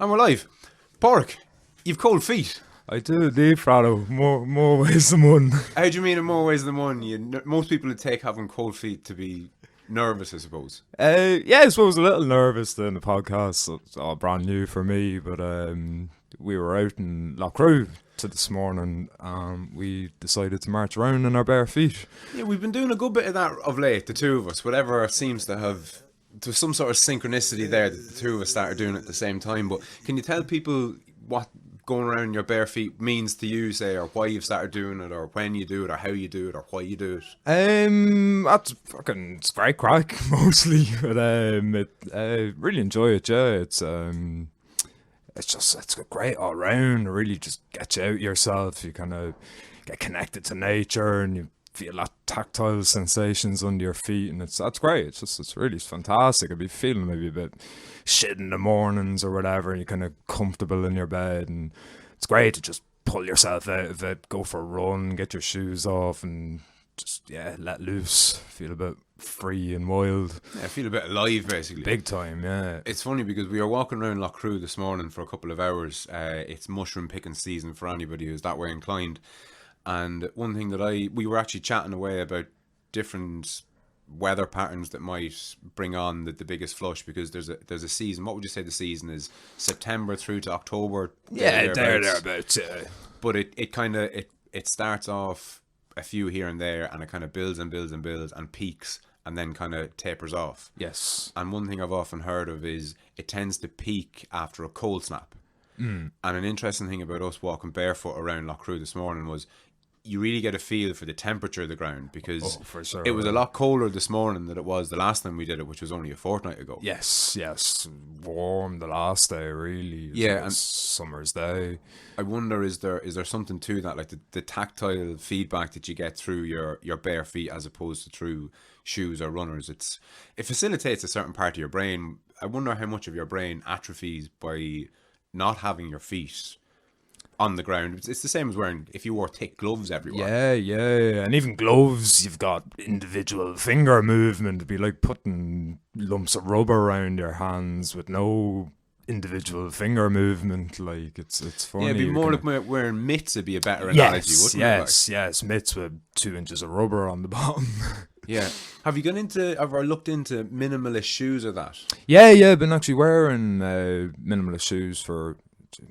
And we're live. Padraig, you've cold feet. I do indeed, Frado. More ways than one. How do you mean in more ways than one? Most people would take having cold feet to be nervous, I suppose. Yeah, I suppose a little nervous doing the podcast. It's all brand new for me, but we were out in Loughcrew this morning and we decided to march around in our bare feet. Yeah, we've been doing a good bit of that of late, the two of us. Whatever seems to have... There's some sort of synchronicity there that the two of us started doing it at the same time. But can you tell people what going around your bare feet means to you, say, or why you've started doing it, or when you do it, or how you do it, or why you do it? It's great crack mostly, but really enjoy it. Yeah, it's great all round. It really just gets you out yourself. You kind of get connected to nature, and you feel that tactile sensations under your feet, and that's great. It's really fantastic. I'd be feeling maybe a bit shit in the mornings or whatever, and you're kind of comfortable in your bed, and it's great to just pull yourself out of it, go for a run, get your shoes off, and just let loose, feel a bit free and wild. Yeah, I feel a bit alive, basically. Big time, yeah. It's funny because we were walking around Loughcrew this morning for a couple of hours. It's mushroom picking season for anybody who's that way inclined. And one thing that we were actually chatting away about different weather patterns that might bring on the biggest flush, because there's a season. What would you say the season is? September through to October? Yeah, thereabouts. But it starts off a few here and there, and it kind of builds and builds and builds and peaks, and then kind of tapers off. Yes. And one thing I've often heard of is it tends to peak after a cold snap. And an interesting thing about us walking barefoot around Loughcrew this morning was you really get a feel for the temperature of the ground, because for sure, it was a lot colder this morning than it was the last time we did it, which was only a fortnight ago. Yes. Warm the last day, really. Yeah, and summer's day. I wonder, is there something to that, like the tactile feedback that you get through your bare feet as opposed to through shoes or runners? It facilitates a certain part of your brain. I wonder how much of your brain atrophies by not having your feet on the ground. It's the same as if you wore thick gloves everywhere. Yeah. And even gloves, you've got individual finger movement. It'd be like putting lumps of rubber around your hands with no individual finger movement. Like, it's funny. Yeah, it'd be more like wearing mitts would be a better analogy, wouldn't it? Yes, mitts with 2 inches of rubber on the bottom. Yeah. Have you looked into minimalist shoes or that? Yeah, I've been actually wearing minimalist shoes for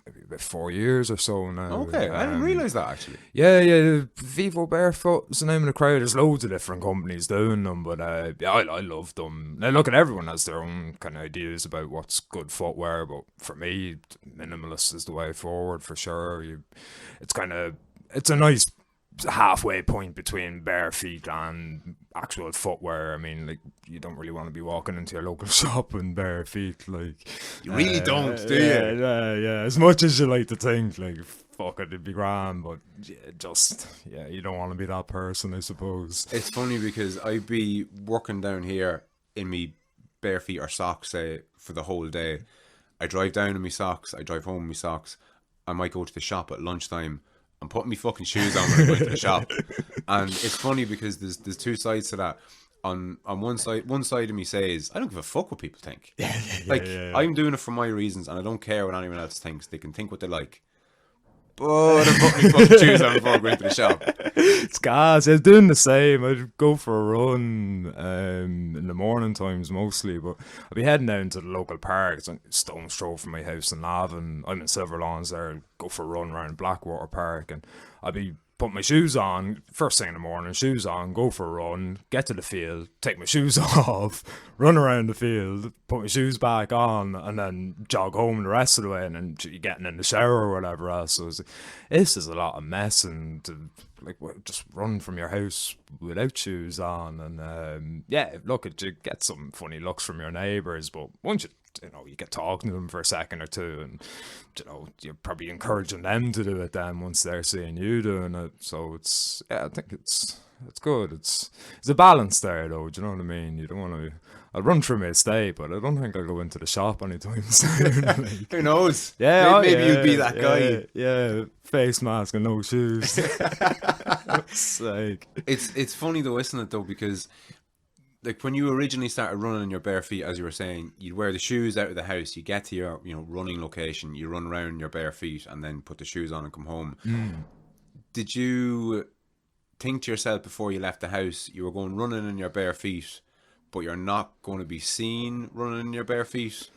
maybe about 4 years or so now. Okay, I didn't realise that, actually. Yeah, Vivo Barefoot is the name of the crowd. There's loads of different companies doing them, but I love them. Now, look, everyone has their own kind of ideas about what's good footwear, but for me, minimalist is the way forward for sure. It's a nice halfway point between bare feet and actual footwear. I mean, like, you don't really want to be walking into your local shop in bare feet, like, you really don't, do you? Yeah, as much as you like to think, like, fuck it, it'd be grand, but you don't want to be that person, I suppose. It's funny because I'd be working down here in me bare feet or socks, say, for the whole day. I drive down in me socks, I drive home in me socks. I might go to the shop at lunchtime. I'm putting my fucking shoes on when I go into the shop. And it's funny because there's two sides to that. On one side of me says, I don't give a fuck what people think. I'm doing it for my reasons, and I don't care what anyone else thinks. They can think what they like. But I'm putting my fucking shoes on before I go into the shop. It's gas. I was doing the same. I'd go for a run in the morning times mostly, but I'd be heading down to the local park. It's a stone's throw from my house in Navan. I'm in Silver Lawns there. I'd go for a run around Blackwater Park, and I'd be put my shoes on first thing in the morning, shoes on, go for a run, get to the field, take my shoes off, run around the field, put my shoes back on, and then jog home the rest of the way, and then getting in the shower or whatever else. So this is a lot of mess, and just run from your house without shoes on, and look, you get some funny looks from your neighbours, but once you get talking to them for a second or two, and you're probably encouraging them to do it then once they're seeing you doing it. So I think it's good. It's a balance there, though. Do you know what I mean? You don't want to. I'll run through my estate, but I don't think I'll go into the shop anytime soon. Who knows? Yeah, maybe you'd be that guy. Yeah, face mask and no shoes. It's funny though, isn't it? Though, because like when you originally started running in your bare feet, as you were saying, you'd wear the shoes out of the house, you get to your, running location, you run around in your bare feet and then put the shoes on and come home. Did you think to yourself before you left the house you were going running in your bare feet, but you're not going to be seen running in your bare feet?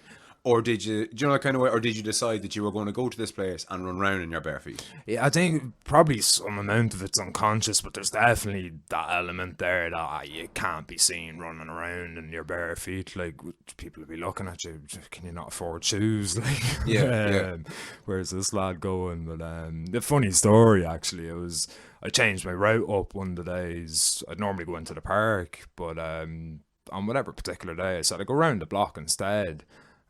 Or did you, do you know that kind of way, or did you decide that you were going to go to this place and run around in your bare feet? Yeah, I think probably some amount of it's unconscious, but there's definitely that element there that you can't be seen running around in your bare feet. Like, people will be looking at you, can you not afford shoes? Like, Yeah. Where's this lad going? But the funny story, actually, I changed my route up one of the days. I'd normally go into the park, but on whatever particular day, I said I'd go round the block instead.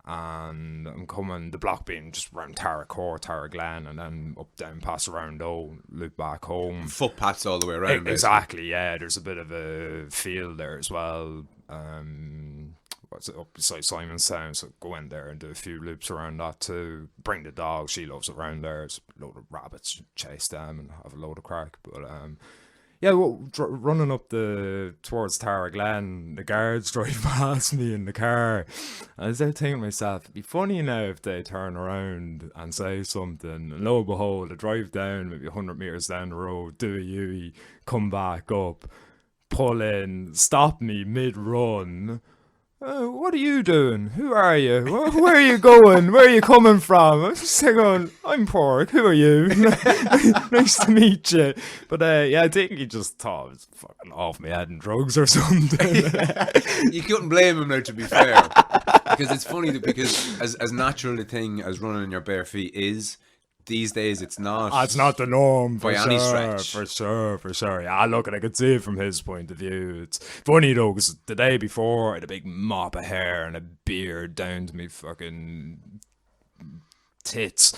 And I'm coming, the block being just around Tara Court, Tara Glen, and then up, down, past around loop back home. Footpaths all the way around. Exactly, yeah. There's a bit of a field there as well. What's it, up beside Simonstown, so go in there and do a few loops around that too. Bring the dog, she loves it around there. There's a load of rabbits, chase them and have a load of crack. But yeah, running up towards Tara Glen, the guards drive past me in the car. And I was there thinking to myself, it'd be funny now if they turn around and say something. And lo and behold, I drive down maybe 100 metres down the road, do a U-E, come back up, pull in, stop me mid-run. What are you doing? Who are you? Where are you going? Where are you coming from? I'm just going, I'm Pork. Who are you? Nice to meet you. But yeah, I think he just thought I was fucking off my head and drugs or something. You couldn't blame him now, to be fair. Because it's funny that because as natural a thing as running in your bare feet is, these days it's not. It's not the norm by any stretch. For sure. Yeah, look, I could see it from his point of view. It's funny though, because the day before I had a big mop of hair and a beard down to me fucking tits.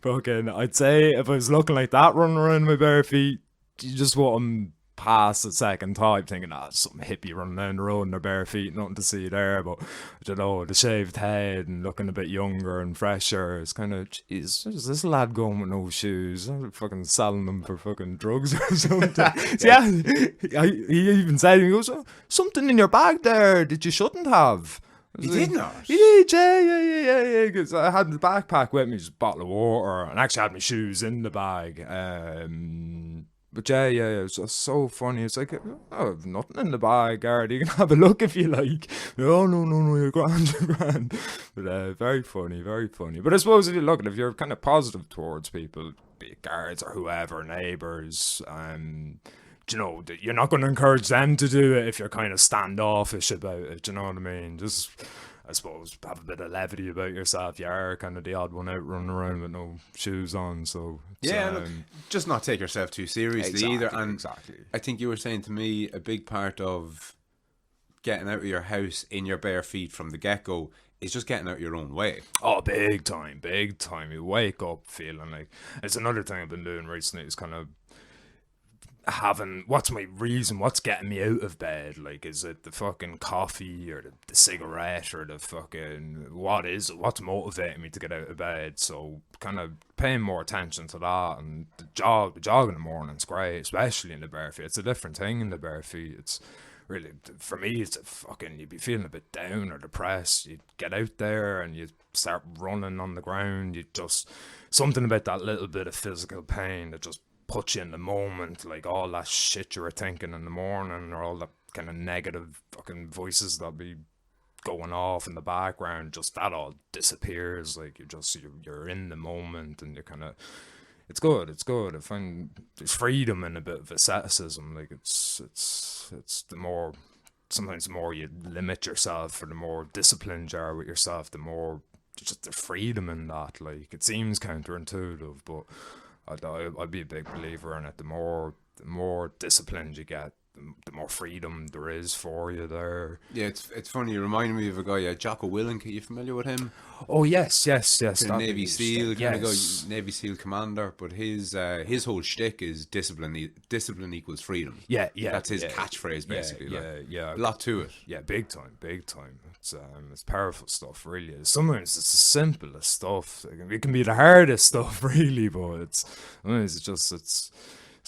Fucking, I'd say if I was looking like that running around my bare feet, you just wouldn't pass the second time thinking, some hippie running down the road in their bare feet, nothing to see there. But I don't know, the shaved head and looking a bit younger and fresher, it's kind of, jeez, is this lad going with no shoes? I'm fucking selling them for fucking drugs or something. So yeah, he even said, he goes, something in your bag there that you shouldn't have. You did not? Yeah. Because I had the backpack with me, just a bottle of water, and actually had my shoes in the bag. But yeah, it's just so funny. It's like, I've nothing in the bag, guard. You can have a look if you like. No, you're grand. But very funny. But I suppose if you're kind of positive towards people, be it guards or whoever, neighbours, you know, you're not going to encourage them to do it if you're kind of standoffish about it. Do you know what I mean? Just, I suppose, have a bit of levity about yourself. You are kind of the odd one out running around with no shoes on, so look, just not take yourself too seriously either. And exactly. I think you were saying to me a big part of getting out of your house in your bare feet from the get-go is just getting out your own way. Oh, big time. You wake up feeling like, it's another thing I've been doing recently, is kind of having, what's my reason, what's getting me out of bed? Like, is it the fucking coffee or the cigarette or the fucking, what's motivating me to get out of bed? So kind of paying more attention to that. And the jog in the morning's great, especially in the bare feet. It's a different thing in the bare feet. It's really, for me, it's a fucking, you'd be feeling a bit down or depressed, you get out there and you start running on the ground. You just, something about that little bit of physical pain that just put you in the moment, like all that shit you were thinking in the morning, or all that kind of negative fucking voices that be going off in the background, just that all disappears. Like you're in the moment, and you're kind of, it's good. I find there's freedom in a bit of asceticism. Like it's the more, sometimes the more you limit yourself, or the more disciplined you are with yourself, the more just the freedom in that. Like, it seems counterintuitive, but I'd be a big believer in it. The more disciplined you get, the more freedom there is for you there. Yeah, it's funny. You remind me of a guy, Jocko Willink. Are you familiar with him? Oh yes. Navy SEAL, kind of guy, Navy SEAL commander. But his whole shtick is discipline. Discipline equals freedom. Yeah. That's his catchphrase, basically. Yeah. A lot to it. Yeah, big time. It's powerful stuff, really. Sometimes it's the simplest stuff. It can be the hardest stuff, really, but it's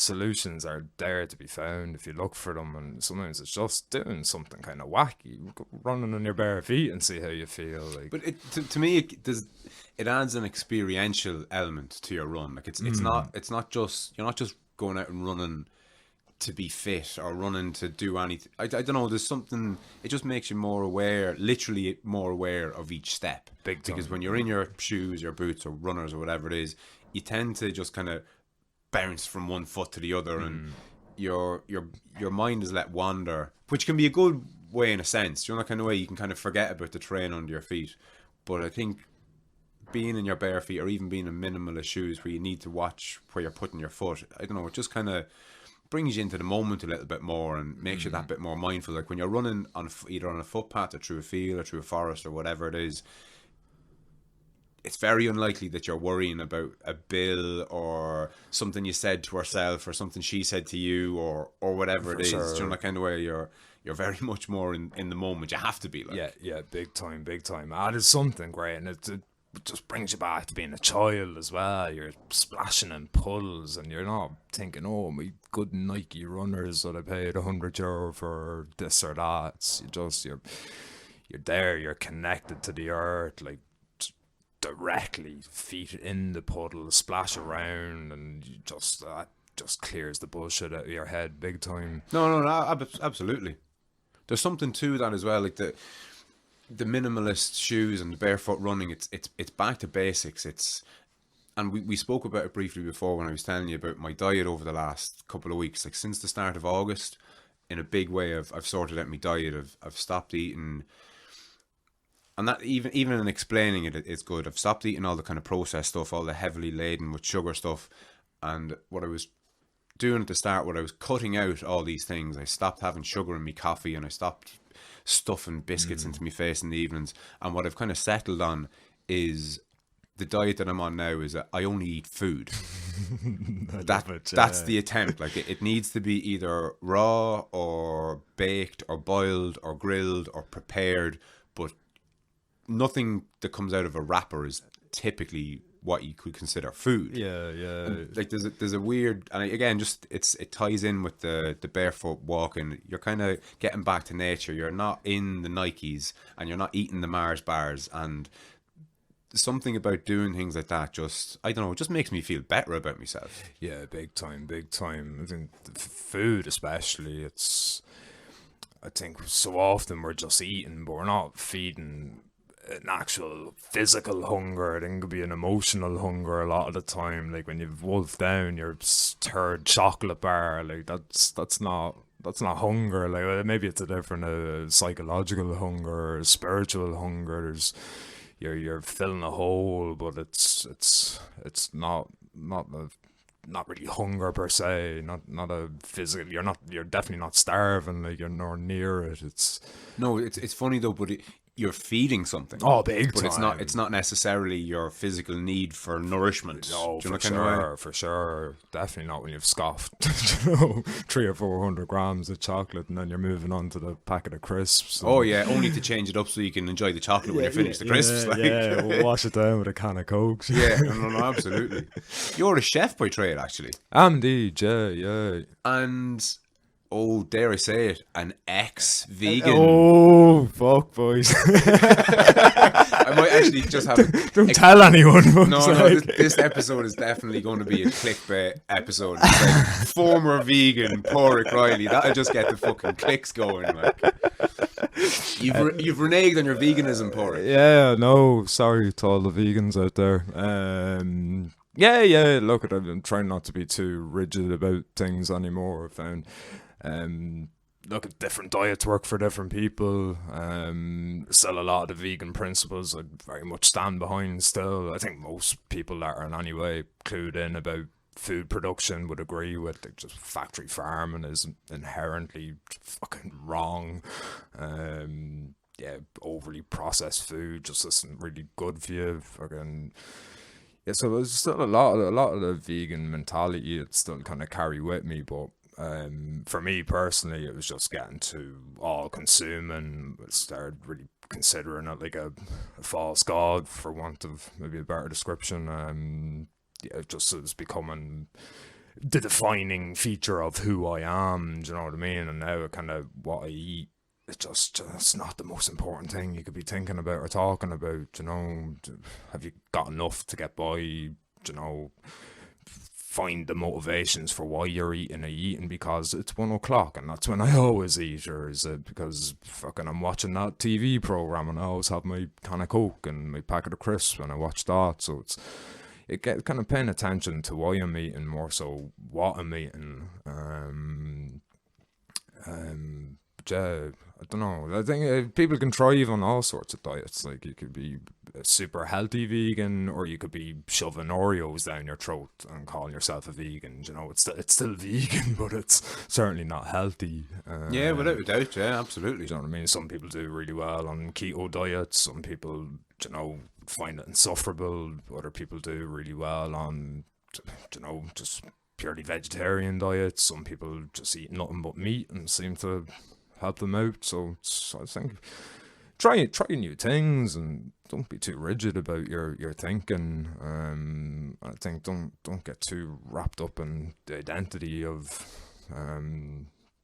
solutions are there to be found if you look for them, and sometimes it's just doing something kind of wacky, running on your bare feet and see how you feel. Like, But to me, it adds an experiential element to your run. Like it's not just, you're not just going out and running to be fit or running to do anything. I don't know. There's something. It just makes you more aware, literally more aware of each step. Big time. Because when you're in your shoes, your boots, or runners, or whatever it is, you tend to just kind of bounce from one foot to the other, and your mind is let wander, which can be a good way in a sense. You know, that kind of way you can kind of forget about the terrain under your feet. But I think being in your bare feet, or even being in minimalist shoes where you need to watch where you're putting your foot, I don't know, it just kind of brings you into the moment a little bit more and makes you that bit more mindful. Like when you're running on either on a footpath or through a field or through a forest or whatever it is, it's very unlikely that you're worrying about a bill or something you said to herself or something she said to you or whatever it is. Sure. You know, that kind of way you're very much more in the moment. You have to be, like. Yeah, big time. Ah, there's something great, and it just brings you back to being a child as well. You're splashing in puddles, and you're not thinking, oh, my good Nike runners that I paid €100 for this or that. It's you're there, you're connected to the earth, like directly, feet in the puddle, splash around, and you just that just clears the bullshit out of your head big time. No, absolutely. There's something to that as well, like the minimalist shoes and the barefoot running. It's back to basics. And we spoke about it briefly before when I was telling you about my diet over the last couple of weeks. Like since the start of August, in a big way, I've sorted out my diet. I've stopped eating, and that even in explaining it, it's good. I've stopped eating all the kind of processed stuff, all the heavily laden with sugar stuff, and what I was doing at the start, what I was cutting out all these things. I stopped having sugar in my coffee, and I stopped stuffing biscuits into my face in the evenings. And what I've kind of settled on is the diet that I'm on now is that I only eat food. That's the attempt. Like it needs to be either raw or baked or boiled or grilled or prepared, but nothing that comes out of a wrapper is typically what you could consider food. Yeah. And like there's a weird, and again, just it ties in with the barefoot walking. You're kind of getting back to nature. You're not in the Nikes and you're not eating the Mars bars, and something about doing things like that just, I don't know, it just makes me feel better about myself. Yeah, big time. I think the food especially, I think so often we're just eating, but we're not feeding an actual physical hunger. I think it could be an emotional hunger a lot of the time. Like when you've wolfed down your third chocolate bar, like that's not hunger. Like maybe it's a different psychological hunger, or spiritual hunger. There's you're filling a hole, but it's not really hunger per se. Not a physical. You're definitely not starving. Like you're nor near it. It's funny though, but you're feeding something. Oh, big but time. It's not necessarily your physical need for nourishment. No, Do you know for sure. Definitely not when you've scoffed 300 or 400 grams of chocolate and then you're moving on to the packet of crisps. Oh yeah, only to change it up so you can enjoy the chocolate when you finish the crisps. Yeah, we'll wash it down with a can of Coke. Yeah, no, absolutely. You're a chef by trade, actually. Indeed, yeah. And oh, dare I say it, an ex-vegan. Oh, fuck, boys. I might actually just have... Don't tell anyone. No, this episode is definitely going to be a clickbait episode. It's like, former vegan, Padraig Reilly. That'll just get the fucking clicks going, like. You've reneged on your veganism, Padraig. Yeah, no, sorry to all the vegans out there. Yeah, look, I'm trying not to be too rigid about things anymore. I found... look, at different diets work for different people. Still a lot of the vegan principles I very much stand behind still. I think most people that are in any way clued in about food production would agree with, like, just factory farming is inherently fucking wrong. Overly processed food just isn't really good for you. Fucking... Yeah, so there's still a lot of the vegan mentality that still kind of carry with me, but for me personally, it was just getting to all consuming. I started really considering it like a false god, for want of maybe a better description. It just was becoming the defining feature of who I am. Do you know what I mean? And now kind of what I eat, it's just not the most important thing you could be thinking about or talking about. You know, have you got enough to get by? You know, find the motivations for why you're eating. Are you eating because it's 1 o'clock and that's when I always eat, or is it because fucking I'm watching that TV program and I always have my can of Coke and my packet of crisps when I watch that? So it get kind of paying attention to why I'm eating more so what I'm eating. But yeah, I don't know. I think people can thrive on all sorts of diets. Like, you could be a super healthy vegan, or you could be shoving Oreos down your throat and calling yourself a vegan. You know, it's still vegan, but it's certainly not healthy. Yeah, without a doubt. Yeah, absolutely. Do you know what I mean? Some people do really well on keto diets. Some people, you know, find it insufferable. Other people do really well on, you know, just purely vegetarian diets. Some people just eat nothing but meat and seem to help them out. So I think try new things and don't be too rigid about your thinking. I think don't get too wrapped up in the identity of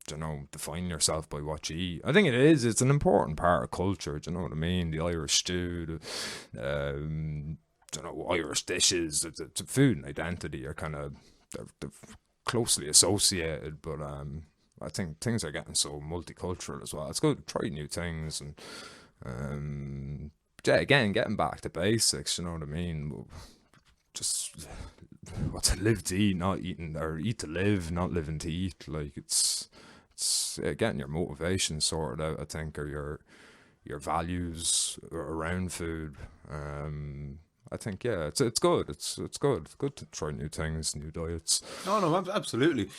you know, define yourself by what you eat. I think it's an important part of culture. Do you know what I mean? The Irish stew, you know, Irish dishes, the food and identity are kind of they're closely associated, but I think things are getting so multicultural as well. It's good to try new things and yeah, again, getting back to basics, you know what I mean? Just what's it, live to eat, not eating, or eat to live, not living to eat. Like, it's getting your motivation sorted out, I think, or your values around food. I think, yeah, it's good. It's good. It's good to try new things, new diets. No, absolutely.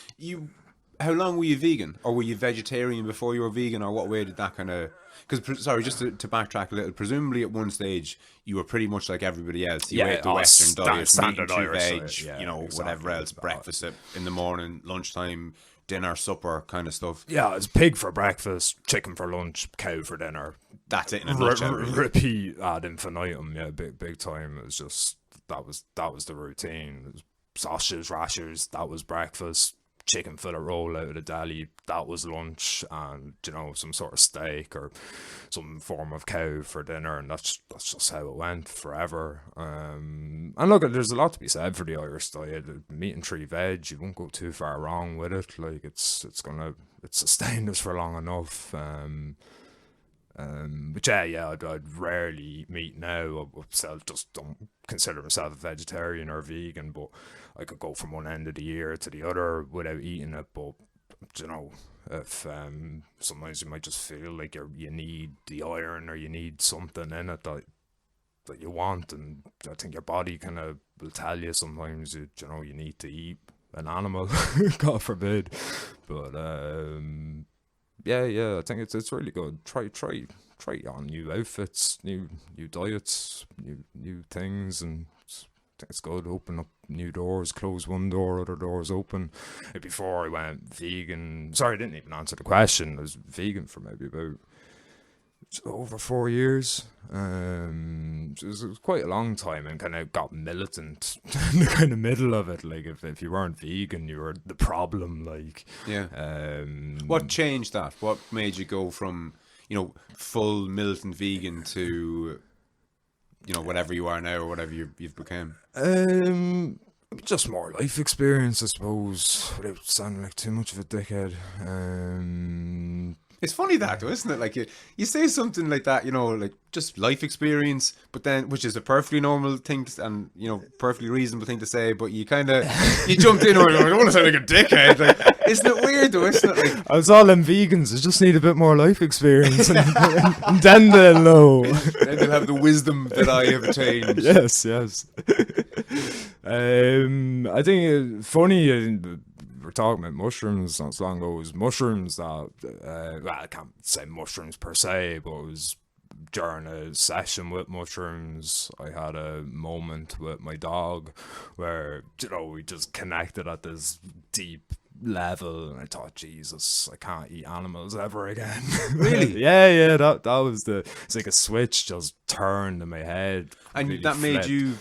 How long were you vegan, or were you vegetarian before you were vegan, or what way did that kind of? Because, sorry, just to backtrack a little. Presumably, at one stage, you were pretty much like everybody else. You ate the Western diet, standard meat, Irish veg, diet, yeah, you know, exactly. whatever else, breakfast in the morning, lunchtime, dinner, supper, kind of stuff. Yeah, it's pig for breakfast, chicken for lunch, cow for dinner. That's it in a nutshell. Really. Repeat ad infinitum. Yeah, big time. It was just that was the routine. It was sausages, rashers. That was breakfast. Chicken fillet roll out of the deli, that was lunch, and, you know, some sort of steak or some form of cow for dinner, and that's just how it went forever. And look, there's a lot to be said for the Irish diet. Meat and 3 veg, you won't go too far wrong with it. Like, it's sustained us for long enough. But yeah, I'd rarely eat meat now. I just don't consider myself a vegetarian or vegan, but I could go from one end of the year to the other without eating it. But, you know, if sometimes you might just feel like you need the iron, or you need something in it that you want, and I think your body kind of will tell you sometimes you know, you need to eat an animal, God forbid. But yeah, I think it's really good. Try on new outfits, new diets, new things, and I think it's good. Open up new doors, close one door, other doors open. Before I went vegan, sorry, I didn't even answer the question. I was vegan for maybe about over 4 years. It was quite a long time, and kind of got militant in the kind of middle of it. Like, if you weren't vegan, you were the problem. Like, yeah. What changed that? What made you go from, you know, full militant vegan to, you know, whatever you are now, or whatever you've become? Just more life experience, I suppose, without sounding like too much of a dickhead. It's funny that, though, isn't it? Like, you say something like that, you know, like just life experience, but then, which is a perfectly normal thing and, you know, perfectly reasonable thing to say, but you kind of, you jumped in, or I don't want to sound like a dickhead. Like, isn't it weird, though, isn't it? Like, I was all them vegans, they just need a bit more life experience, and then they'll know. Then they'll have the wisdom that I have attained. Yes. I think it's funny, we're talking about mushrooms not so long ago. It was mushrooms that, well, I can't say mushrooms per se, but it was during a session with mushrooms. I had a moment with my dog where, you know, we just connected at this deep level, and I thought, Jesus, I can't eat animals ever again. Really? yeah, that was it's like a switch just turned in my head. And that made you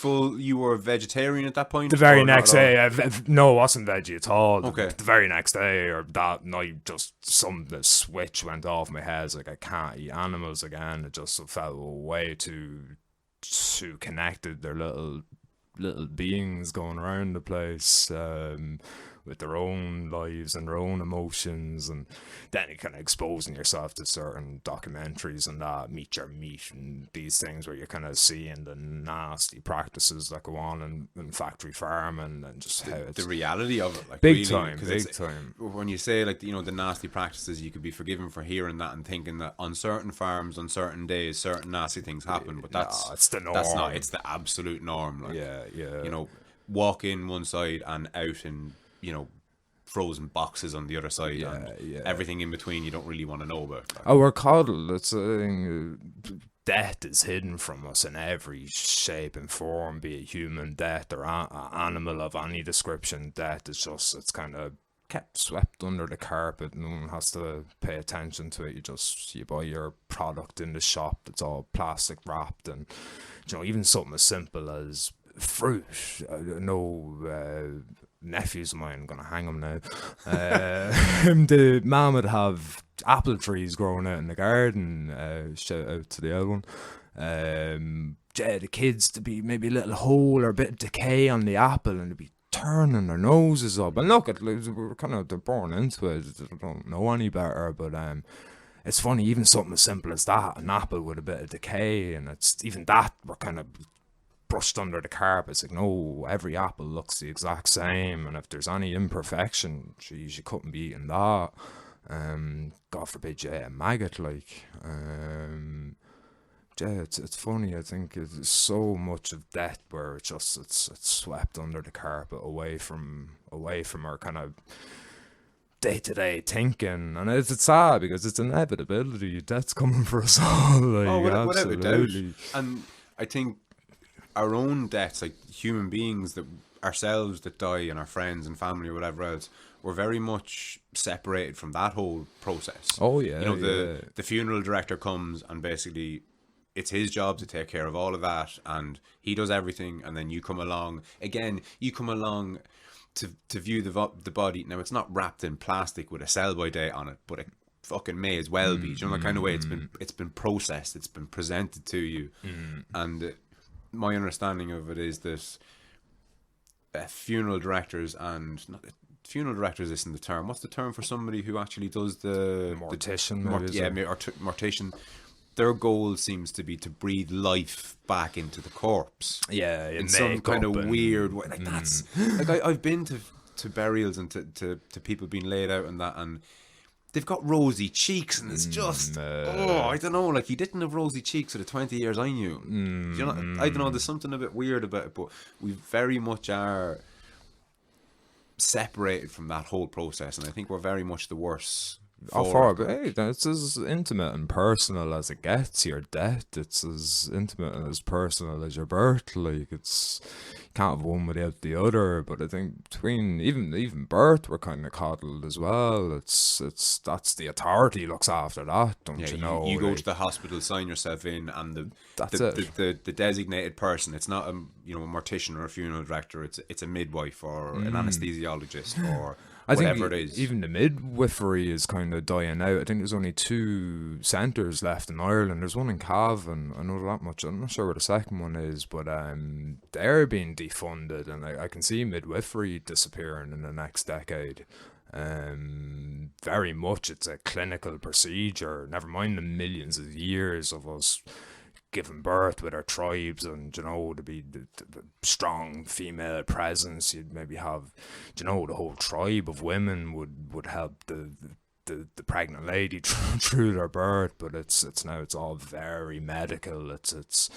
you were a vegetarian at that point? The very or not next at all? day, no, I wasn't veggie at all. Okay. The very next day or that night, just the switch went off my head. It's like, I can't eat animals again. It just felt way too connected. They're little beings going around the place, with their own lives and their own emotions, and then you kind of exposing yourself to certain documentaries and that, Meet Your Meat and these things where you're kind of seeing the nasty practices that go on in factory farming, and just how it's The reality of it, like, big really, time, 'cause big it's- time. When you say, like, the nasty practices, you could be forgiven for hearing that and thinking that on certain farms, on certain days, certain nasty things happen. But that's it's the That's not. norm. It's the absolute norm. Like, Yeah. walk in one side and out in frozen boxes on the other side, and everything in between you don't really want to know about. Like. Oh, we're coddled. It's death is hidden from us in every shape and form, be it human death or animal of any description. Death is just, it's kind of kept swept under the carpet. No one has to pay attention to it. You buy your product in the shop that's all plastic wrapped, and even something as simple as fruit. I know nephews of mine, I'm gonna hang them now. The mum would have apple trees growing out in the garden. Shout out to the old one. The kids to be maybe a little hole or a bit of decay on the apple, and they'd be turning their noses up. And look, we're kind of, they're born into it. They don't know any better, but it's funny, even something as simple as that, an apple with a bit of decay, and it's even that we're kind of brushed under the carpet. It's like, no, every apple looks the exact same, and if there's any imperfection, you couldn't be eating that. God forbid you ate a maggot, like. It's funny. I think it's so much of death where it's swept under the carpet, away from our kind of day-to-day thinking, and it's sad because it's inevitability. Death's coming for us all. Like, without a doubt. absolutely. And I think our own deaths, like human beings, that ourselves that die, and our friends and family or whatever else, we're very much separated from that whole process. Oh yeah. The funeral director comes, and basically it's his job to take care of all of that, and he does everything, and then you come along to view the body. Now, it's not wrapped in plastic with a sell-by date on it, but it fucking may as well be. Do you know, the kind of way it's been processed, it's been presented to you. And my understanding of it is that funeral directors, and funeral directors isn't the term. What's the term for somebody who actually does the mortician? Mortician. Their goal seems to be to breathe life back into the corpse. Yeah, in some kind of weird way. Like, that's like, I've been to burials and to people being laid out and that, and they've got rosy cheeks, and it's just I don't know. Like, he didn't have rosy cheeks for the 20 years I knew. You know, I don't know. There's something a bit weird about it, but we very much are separated from that whole process, and I think we're very much the worst. But hey, it's as intimate and personal as it gets. Your death, it's as intimate and as personal as your birth. Like, it's, you can't have one without the other. But I think between even birth, we're kind of coddled as well. It's that's the authority looks after that, don't you know? You go to the hospital, sign yourself in, and the designated person. It's not a mortician or a funeral director. It's a midwife or an anesthesiologist or whatever it is. Even the midwifery is kind of dying out. I think there's only 2 centres left in Ireland. There's one in Cavan, I know that much. I'm not sure where the second one is, but they're being defunded, and I can see midwifery disappearing in the next decade. Very much it's a clinical procedure, never mind the millions of years of us giving birth with our tribes, and to be the strong female presence. You'd maybe have the whole tribe of women would help the pregnant lady through their birth, but it's all very medical. It's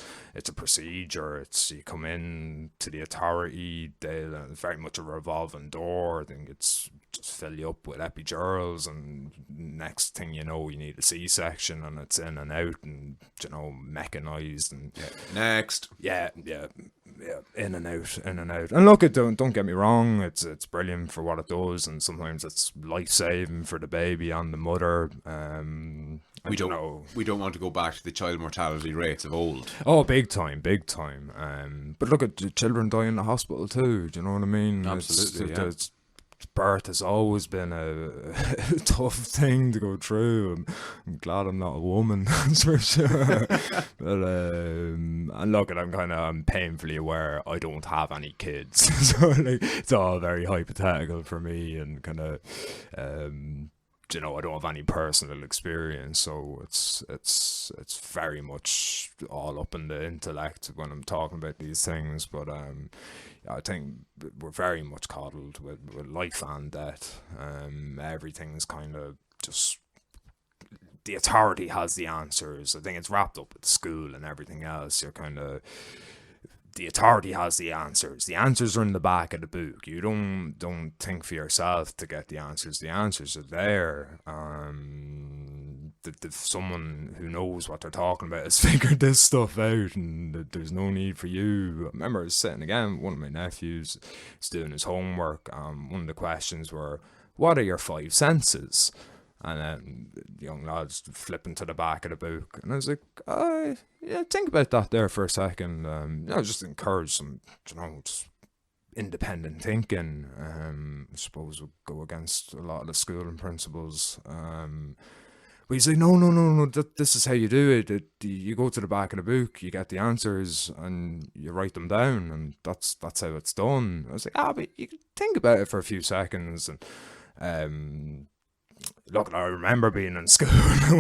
a procedure. It's, you come in to the authority, they'll very much a revolving door. I think it's just fill you up with epidurals, and next thing you know, you need a C-section, and it's in and out, and mechanized, and next. Yeah, in and out. And look, don't get me wrong, it's brilliant for what it does, and sometimes it's life-saving for the baby and the mother. We don't want to go back to the child mortality rates of old. Oh, big time. But look at the children dying in the hospital too. Do you know what I mean? Absolutely, Birth has always been a tough thing to go through. I'm glad I'm not a woman, that's for sure. But and look, I'm painfully aware I don't have any kids, so like it's all very hypothetical for me, and kind of you know, I don't have any personal experience, so it's very much all up in the intellect when I'm talking about these things. But I think we're very much coddled with life and death. Everything's kind of just, the authority has the answers. I think it's wrapped up with school and everything else. You're kind of, the authority has the answers. The answers are in the back of the book. You don't think for yourself to get the answers. The answers are there. If someone who knows what they're talking about has figured this stuff out, and there's no need for you. I remember I was sitting again, one of my nephews was doing his homework. One of the questions were, what are your 5 senses? And then the young lad's flipping to the back of the book, and I was like, yeah, think about that there for a second. Just encourage some, just independent thinking. I suppose would go against a lot of the schooling principles. But he's like, no, this is how you do it. You go to the back of the book, you get the answers, and you write them down, and that's how it's done. I was like, but you can think about it for a few seconds. And look, I remember being in school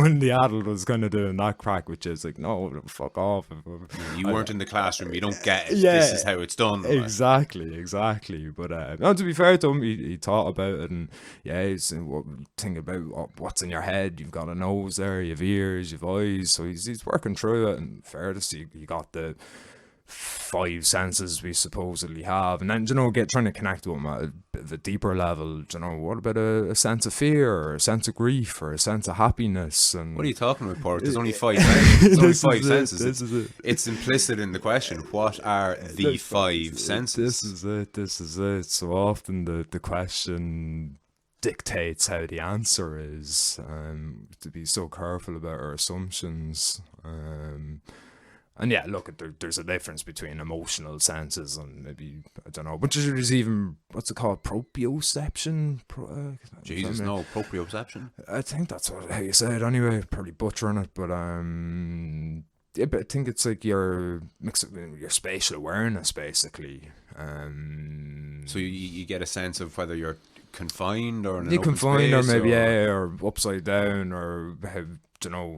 when the adult was kind of doing that crack, which is like, no, fuck off. You weren't in the classroom, you don't get it. Yeah, this is how it's done. Exactly. But no, to be fair to him, he thought about it, and yeah, he's think about what's in your head. You've got a nose there, you have ears, you have eyes, so he's working through it. And fair to see, he got the 5 senses we supposedly have, and then trying to connect with them at a bit of a deeper level. What about a sense of fear, or a sense of grief, or a sense of happiness? And what are you talking about, Padraig? There's only 5 senses. There's only 5 senses. It's implicit in the question. What are the 5 senses? This is it. So often the question dictates how the answer is. To be so careful about our assumptions. And yeah, look, there's a difference between emotional senses and maybe, I don't know, but there's even, what's it called, proprioception? Jesus, no, proprioception? I think that's how you say it anyway, probably butchering it, but yeah, but I think it's like your spatial awareness, basically. So you get a sense of whether you're confined or in an you're open confined, space, or maybe or upside down, or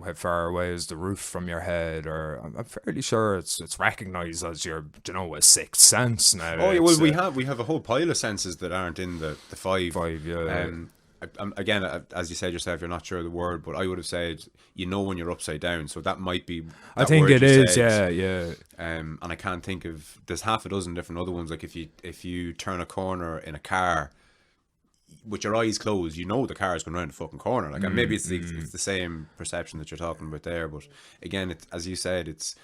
how far away is the roof from your head, or I'm fairly sure it's recognized as your a sixth sense now. Oh yeah, well we have a whole pile of senses that aren't in the 5. Yeah. Again, as you said yourself, you're not sure of the word, but I would have said when you're upside down, so that might be. I think it is, yeah. And I can't think of. There's half a dozen different other ones. Like if you turn a corner in a car with your eyes closed, the car is going around the fucking corner. Like, and maybe it's the same perception that you're talking about there, but again, as you said, it's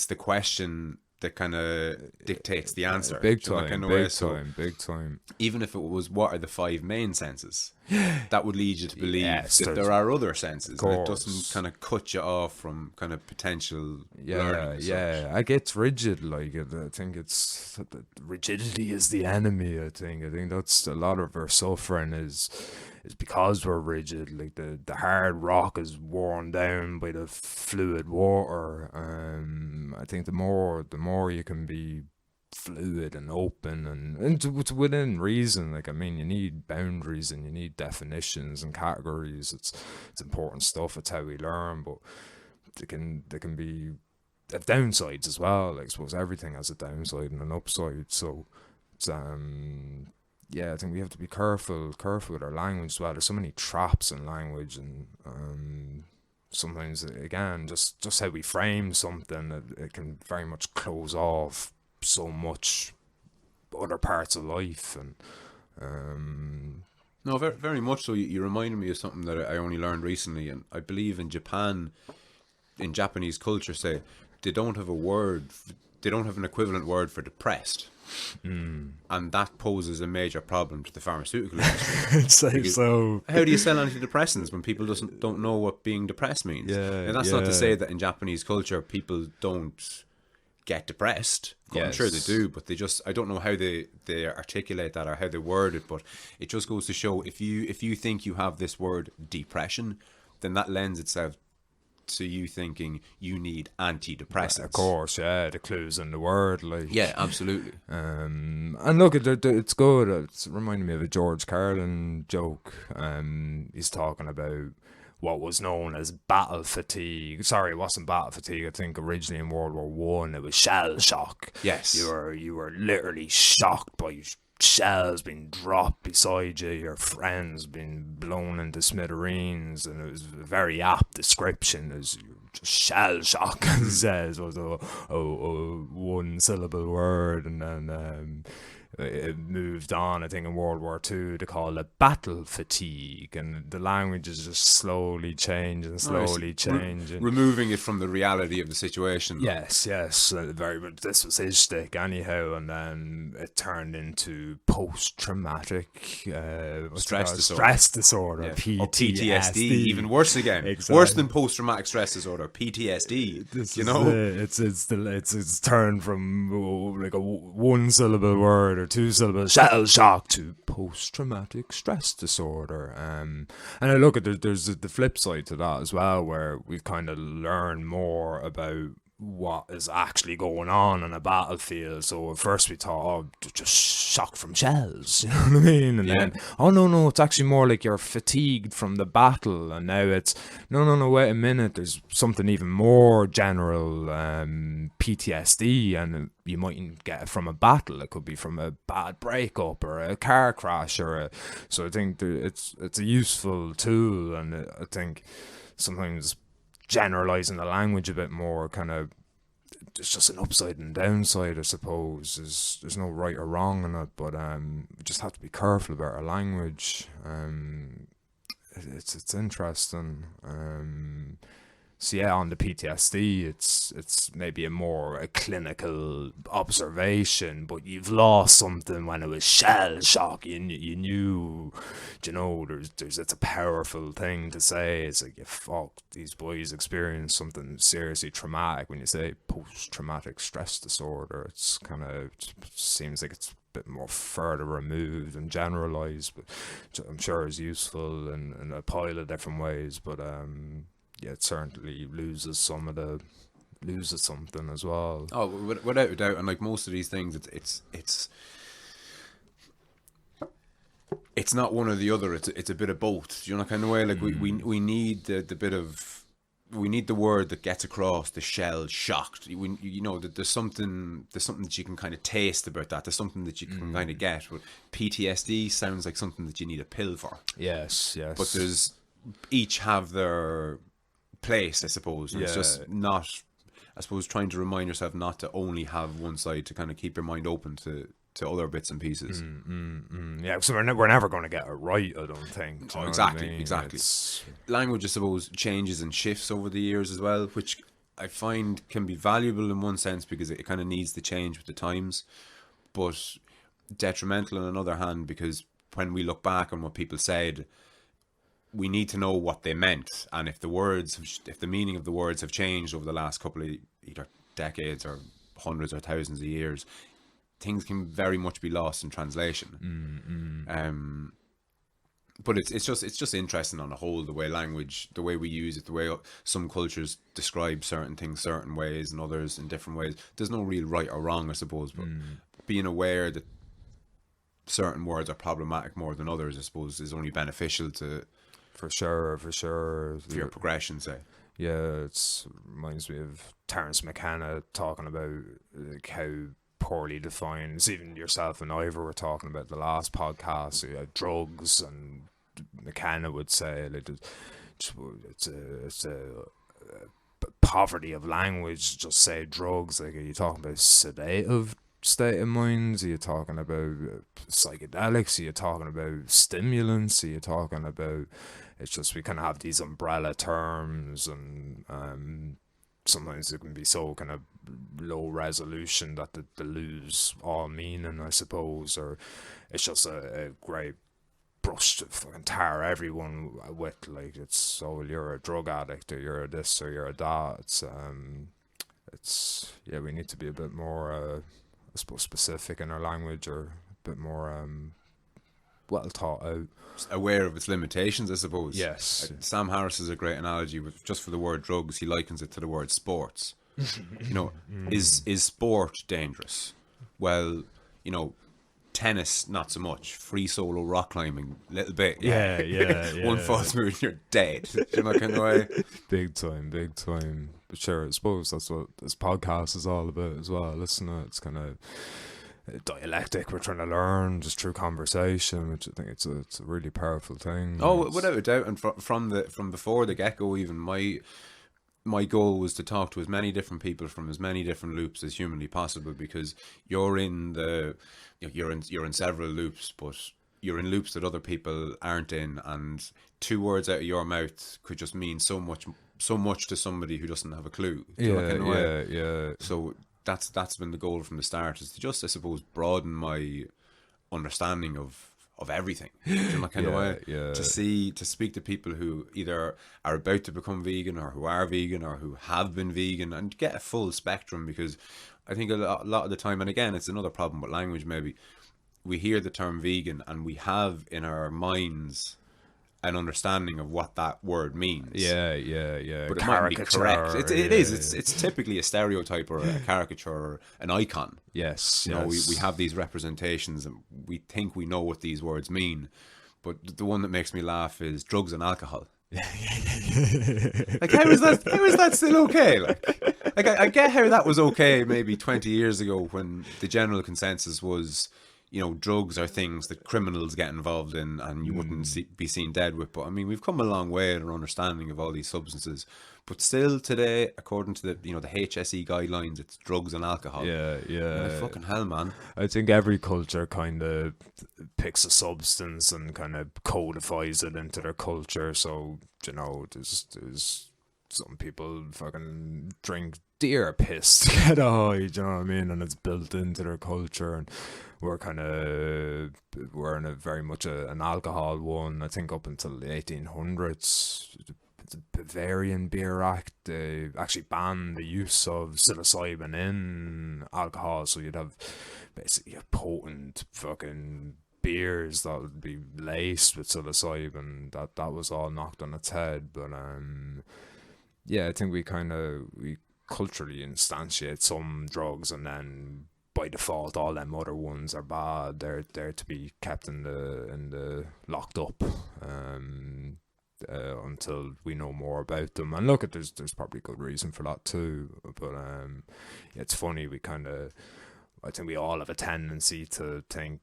the question that kind of dictates the answer. Big time. Even if it was, what are the 5 main senses? That would lead you to believe that there are other senses. And it doesn't kind of cut you off from kind of potential learning. Yeah. I get rigid. Like, I think it's rigidity is the enemy. I think that's a lot of our suffering is because we're rigid. Like the hard rock is worn down by the fluid water. I think the more you can be fluid and open and it's within reason. Like, I mean, you need boundaries and you need definitions and categories. It's important stuff. It's how we learn, but they can be downsides as well. Like, I suppose everything has a downside and an upside. So it's I think we have to be careful with our language as well. There's so many traps in language, and sometimes, again, just how we frame something, it can very much close off so much other parts of life. And no, very, very much so. You reminded me of something that I only learned recently, and I believe in Japan, in Japanese culture, say they don't have an equivalent word for depressed. And that poses a major problem to the pharmaceutical industry. I'd say so. How do you sell antidepressants when people don't know what being depressed means? Yeah, And that's not to say that in Japanese culture people don't get depressed. I'm sure they do, but I don't know how they articulate that or how they word it, but it just goes to show if you think you have this word depression, then that lends itself to you thinking you need antidepressants. Of course, yeah, the clues in the word, like. Yeah, absolutely. And look, it's good. It's reminding me of a George Carlin joke. He's talking about what was known as battle fatigue. Sorry, it wasn't battle fatigue. I think originally in World War One, it was shell shock. Yes, you were literally shocked by shells being dropped beside you, your friends being blown into smithereens, and it was a very apt description as just shell shock. He says was a one syllable word, and then it moved on, I think, in World War II to call it battle fatigue, and the language is just slowly changing, removing it from the reality of the situation. Yes, but this was his shtick anyhow, and then it turned into post-traumatic stress disorder, yeah. PTSD. Or PTSD, even worse again. Exactly. Worse than post-traumatic stress disorder, PTSD. It's turned from like a one-syllable word or two-syllable shell shock to post-traumatic stress disorder. And I look at there's the flip side to that as well, where we've kind of learned more about what is actually going on a battlefield. So at first we thought, just shock from shells, you know what I mean? And then, no, it's actually more like you're fatigued from the battle. And now it's, no, wait a minute, there's something even more general, PTSD, and you mightn't get it from a battle. It could be from a bad breakup or a car crash so I think it's a useful tool, and I think sometimes generalizing the language a bit more, kind of, it's just an upside and downside, I suppose. There's no right or wrong in it, but we just have to be careful about our language. It's interesting. So yeah, on the PTSD, it's maybe a clinical observation, but you've lost something when it was shell shock. You knew, it's a powerful thing to say. It's like, these boys experienced something seriously traumatic. When you say post-traumatic stress disorder, it's kind of seems like it's a bit more further removed and generalized, but I'm sure it's useful in a pile of different ways, but yeah, it certainly loses something as well. Oh, without a doubt, and like most of these things, it's not one or the other. It's a bit of both. Kind of way. Like we need we need the word that gets across the shell shocked. That there's something that you can kind of taste about that. There's something that you can kind of get. But PTSD sounds like something that you need a pill for. Yes. But each have their place, I suppose. And it's just not, I suppose, trying to remind yourself not to only have one side, to kind of keep your mind open to other bits and pieces. Yeah, so we're never going to get it right, I don't think. Exactly. Language, I suppose, changes and shifts over the years as well, which I find can be valuable in one sense because it kind of needs to change with the times, but detrimental on another hand, because when we look back on what people said, we need to know what they meant, and if the meaning of the words have changed over the last couple of either decades or hundreds or thousands of years, things can very much be lost in translation. But it's just interesting on the whole, the way we use it, the way some cultures describe certain things certain ways and others in different ways. There's no real right or wrong, I suppose, but being aware that certain words are problematic more than others, I suppose, is only beneficial to. For sure. For your progression, say. Yeah, it reminds me of Terence McKenna talking about like how poorly defined, it's even yourself and Ivor were talking about the last podcast, drugs, and McKenna would say like, it's a poverty of language. Just say drugs. Like, are you talking about sedative state of minds? Are you talking about psychedelics? Are you talking about stimulants? Are you talking about, it's just we kind of have these umbrella terms, and sometimes it can be so kind of low resolution that they lose all meaning, I suppose, or it's just a great brush to fucking tar everyone with. Like, it's so you're a drug addict, or you're a this, or you're a that. It's yeah, we need to be a bit more I suppose specific in our language, or a bit more well thought out, aware of its limitations, I suppose. Yes. Sam Harris is a great analogy with, just for the word drugs, he likens it to the word sports. You know, is sport dangerous? Well, you know, tennis not so much. Free solo rock climbing, little bit. Yeah. One false move and you're dead. You know, kind of way. Big time. But sure, I suppose that's what this podcast is all about as well. It's kind of dialectic. We're trying to learn just through conversation, which I think it's a really powerful thing. Oh, without a doubt. And from before the get-go, even my goal was to talk to as many different people from as many different loops as humanly possible, because you're in several loops, but you're in loops that other people aren't in, and 2 words out of your mouth could just mean so much to somebody who doesn't have a clue. Yeah. So that's been the goal from the start, is to just, I suppose, broaden my understanding of everything. In that kind of way. Yeah. To speak to people who either are about to become vegan, or who are vegan, or who have been vegan, and get a full spectrum. Because I think a lot of the time, and again, it's another problem with language maybe, we hear the term vegan and we have in our minds an understanding of what that word means. Yeah. But it might be correct. It is. It's typically a stereotype, or a caricature, or an icon. Yes. You know, we have these representations and we think we know what these words mean. But the one that makes me laugh is drugs and alcohol. Like, how is that still okay? Like I get how that was okay maybe 20 years ago, when the general consensus was, you know, drugs are things that criminals get involved in and you wouldn't be seen dead with. But I mean, we've come a long way in our understanding of all these substances. But still today, according to the HSE guidelines, it's drugs and alcohol. Yeah. Like, fucking hell, man. I think every culture kind of picks a substance and kind of codifies it into their culture. So, you know, there's some people fucking drink deer piss to get high, do you know what I mean? And it's built into their culture, and we're in a very much an alcohol one. I think up until the 1800s, the Bavarian Beer Act, they actually banned the use of psilocybin in alcohol. So you'd have basically a potent fucking beers that would be laced with psilocybin. That was all knocked on its head. But yeah, I think we culturally instantiate some drugs, and then by default all them other ones are bad. They're to be kept in the locked up until we know more about them. And look, there's probably good reason for that too. But it's funny, I think we all have a tendency to think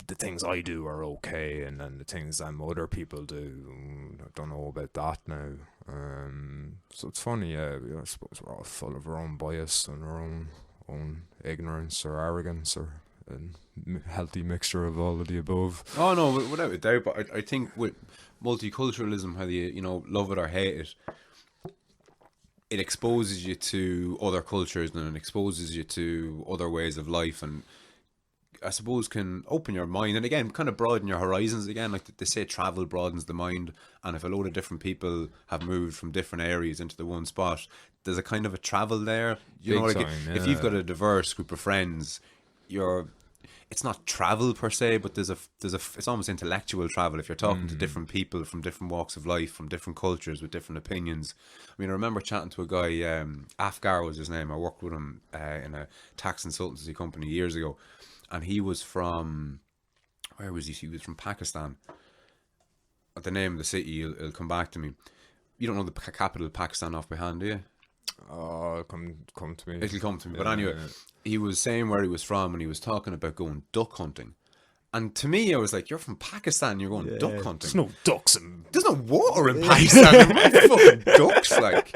the things I do are okay, and then the things that other people do, I don't know about that now. So it's funny, I suppose we're all full of our own bias and our own ignorance or arrogance, or a healthy mixture of all of the above. Oh no, without a doubt. But I think with multiculturalism, whether you love it or hate it, it exposes you to other cultures, and it exposes you to other ways of life, and I suppose can open your mind, and again kind of broaden your horizons again. Like they say, travel broadens the mind, and if a load of different people have moved from different areas into the one spot, there's a kind of a travel there. If you've got a diverse group of friends, it's not travel per se, but it's almost intellectual travel if you're talking to different people from different walks of life, from different cultures with different opinions. I mean, I remember chatting to a guy, Afgar was his name. I worked with him in a tax consultancy company years ago. And he was from, where was he? He was from Pakistan. The name of the city, it'll come back to me. You don't know the capital of Pakistan off by hand, do you? Oh, come to me. It'll come to me. But anyway, he was saying where he was from, and he was talking about going duck hunting. And to me, I was like, you're from Pakistan, you're going duck hunting. There's no ducks There's no water in Pakistan. There's fucking ducks, like.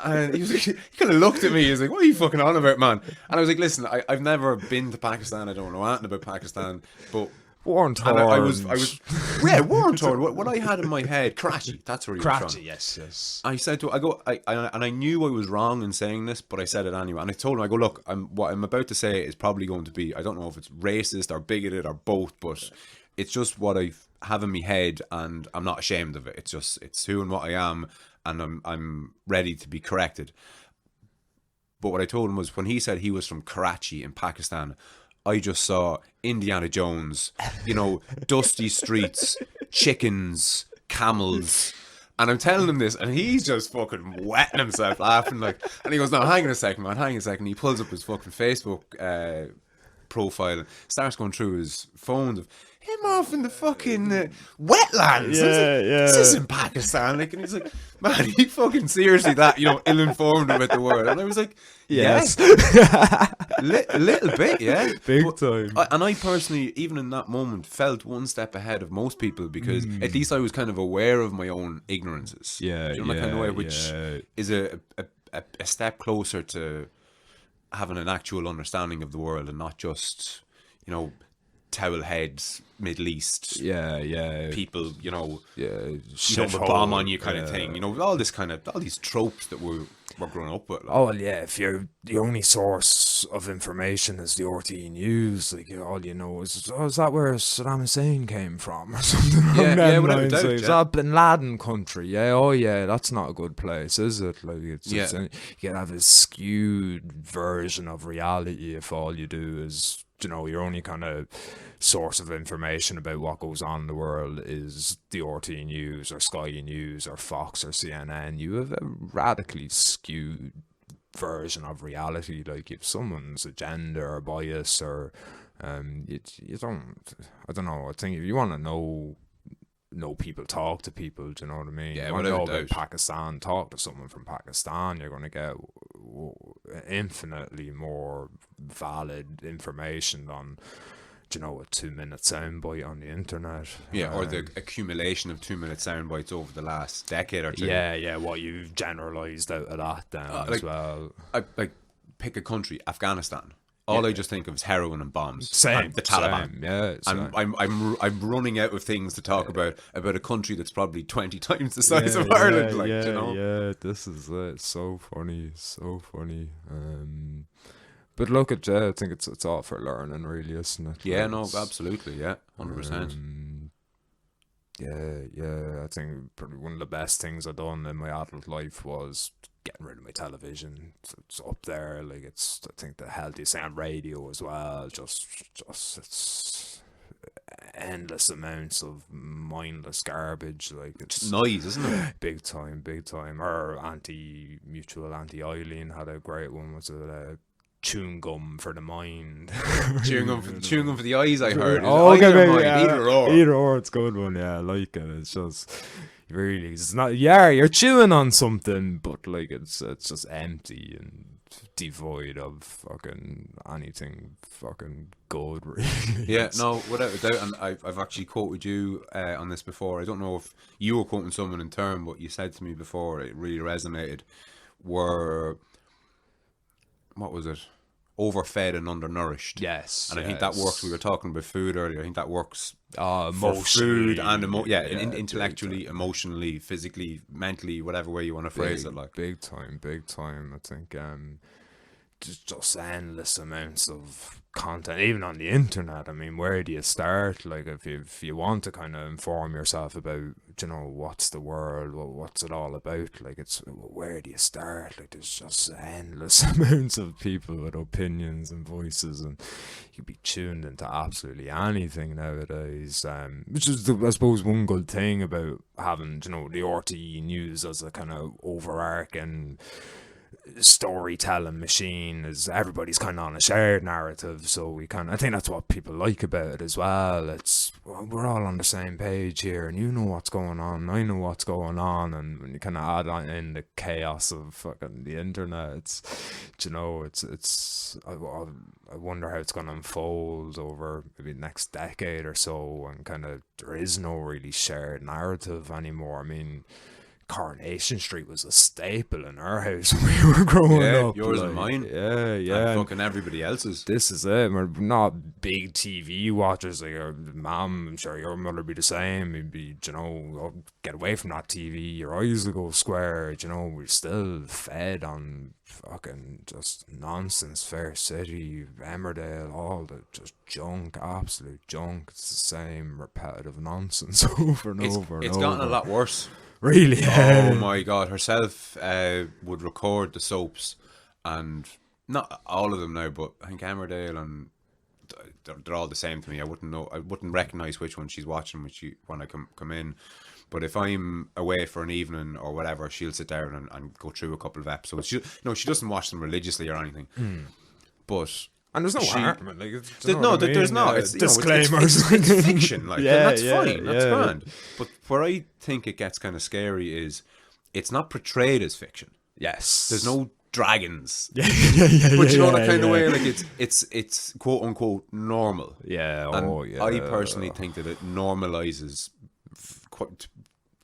And he kind of looked at me. He was like, "What are you fucking on about, man?" And I was like, "Listen, I've never been to Pakistan. I don't know anything about Pakistan. But Warren And I Torrance. was, yeah, Warren Torrance. What I had in my head, Karachi. That's where he was from. yes. I said to, and I knew I was wrong in saying this, but I said it anyway. And I told him, I go, look, what I'm about to say is probably going to be, I don't know if it's racist or bigoted or both, but it's just what I have in my head, and I'm not ashamed of it. It's who and what I am, and I'm ready to be corrected. But what I told him was, when he said he was from Karachi in Pakistan, I just saw Indiana Jones, dusty streets, chickens, camels. And I'm telling him this, and he's just fucking wetting himself laughing. And he goes, no, hang on a second, man, hang on a second. He pulls up his fucking Facebook profile and starts going through his phone of him off in the fucking wetlands. This is in Pakistan. And he's like, man, he fucking seriously that, ill-informed about the world. And I was like, Yes. a little bit, yeah. Big time. And I personally, even in that moment, felt one step ahead of most people, because at least I was kind of aware of my own ignorances. Yeah, that kind of way, which is a step closer to having an actual understanding of the world, and not just, towel heads, Middle East, people, dump a bomb on you kind of thing, all these tropes that we're growing up with. Oh, well, yeah, if you're the only source of information is the RTE News, all you know is that where Saddam Hussein came from or something? Without doubt, is that Bin Laden country? Yeah, that's not a good place, is it? You can have a skewed version of reality if all you do is, your only kind of source of information about what goes on in the world is the RT News or Sky News or Fox or CNN. You have a radically skewed version of reality. If someone's agenda or bias or you don't, I don't know. I think if you want to know people, talk to people. Do you know what I mean? Yeah, you want to know without about Pakistan, talk to someone from Pakistan. You're going to get infinitely more valid information on, a 2-minute soundbite on the internet. Yeah, or the accumulation of 2-minute sound bites over the last decade or two. Yeah, what you've generalised out of that then as well. I pick a country, Afghanistan. All I just think of is heroin and bombs. Same. And the Taliban. Same, yeah. I'm running out of things to talk about a country that's probably 20 times the size of Ireland. Yeah, this is it. So funny. But look at I think it's all for learning, really, isn't it? Yeah, no, absolutely, yeah, 100%. Yeah. I think probably one of the best things I've done in my adult life was getting rid of my television. It's up there. I think the healthiest thing on radio as well. Just it's endless amounts of mindless garbage. It's noise, isn't it? Big time. Or anti-Eileen had a great one. Was it chewing gum for the mind? chewing gum for the eyes, I heard. Either or, it's a good one. Yeah, I like it. It's just really, it's not. Yeah, you're chewing on something, but it's just empty and devoid of fucking anything fucking good, really. Yeah, no, without a doubt. And I've actually quoted you on this before. I don't know if you were quoting someone in turn, but you said to me before, it really resonated. What was it? Overfed and undernourished. Yes. And I think that works. We were talking about food earlier. I think that works for emotionally, food and intellectually, emotionally, physically, mentally, whatever way you want to phrase it. Big time. I think just endless amounts of content, even on the internet. I mean, where do you start? If you want to kind of inform yourself about, what's the world, what's it all about, where do you start? There's just endless amounts of people with opinions and voices, and you'd be tuned into absolutely anything nowadays, which is I suppose one good thing about having the RTE News as a kind of overarching storytelling machine is everybody's kind of on a shared narrative, so I think that's what people like about it as well. We're all on the same page here, and you know what's going on, I know what's going on, and when you kind of add on in the chaos of fucking the internet, I wonder how it's going to unfold over maybe the next decade or so, and kind of there is no really shared narrative anymore. I mean, Coronation Street was a staple in our house when we were growing up. Yours and mine. Yeah, And fucking everybody else's. This is it. We're not big TV watchers. Like your mom, I'm sure your mother would be the same. You'd be, oh, get away from that TV. Your eyes will go square. We're still fed on fucking just nonsense. Fair City, Emmerdale, all the just junk, absolute junk. It's the same repetitive nonsense over and over. It's gotten a lot worse. Really? Oh my god, herself would record the soaps, and not all of them now, but I think Emmerdale, and they're all the same to me. I wouldn't recognise which one she's watching when I come in. But if I'm away for an evening or whatever, she'll sit down and go through a couple of episodes. She doesn't watch them religiously or anything. But and there's no harm. There's not. It's, disclaimers. It's fiction. Like, yeah, and that's fine. That's grand. But where I think it gets kind of scary is it's not portrayed as fiction. Yes. There's no dragons. But you know that kind of way, like it's quote unquote normal. Yeah. And I personally think that it normalizes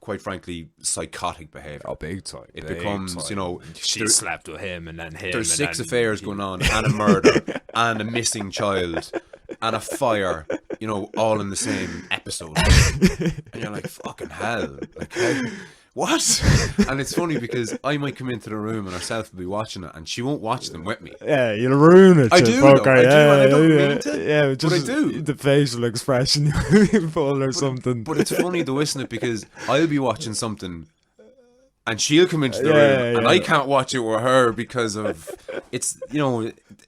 quite frankly, psychotic behaviour. Oh, big time. It becomes, she slept with him and then him. There's 6 affairs going on, and a murder, and a missing child, and a fire, all in the same episode. And you're like, fucking hell. Like, what? And it's funny because I might come into the room and herself will be watching it, and she won't watch them with me. Yeah, you'll ruin it. I do, and I don't mean to. Yeah, but I do. The facial expression you pull or something. But it's funny though, isn't it? Because I'll be watching something, and she'll come into the room, and I can't watch it with her because of it's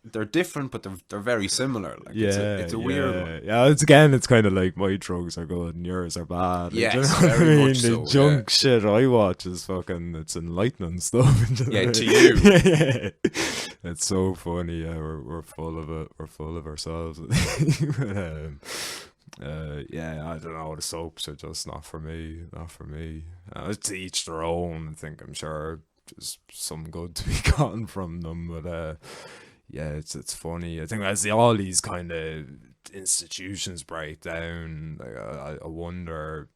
they're different, but they're very similar. Like, it's a weird one. Yeah, it's kind of like my drugs are good and yours are bad. Yes, you know very what much the so, junk shit I watch is fucking, it's enlightening stuff. Yeah, to you. It's so funny. Yeah, we're full of it. We're full of ourselves. I don't know. The soaps are just not for me. To each their own. I think I'm sure there's some good to be gotten from them, but it's funny. I think as all these kind of institutions break down, like, I wonder,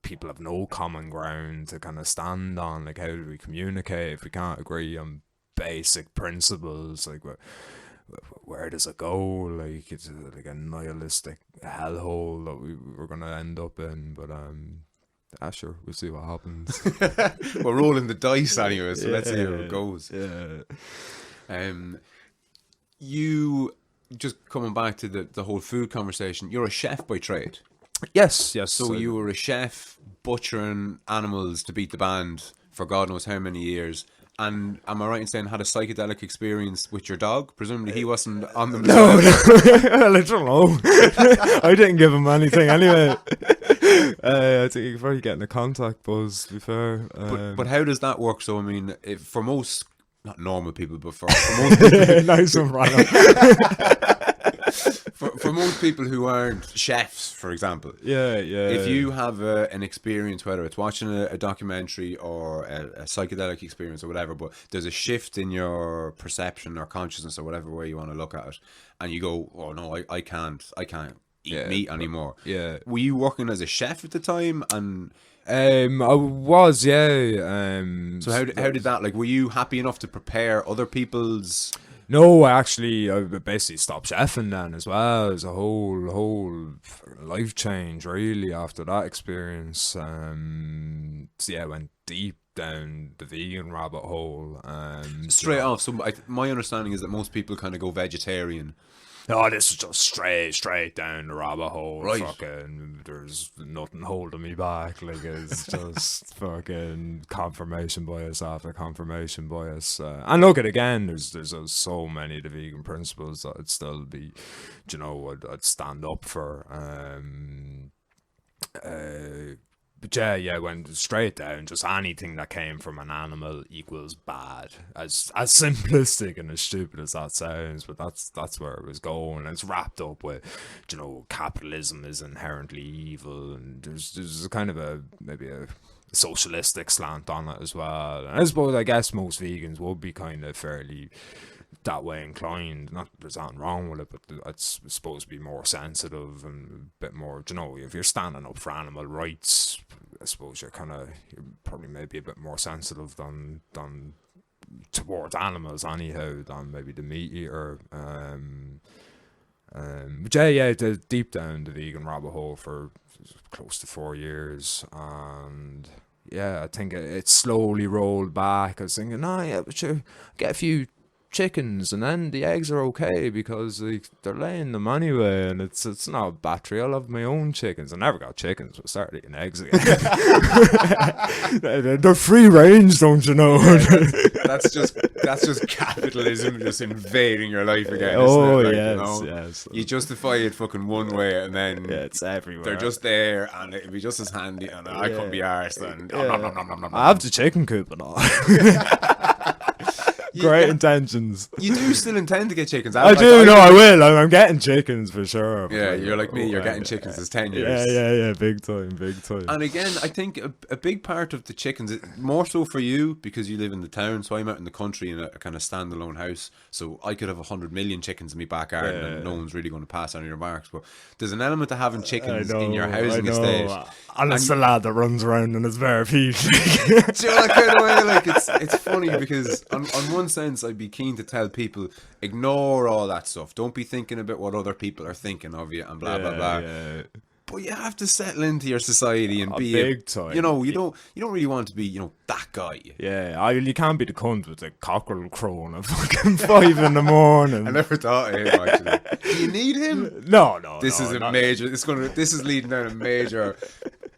people have no common ground to kind of stand on. Like, how do we communicate if we can't agree on basic principles? Like, where does it go? Like, it's like a nihilistic hellhole that we're gonna end up in. But sure, we'll see what happens. We're rolling the dice anyway, so let's see how it goes. You, just coming back to the whole food conversation, you're a chef by trade. Yes. So you were a chef butchering animals to beat the band for God knows how many years. And am I right in saying had a psychedelic experience with your dog? Presumably he wasn't on them. No. Well, I don't know. I didn't give him anything anyway. I think you're probably getting a contact buzz, to be fair. But how does that work? So, I mean, for most, not normal people, but for most people... Nice one, Ryan. For most people who aren't chefs, for example, if you have an experience, whether it's watching a documentary or a psychedelic experience or whatever, but there's a shift in your perception or consciousness or whatever way you want to look at it, and you go, oh no, I can't eat meat anymore. Were you working as a chef at the time? And I was, So how did that, like, were you happy enough to prepare other people's... No, actually, I basically stopped chefing then as well. It was a whole life change, really, after that experience. I went deep down the vegan rabbit hole. Straight off, so my understanding is that most people kind of go vegetarian. Oh, this is just straight down the rabbit hole. Right. Fucking, there's nothing holding me back. Like, it's just fucking confirmation bias after confirmation bias. And look at again, there's so many of the vegan principles that I'd still be, I'd stand up for. But I went straight down. Just anything that came from an animal equals bad. As simplistic and as stupid as that sounds, but that's where it was going. It's wrapped up with, capitalism is inherently evil, and there's a kind of maybe a socialistic slant on it as well. And I guess most vegans would be kind of fairly that way inclined. Not that there's nothing wrong with it, but it's supposed to be more sensitive and a bit more, if you're standing up for animal rights, I suppose you're probably maybe a bit more sensitive than towards animals anyhow than maybe the meat eater. But deep down the vegan rabbit hole for close to 4 years, and yeah, I think it slowly rolled back. I was thinking, but sure, get a few chickens and then the eggs are okay because they're laying them anyway, and it's not a battery. I'll have my own chickens. I never got chickens, but started eating eggs again. They're free range, don't you know? Yeah, that's just capitalism just invading your life again. Oh, isn't it? yes, you know, yes. You justify it fucking one way, and then it's everywhere. they're just there, and it'd be just as handy, and I couldn't be arsed. And I have the chicken coop and all. Great intentions. You do still intend to get chickens? I will. I'm getting chickens for sure. Yeah, you're like me. You're getting chickens as 10 years. Yeah. Big time. And again, I think a big part of the chickens, more so for you because you live in the town. So I'm out in the country in a kind of standalone house. So I could have 100 million chickens in my back garden, and no one's really going to pass any remarks. But there's an element to having chickens in your housing estate. And it's the lad that runs around in his bare feet. Do you know that kind of way? Like it's funny because on one sense I'd be keen to tell people ignore all that stuff. Don't be thinking about what other people are thinking of you and blah blah blah. Yeah. But you have to settle into your society and be big time. You know, you don't really want to be, that guy. Yeah, you can't be the cunt with the cockerel crowing at fucking 5 in the morning. I never thought of him actually. Do you need him? No. This is leading down a major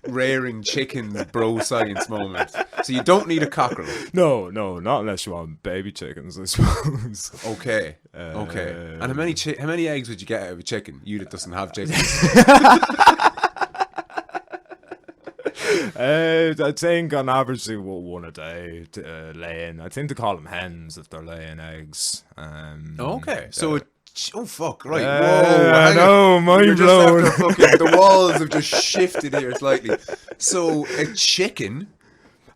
rearing chickens bro science moment. So you don't need a cockerel. No, not unless you want baby chickens, I suppose. Okay. And how many eggs would you get out of a chicken? You that doesn't have chickens. I think on average they will one a day laying. I think they call them hens if they're laying eggs. Okay, so oh fuck! Right, whoa! I know, mind blown. The walls have just shifted here slightly. So a chicken.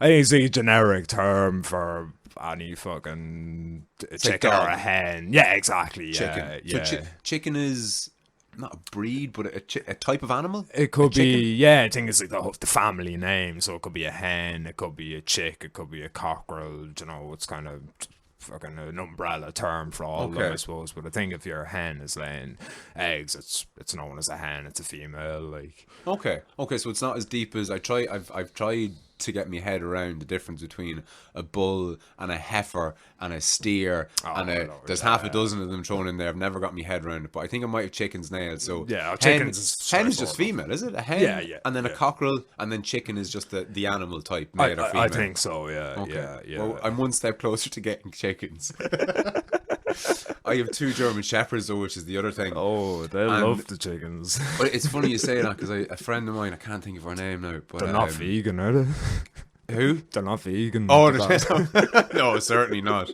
I think it's a generic term for any fucking chicken or a hen. Yeah, exactly. Chicken. Yeah. So chicken is not a breed, but a type of animal. It could be. Yeah, I think it's like the family name. So it could be a hen. It could be a chick. It could be a cockerel. It's kind of fucking an umbrella term for all of them, I suppose. But I think if your hen is laying eggs, it's known as a hen. It's a female. Like okay. So it's not as deep as I've tried to get my head around the difference between a bull and a heifer and a steer there's half a dozen of them thrown in there. I've never got my head around it, but I think I might have chickens nailed. So hen is just female, is it? A hen, and then a cockerel, and then chicken is just the animal type, male or female. I think so. Yeah. Well, I'm one step closer to getting chickens. I have 2 German shepherds though, which is the other thing. Oh, they love the chickens. But it's funny you say that because a friend of mine, I can't think of her name now, but they're not vegan, are they? Who? They're not vegan. Oh, no, certainly not.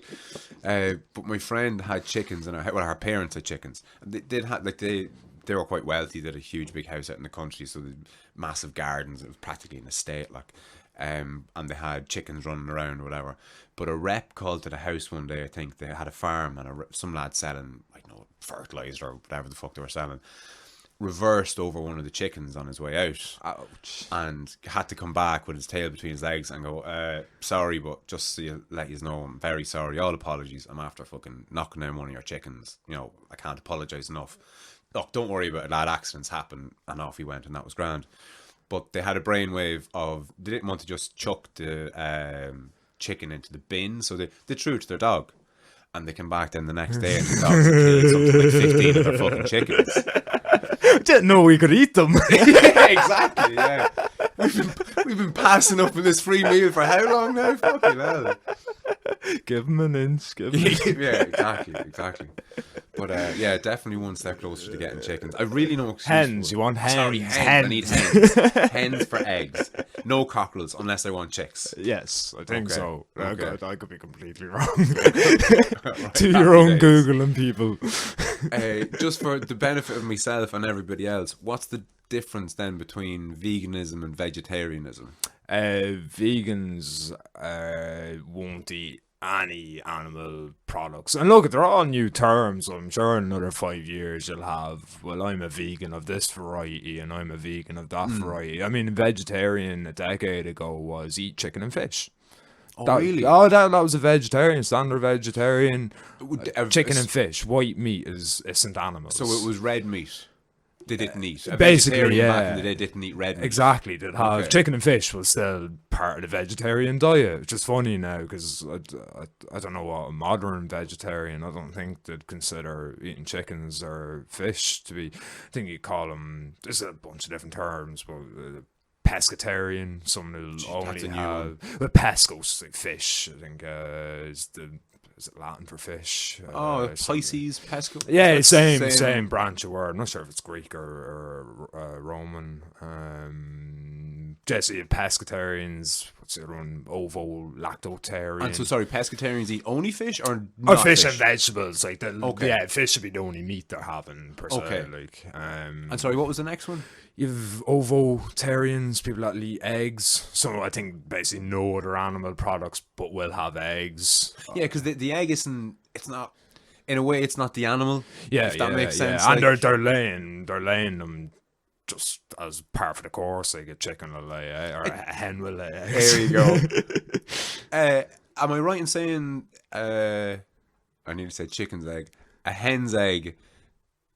But my friend had chickens, and her parents had chickens. They were quite wealthy. They had a huge big house out in the country, so they had massive gardens. It was practically an estate, and they had chickens running around or whatever. But a rep called to the house one day. I think they had a farm, and some lad selling fertilizer or whatever the fuck they were selling reversed over one of the chickens on his way out. Ouch. And had to come back with his tail between his legs and go, sorry, but just to let you know, I'm very sorry, all apologies, I'm after fucking knocking down one of your chickens, I can't apologise enough. Look, don't worry about it, lad, accidents happen. And off he went, and that was grand. But they had a brainwave of, they didn't want to just chuck the chicken into the bin, so they threw it to their dog. And they came back then the next day and the dogs had killed something like 15 of their fucking chickens. Didn't know we could eat them. Yeah, exactly, yeah. We've been passing up with this free meal for how long now? Fucking hell. Give them an inch. Yeah, exactly. But definitely one step closer to getting chickens. I really know hens. You want hens? Sorry, hens. I need hens. Hens for eggs. No cockerels unless I want chicks. Yes, I think so. Okay. I could be completely wrong. Do your own Googling, people. Just for the benefit of myself and everybody else, what's the difference then between veganism and vegetarianism? Vegans won't eat any animal products. And look, they're all new terms. I'm sure in another 5 years you'll have, well, I'm a vegan of this variety and I'm a vegan of that variety. I mean, vegetarian a decade ago was eat chicken and fish. Oh, really? That was a vegetarian, standard vegetarian. Would- Chicken and fish, white meat isn't animals. So it was red meat. They didn't eat. A basically, vegetarian yeah. back in the day didn't eat red meat. Exactly, they'd have Okay. chicken and fish was still part of the vegetarian diet, which is funny now because I don't know what a modern vegetarian, I don't think they'd consider eating chickens or fish to be, I think you call them, there's a bunch of different terms, but pescatarian, some will only a new have, well, pescos, like fish, I think is it Latin for fish? Oh, something. Pisces, pesco. Yeah, That's same branch of word. I'm not sure if it's Greek or Roman. Jesse, pescatarians, what's the other one? Ovo-lactotarian. And so, sorry, pescatarians eat only fish or not fish and vegetables. Like Okay. yeah, fish should be the only meat they're having per se. Okay. Like, And sorry, what was the next one? you've ovotarians, people that eat eggs. So I think basically no other animal products, but will have eggs. Yeah, because the egg isn't. It's not. In a way, it's not the animal. Yeah, if that yeah, makes yeah. sense. And like- they're laying them just as part of the course. Like a chicken will lay, or a hen will lay eggs. There you go. Am I right in saying? I need to say chicken's egg. A hen's egg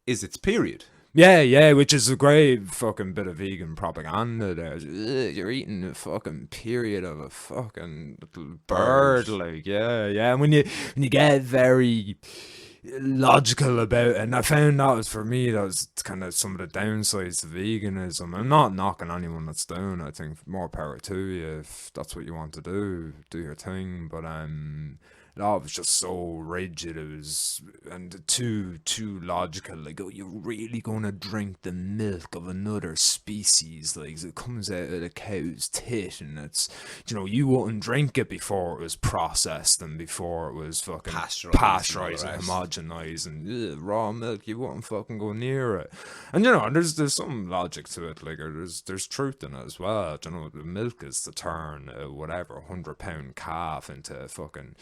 is its period. Yeah, which is a great fucking bit of vegan propaganda there. Ugh, you're eating the fucking period of a fucking little bird, like, yeah. And when you get very logical about it, and I found that was, for me, that was kind of some of the downsides to veganism. I'm not knocking anyone that's down. I think more power to you if that's what you want to do your thing. But that was just so rigid. It was, and too logical. Like, oh, you're really gonna drink the milk of another species? Like, it comes out of the cow's tit, and it's, you wouldn't drink it before it was processed and before it was fucking pasteurized and homogenized, and raw milk. You wouldn't fucking go near it. And there's some logic to it. Like, there's truth in it as well. The milk is to turn whatever 100-pound calf into fucking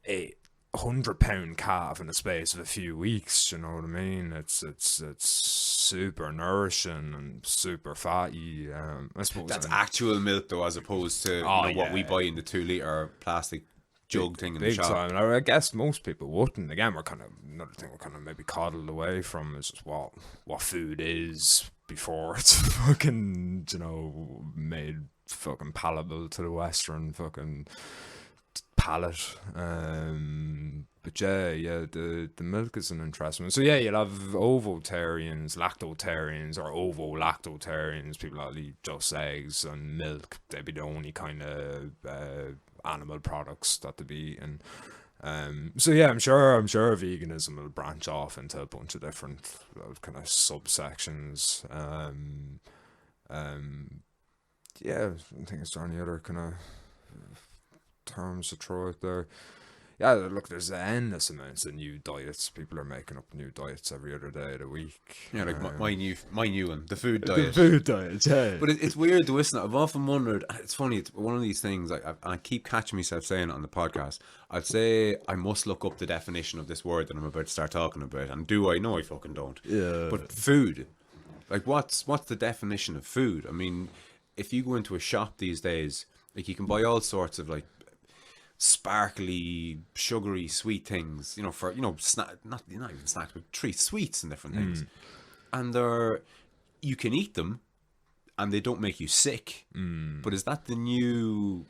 a 100-pound calf in the space of a few weeks. You know what I mean? It's super nourishing and super fatty. I suppose That's actual milk, though, as opposed to what we buy in the 2-liter plastic jug thing in the big shop. time. I guess most people wouldn't. Again, another thing we're kind of maybe coddled away from is just what food is before it's fucking made fucking palatable to the Western fucking palate. But yeah, the milk is an interesting one. So yeah, you'll have ovotarians, lactotarians, or ovo-lactotarians, people that eat just eggs and milk. They'd be the only kind of animal products that they'd be eating. So yeah, I'm sure veganism will branch off into a bunch of different kind of subsections. Yeah, I think it's any other kind of terms to throw out there. Yeah, look, there's endless amounts of new diets. People are making up new diets every other day of the week. Yeah, like my new one, the food diet. The food diet, yeah. But it's weird though, isn't it? I've often wondered, it's funny, it's one of these things, I keep catching myself saying it on the podcast. I'd say I must look up the definition of this word that I'm about to start talking about, and do I? No, I fucking don't. Yeah. But food, like what's the definition of food? I mean, if you go into a shop these days, like you can buy all sorts of like sparkly, sugary, sweet things, for not even snacks, but treats, sweets and different things, and you can eat them, and they don't make you sick. But is that the new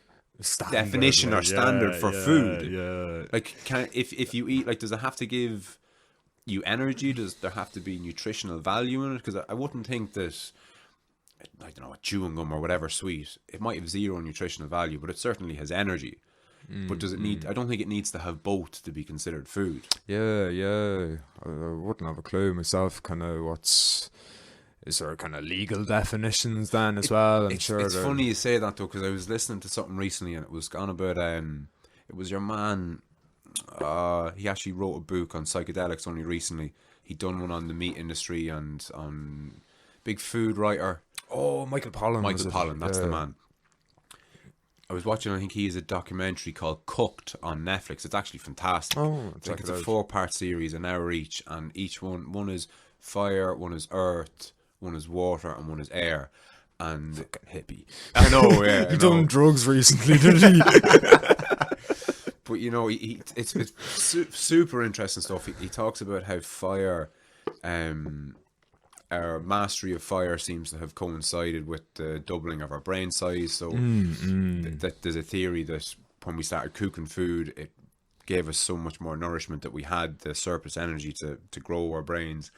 definition or standard for food? Yeah. Like, if you eat, like, does it have to give you energy? Does there have to be nutritional value in it? Because I wouldn't think that, I don't know, a chewing gum or whatever sweet, it might have zero nutritional value, but it certainly has energy. But does it need? I don't think it needs to have both to be considered food. Yeah. I wouldn't have a clue myself. Kind of is there kind of legal definitions then as well? It's funny you say that though, because I was listening to something recently and it was gone about. It was your man. He actually wrote a book on psychedelics only recently. He'd done one on the meat industry and on big food writer. Oh, Michael Pollan. Michael Pollan, that's the man. I was watching, I think he has a documentary called Cooked on Netflix. It's actually fantastic. Oh, I think it's a 4-part series, an hour each, and each one is fire, one is earth, one is water, and one is air. And fucking hippie. I know, yeah. I He know. done drugs recently, didn't he? But you know, it's super interesting stuff. He talks about how fire, our mastery of fire seems to have coincided with the doubling of our brain size. So that there's a theory that when we started cooking food, it gave us so much more nourishment that we had the surplus energy to grow our brains.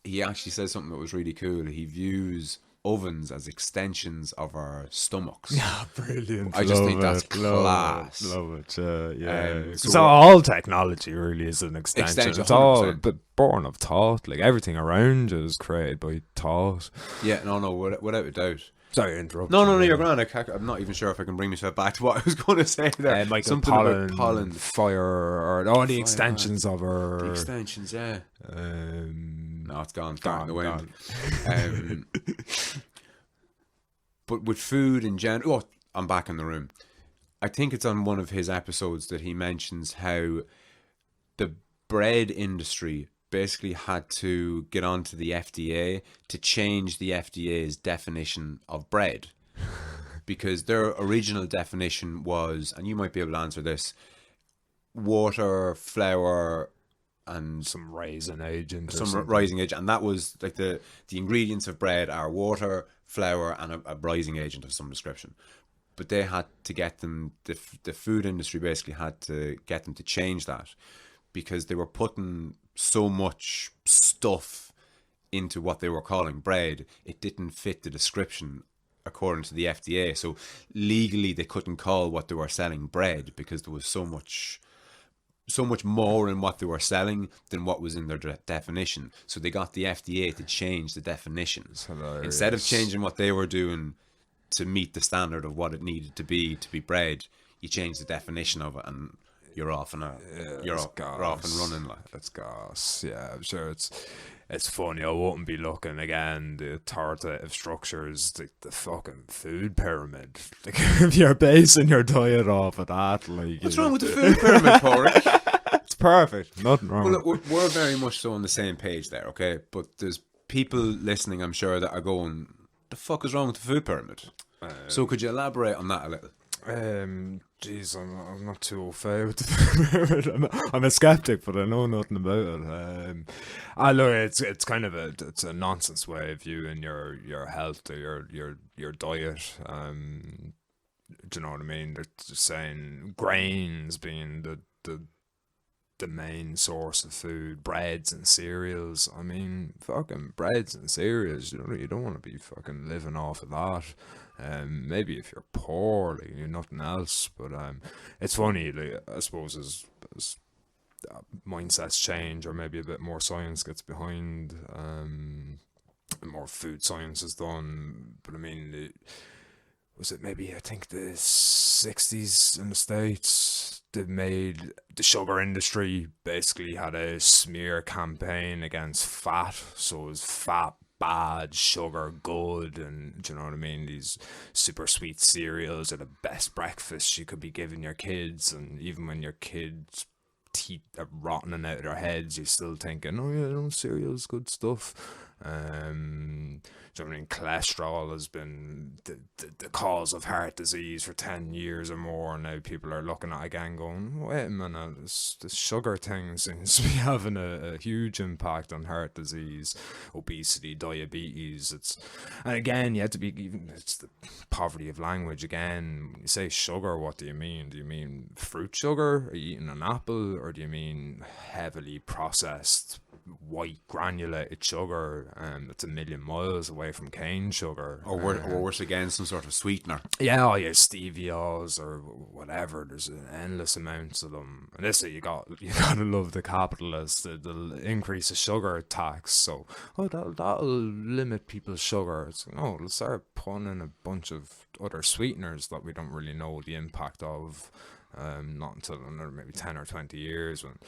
He actually says something that was really cool. He views ovens as extensions of our stomachs. Yeah, brilliant. I just think that's class. Love it. Yeah. So all technology really is an extension. Extension, It's all 100%. born of thought. Like everything around you is created by thought. Yeah, no, without a doubt. Sorry to interrupt. No, you're grand. I'm not even sure if I can bring myself back to what I was going to say there. Michael, Something about pollen. fire, or all the Fire, extensions of our... The extensions, yeah. No, it's gone. It's gone in the wind. But with food in general... Oh, I'm back in the room. I think it's on one of his episodes that he mentions how the bread industry basically had to get onto the FDA to change the FDA's definition of bread. Because their original definition was, and you might be able to answer this, water, flour, and some rising agent. Rising agent. And that was like the ingredients of bread are water, flour, and a rising agent of some description. But they had to get them, the food industry basically had to get them to change that, because they were putting so much stuff into what they were calling bread, it didn't fit the description according to the FDA. So legally they couldn't call what they were selling bread, because there was so much more in what they were selling than what was in their definition. So they got the FDA to change the definitions. Instead of changing what they were doing to meet the standard of what it needed to be bread, you change the definition of it, and you're off and you're off and running. Like, it's gas. Yeah, I'm sure it's funny. I wouldn't be looking again. The authoritative structures, the fucking food pyramid. Like, if you're basing your diet off of that, like, what's wrong with the food pyramid, Padraig? It's perfect. Nothing wrong. Well, look, we're very much so on the same page there, okay? But there's people listening, I'm sure, that are going, the fuck is wrong with the food pyramid? So could you elaborate on that a little? Jeez, I'm not too au fait with the food pyramid. I'm a skeptic, but I know nothing about it. Look, it's kind of it's a nonsense way of viewing your health or your diet. Do you know what I mean? They're just saying grains being the main source of food, breads and cereals. I mean, fucking breads and cereals, you don't want to be fucking living off of that. Maybe if you're poor, like, you're nothing else. But it's funny, like, I suppose as mindsets change, or maybe a bit more science gets behind, more food science is done. But I mean, was it maybe, I think the 60s in the States, they made the sugar industry basically had a smear campaign against fat. So it was fat bad, sugar good, and do you know what I mean? These super sweet cereals are the best breakfast you could be giving your kids, and even when your kids' teeth are rotting out of their heads, you're still thinking, oh yeah, no, cereal's good stuff. Do you know what I mean? Cholesterol has been the cause of heart disease for 10 years or more. Now people are looking at it again going, wait a minute, this sugar thing seems to be having a huge impact on heart disease, obesity, diabetes. And again, you have to be, even it's the poverty of language again. When you say sugar, what do you mean? Do you mean fruit sugar? Are you eating an apple? Or do you mean heavily processed white granulated sugar that's a million miles away from cane sugar? Or worse again, some sort of sweetener. Yeah, your stevios or whatever. There's endless amounts of them. And this, you gotta love the capitalists. They'll increase the sugar tax, so that'll limit people's sugar. It's let's start putting in a bunch of other sweeteners that we don't really know the impact of. Not until another maybe 10 or 20 years when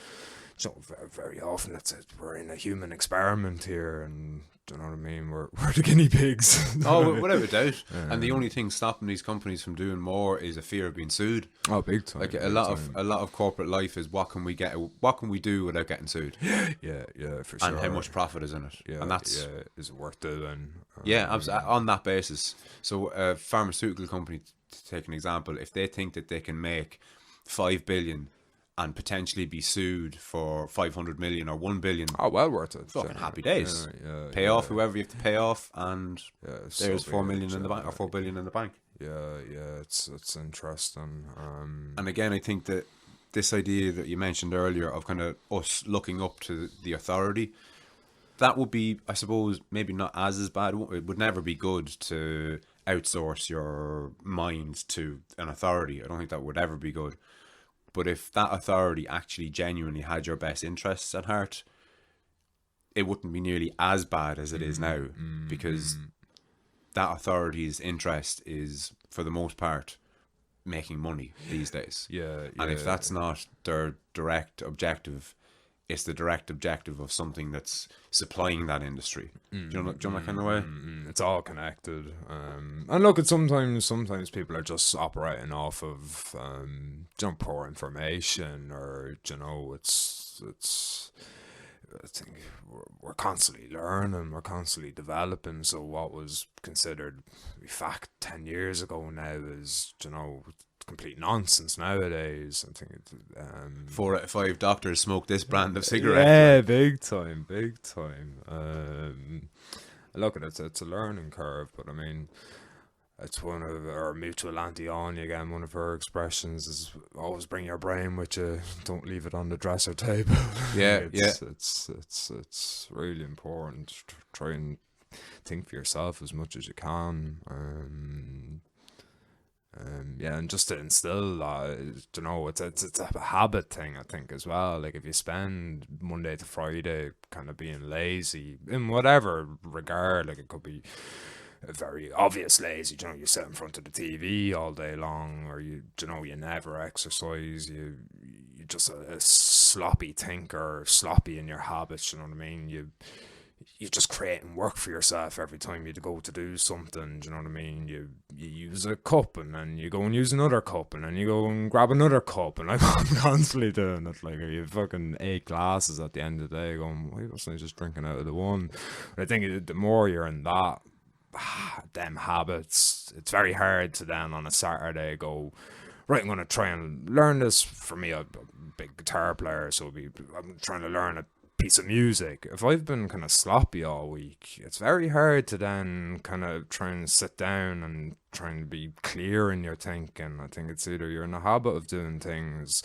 So very, very often we're in a human experiment here, and do you know what I mean? We're the guinea pigs. Oh, without a doubt. And the only thing stopping these companies from doing more is a fear of being sued. Oh, big time. Like big a lot time. of corporate life is what can we do without getting sued, Yeah, for sure. and how much profit is in it, Yeah, and that's is it worth doing? on that basis. So a pharmaceutical company, to take an example, if they think that they can make 5 billion and potentially be sued for 500 million or 1 billion, Oh, well worth it. fucking happy days. Pay yeah. off whoever you have to pay off, and It's there's so 4 big, million in the bank, or 4 billion in the bank. Yeah, it's interesting. And again, I think that this idea that you mentioned earlier of kind of us looking up to the authority, that would be, I suppose, maybe not as bad. It would never be good to outsource your mind to an authority. I don't think that would ever be good. But if that authority actually genuinely had your best interests at heart, it wouldn't be nearly as bad as it is now, because that authority's interest is, for the most part, making money these days. And if that's not their direct objective, it's the direct objective of something that's supplying that industry. Do you know that kind of way? It's all connected. And look, sometimes people are just operating off of poor information, or it's. I think we're constantly learning, we're constantly developing. So what was considered fact 10 years ago now is, complete nonsense nowadays. I think 4 out of 5 doctors smoke this brand of cigarette. yeah, big time. Look at it, it's a learning curve, but I mean, it's one of our mutual auntie Anya again. One of her expressions is always bring your brain with you. Don't leave it on the dresser table. It's really important to try and think for yourself as much as you can. And just to instill that, it's a habit thing, I think, as well. Like, if you spend Monday to Friday kind of being lazy in whatever regard, like it could be a very obvious lazy, you sit in front of the TV all day long, or you never exercise, you're just a sloppy thinker, sloppy in your habits, you know what I mean? You're just creating work for yourself every time you go to do something, do you know what I mean? You use a cup, and then you go and use another cup, and then you go and grab another cup, and I'm constantly doing it. Like, you fucking 8 glasses at the end of the day going, why wasn't I just drinking out of the one? But I think the more you're in that, them habits, it's very hard to then on a Saturday go, right, I'm going to try and learn this. For me, I'm a big guitar player, so I'm trying to learn a piece of music. If I've been kind of sloppy all week, it's very hard to then kind of try and sit down and try and be clear in your thinking. I think it's either you're in the habit of doing things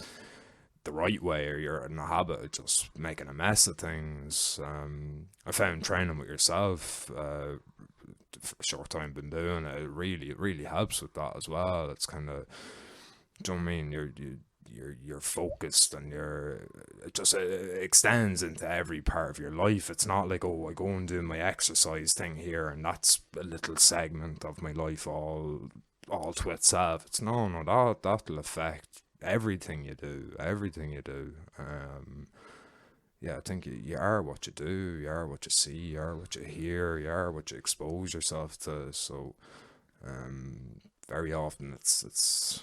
the right way, or you're in the habit of just making a mess of things. I found training with yourself, for a short time been doing it, it really helps with that as well. It's kind of, do you know what I mean? You're focused, and it just extends into every part of your life. It's not like, oh, I go and do my exercise thing here, and that's a little segment of my life all to itself. It's no, that'll affect everything you do. I think you are what you do, you are what you see, you are what you hear, you are what you expose yourself to. So very often it's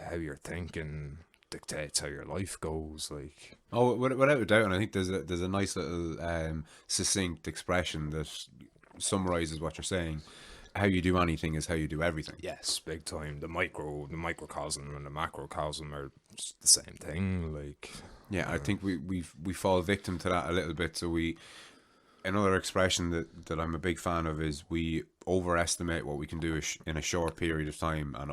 how you're thinking dictates how your life goes. Like, without a doubt. And I think there's a nice little succinct expression that summarizes what you're saying. How you do anything is how you do everything. Yes, big time. The microcosm and the macrocosm are the same thing. Like, yeah, I think we fall victim to that a little bit. So another expression that I'm a big fan of is we overestimate what we can do in a short period of time, and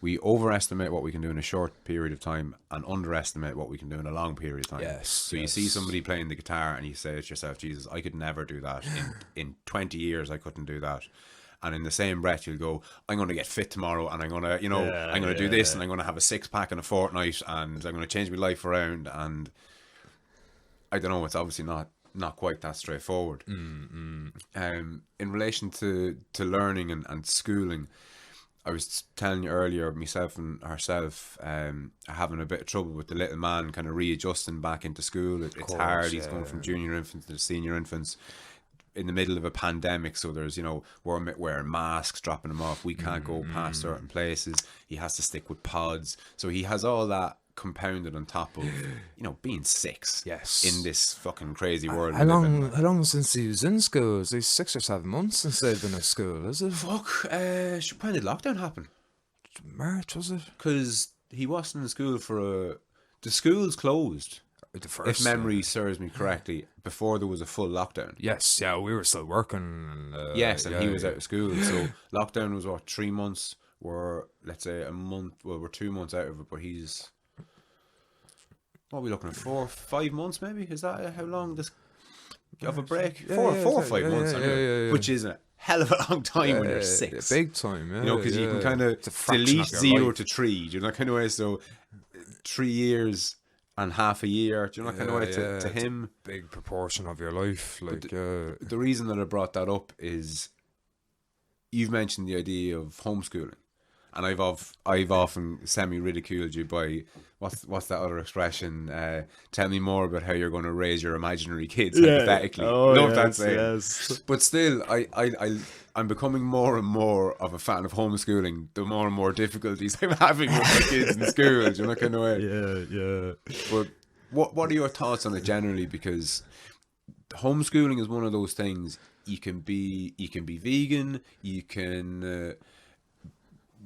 we overestimate what we can do in a short period of time and underestimate what we can do in a long period of time. Yes. So you see somebody playing the guitar and you say to yourself, Jesus, I could never do that. In 20 years I couldn't do that. And in the same breath you'll go, I'm going to get fit tomorrow, and I'm going to, I'm going to do this, and I'm going to have a 6-pack in a fortnight, and I'm going to change my life around. And I don't know, it's obviously not quite that straightforward. In relation to learning and schooling, I was telling you earlier, myself and herself are having a bit of trouble with the little man kind of readjusting back into school. It's course, hard. He's yeah. going from junior infants to senior infants in the middle of a pandemic. So there's, we're wearing masks, dropping him off. We can't go past certain places. He has to stick with pods. So he has all that compounded on top of, being 6. Yes. In this fucking crazy world. How long since he was in school? It's like 6 or 7 months since they've been at school, is it? Fuck. When did lockdown happen? March, was it? Because he wasn't in school the schools closed. The first, if memory serves me correctly, before there was a full lockdown. Yes, yeah, we were still working. Yes, and he was out of school. So lockdown was 3 months. We're, let's say, a month. Well, we're 2 months out of it, but he's. What are we looking at? 4 or 5 months, maybe? Is that how long this of a break? Yeah, 4 or 5 yeah, months, yeah, anyway, yeah. which is a hell of a long time when you're 6. Big time, yeah. Because you can kind of delete 0 to 3. Do you know that kind of way? So 3 years and half a year. Do you know that kind of way to him? Big proportion of your life. Like the reason that I brought that up is you've mentioned the idea of homeschooling. And I've often semi-ridiculed you by what's that other expression? Tell me more about how you're going to raise your imaginary kids, hypothetically. Love that saying. Yes. But still, I'm becoming more and more of a fan of homeschooling. The more and more difficulties I'm having with my kids in school, you know, kind of way. Yeah. But what are your thoughts on it generally? Because homeschooling is one of those things. You can be vegan. You can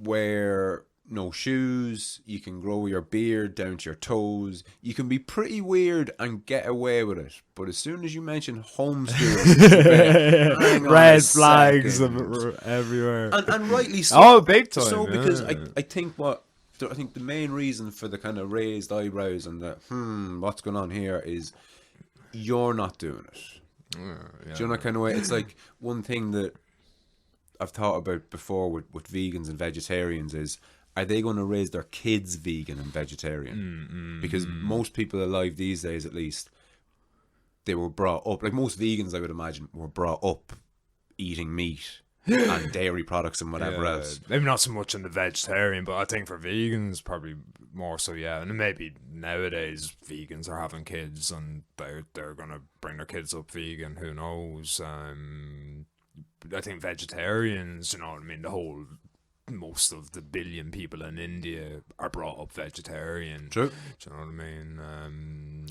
wear no shoes, you can grow your beard down to your toes, you can be pretty weird and get away with it. But as soon as you mention homeschooling, red flags everywhere, and rightly so. Oh, big time. So because I think the main reason for the kind of raised eyebrows and the what's going on here is you're not doing it. Do you know that kind of way? It's like one thing that I've thought about before with vegans and vegetarians is, are they going to raise their kids vegan and vegetarian? Because most people alive these days, at least, they were brought up, like most vegans I would imagine, were brought up eating meat and dairy products and whatever else. Maybe not so much in the vegetarian, but I think for vegans probably more so, yeah. And maybe nowadays vegans are having kids and they're going to bring their kids up vegan, who knows. I think vegetarians, you know what I mean, most of the billion people in India are brought up vegetarian. True. Do you know what I mean?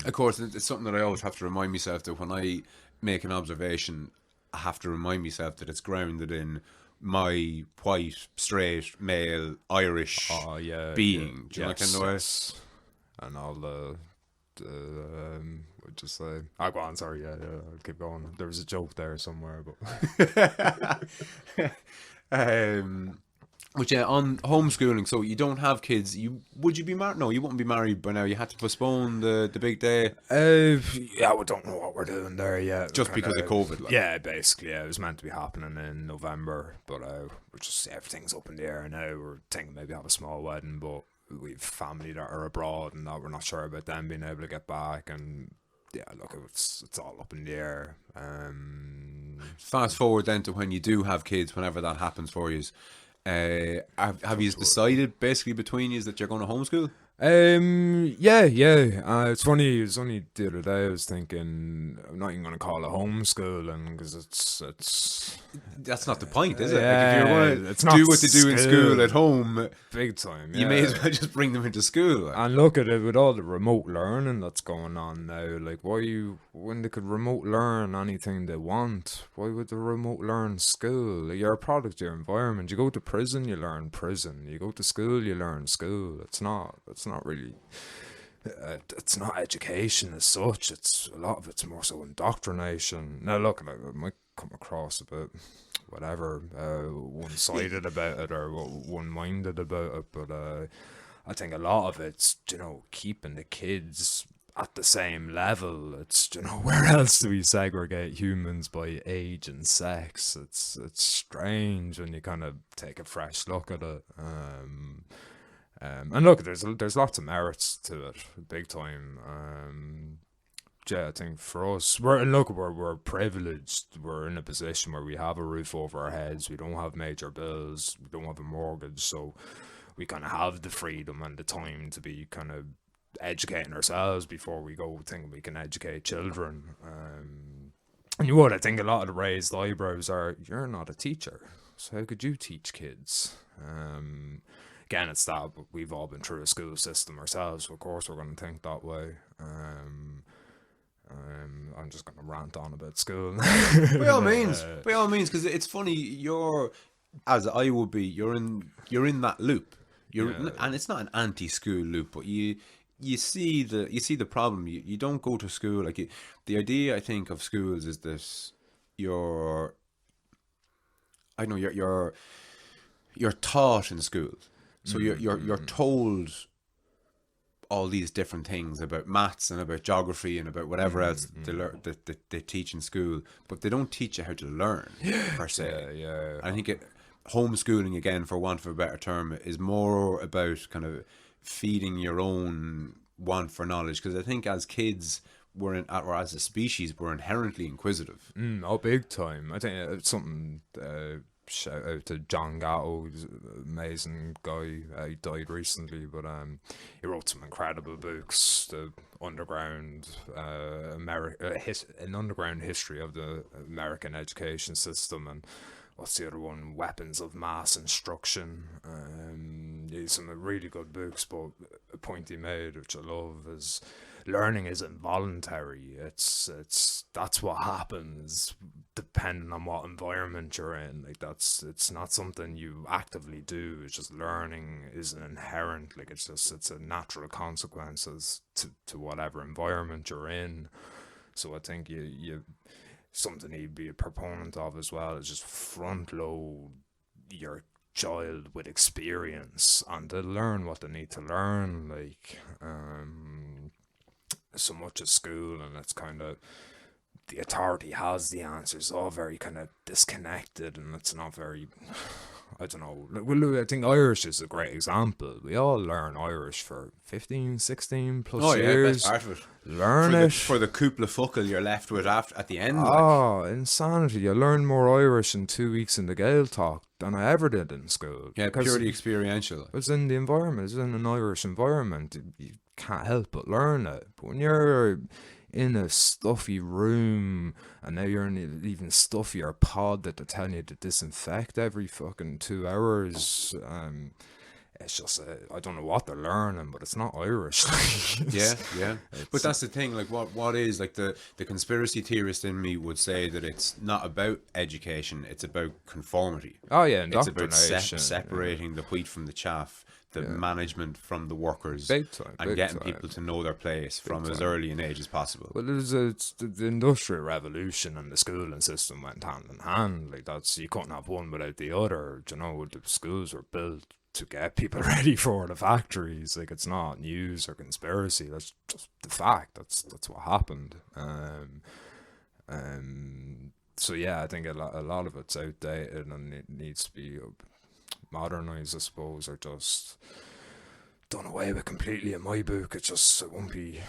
Of course, it's something that I always have to remind myself that when I make an observation, I have to remind myself that it's grounded in my white, straight, male, Irish being. Do you know that kind of way? And all the just say, go on, sorry, I'll keep going. There was a joke there somewhere, but which on homeschooling, so you don't have kids. Would you be married? No, you wouldn't be married by now. You had to postpone the big day. We don't know what we're doing there yet. Just because of COVID. Like. Yeah, basically, it was meant to be happening in November, but we're just everything's up in the air now. We're thinking maybe have a small wedding, but we've family that are abroad and that we're not sure about them being able to get back. And yeah, look, it's all up in the air. Fast forward then to when you do have kids, whenever that happens for you. Have you decided basically between you that you're going to homeschool? Yeah. It's funny. It was only the other day I was thinking I'm not even going to call it homeschooling because it's. That's not the point, is it? Yeah, like if you're going to do what they do in school at home, big time. You may as well just bring them into school. Like. And look at it with all the remote learning that's going on now. Like, when they could remote learn anything they want, why would they remote learn school? Like, you're a product of your environment. You go to prison, you learn prison. You go to school, you learn school. It's not really. It's not education as such. It's a lot of it's more so indoctrination. Now, look, it might come across a bit, whatever, one-sided about it or one-minded about it, but I think a lot of it's, keeping the kids at the same level. It's, where else do we segregate humans by age and sex? It's strange when you kind of take a fresh look at it. And look, there's lots of merits to it, big time. Yeah, I think for us, we're privileged. We're in a position where we have a roof over our heads. We don't have major bills. We don't have a mortgage, so we kind of have the freedom and the time to be kind of educating ourselves before we go thinking we can educate children. And you would, I think, a lot of the raised eyebrows are, "You're not a teacher, so how could you teach kids?" Again, it's that we've all been through a school system ourselves, so of course we're going to think that way. I'm just going to rant on about school. By all means, because it's funny. You're, as I would be, you're in that loop. And it's not an anti-school loop, but you see the problem. You don't go to school the idea I think of schools is this. You're taught in school, so you're told all these different things about maths and about geography and about whatever else they teach in school, but they don't teach you how to learn per se. Yeah. I think homeschooling, again, for want of a better term, is more about kind of feeding your own want for knowledge, because I think as kids or as a species we're inherently inquisitive. Big time. I think it's something. Shout out to John Gatto, he's an amazing guy. He died recently, but he wrote some incredible books. The underground an underground history of the American education system, and what's the other one? Weapons of Mass Instruction. Some really good books, but a point he made, which I love, is learning is involuntary. It's that's what happens depending on what environment you're in. It's not something you actively do. It's just learning is an inherent, it's a natural consequences to whatever environment you're in. So I think you something you'd be a proponent of as well is just front load your child with experience and to learn what they need to learn. So much of school, and it's kind of the authority has the answers, all very kind of disconnected, and it's not very, I don't know. Well, I think Irish is a great example. We all learn Irish for 15, 16 plus years. Best part of it. Learn it. For the couple of fuckle you're left with at the end. Insanity. You learn more Irish in 2 weeks in the Gael talk than I ever did in school. Yeah, purely experiential. It was in the environment. It was in an Irish environment. You can't help but learn it. But when you're in a stuffy room, and now you're in an even stuffier pod that they're telling you to disinfect every fucking 2 hours, it's just I don't know what they're learning, but it's not Irish. Yeah. But that's the thing. What is the conspiracy theorist in me would say that it's not about education; it's about conformity. Oh yeah, it's about indoctrination. separating the wheat from the chaff, the management from the workers, big time, and getting people to know their place from as early an age as possible. Well, the Industrial Revolution and the schooling system went hand in hand. You couldn't have one without the other. The schools were built to get people ready for the factories. It's not news or conspiracy. That's just the fact. That's what happened. So yeah, I think a lot of it's outdated and it needs to be modernized, I suppose, or just done away with completely. In my book, it won't be.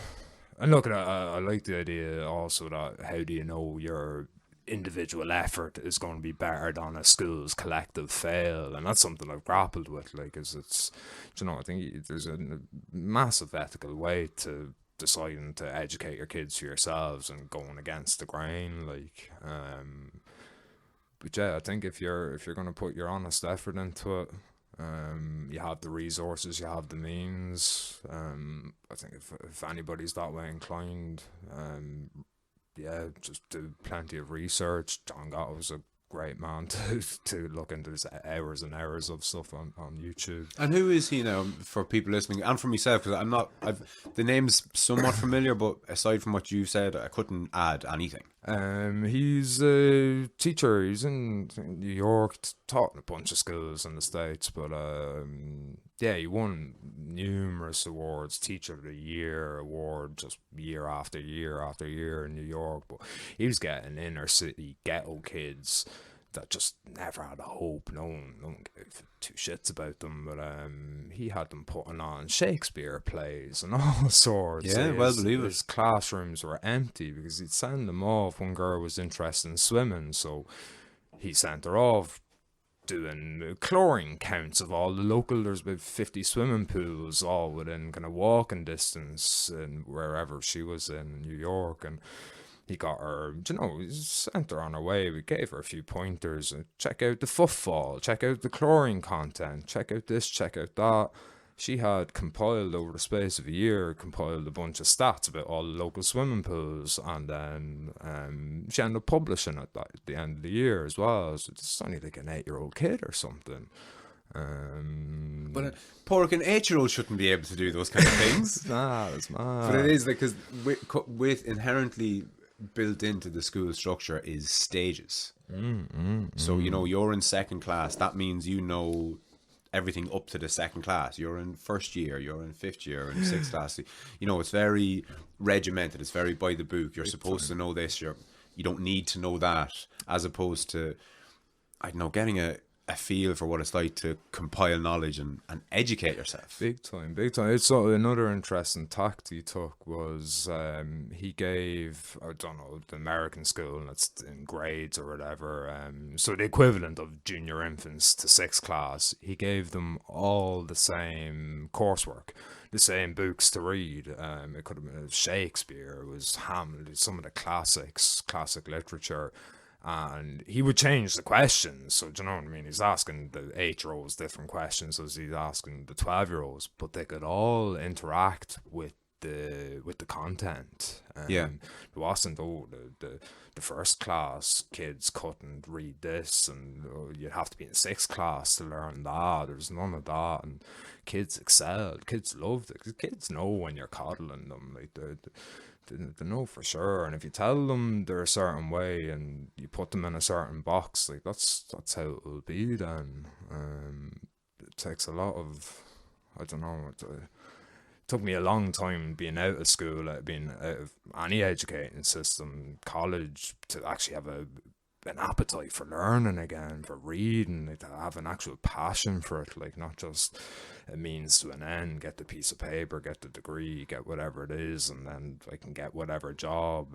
And look, I like the idea also that how do you know your individual effort is going to be better than a school's collective fail, and that's something I've grappled with. I think there's a massive ethical way to deciding to educate your kids for yourselves and going against the grain. But yeah, I think if you're going to put your honest effort into it, you have the resources, you have the means. I think if anybody's that way inclined, just do plenty of research. John Gatto was a great man to look into this hours and hours of stuff on YouTube. And who is he now, for people listening, and for myself, because the name's somewhat familiar, but aside from what you said, I couldn't add anything. He's a teacher. He's in New York, taught in a bunch of schools in the States, but he won numerous awards, Teacher of the Year award, just year after year after year in New York. But he was getting inner city ghetto kids that just never had a hope. No one gave two shits about them. But he had them putting on Shakespeare plays and all sorts. Yeah, well, believe it. His classrooms were empty because he'd send them off. One girl was interested in swimming, so he sent her off doing chlorine counts of all the local. There's about 50 swimming pools, all within kind of walking distance, and wherever she was in New York. And he got her, he sent her on her way. We gave her a few pointers. Check out the footfall, check out the chlorine content, check out this, check out that. She had compiled, over the space of a year, compiled a bunch of stats about all the local swimming pools, and then she ended up publishing it at the end of the year as well. So it's only like an 8-year-old kid or something. But Padraig, an 8-year-old shouldn't be able to do those kind of things. It's mad, it's mad. But it is, like, because with inherently built into the school structure is stages. So, you're in second class. That means everything up to the second class. You're in first year, you're in fifth year, in sixth class. It's very regimented. It's very by the book. You're supposed to know this. You don't need to know that. As opposed to, I don't know, getting a feel for what it's like to compile knowledge and educate yourself. Big time. It's another interesting tact he took was he gave, I don't know, the American school, and it's in grades or whatever, so the equivalent of junior infants to sixth class, he gave them all the same coursework, the same books to read. It could have been Shakespeare, it was Hamlet, some of the classic literature. And he would change the questions. So, do you know what I mean? He's asking the 8-year-olds different questions as he's asking the 12-year-olds, but they could all interact with the content. Yeah. There wasn't, the first class kids couldn't read this, and you'd have to be in sixth class to learn that. There's none of that. And kids excelled. Kids loved it. 'Cause kids know when you're coddling them. Like, they know for sure, and if you tell them they're a certain way and you put them in a certain box, like that's how it will be then. It takes a lot of, I don't know, it took me a long time being out of school, being out of any educating system, college, to actually have an appetite for learning again, for reading, like, to have an actual passion for it, like not just a means to an end, get the piece of paper, get the degree, get whatever it is, and then I can get whatever job.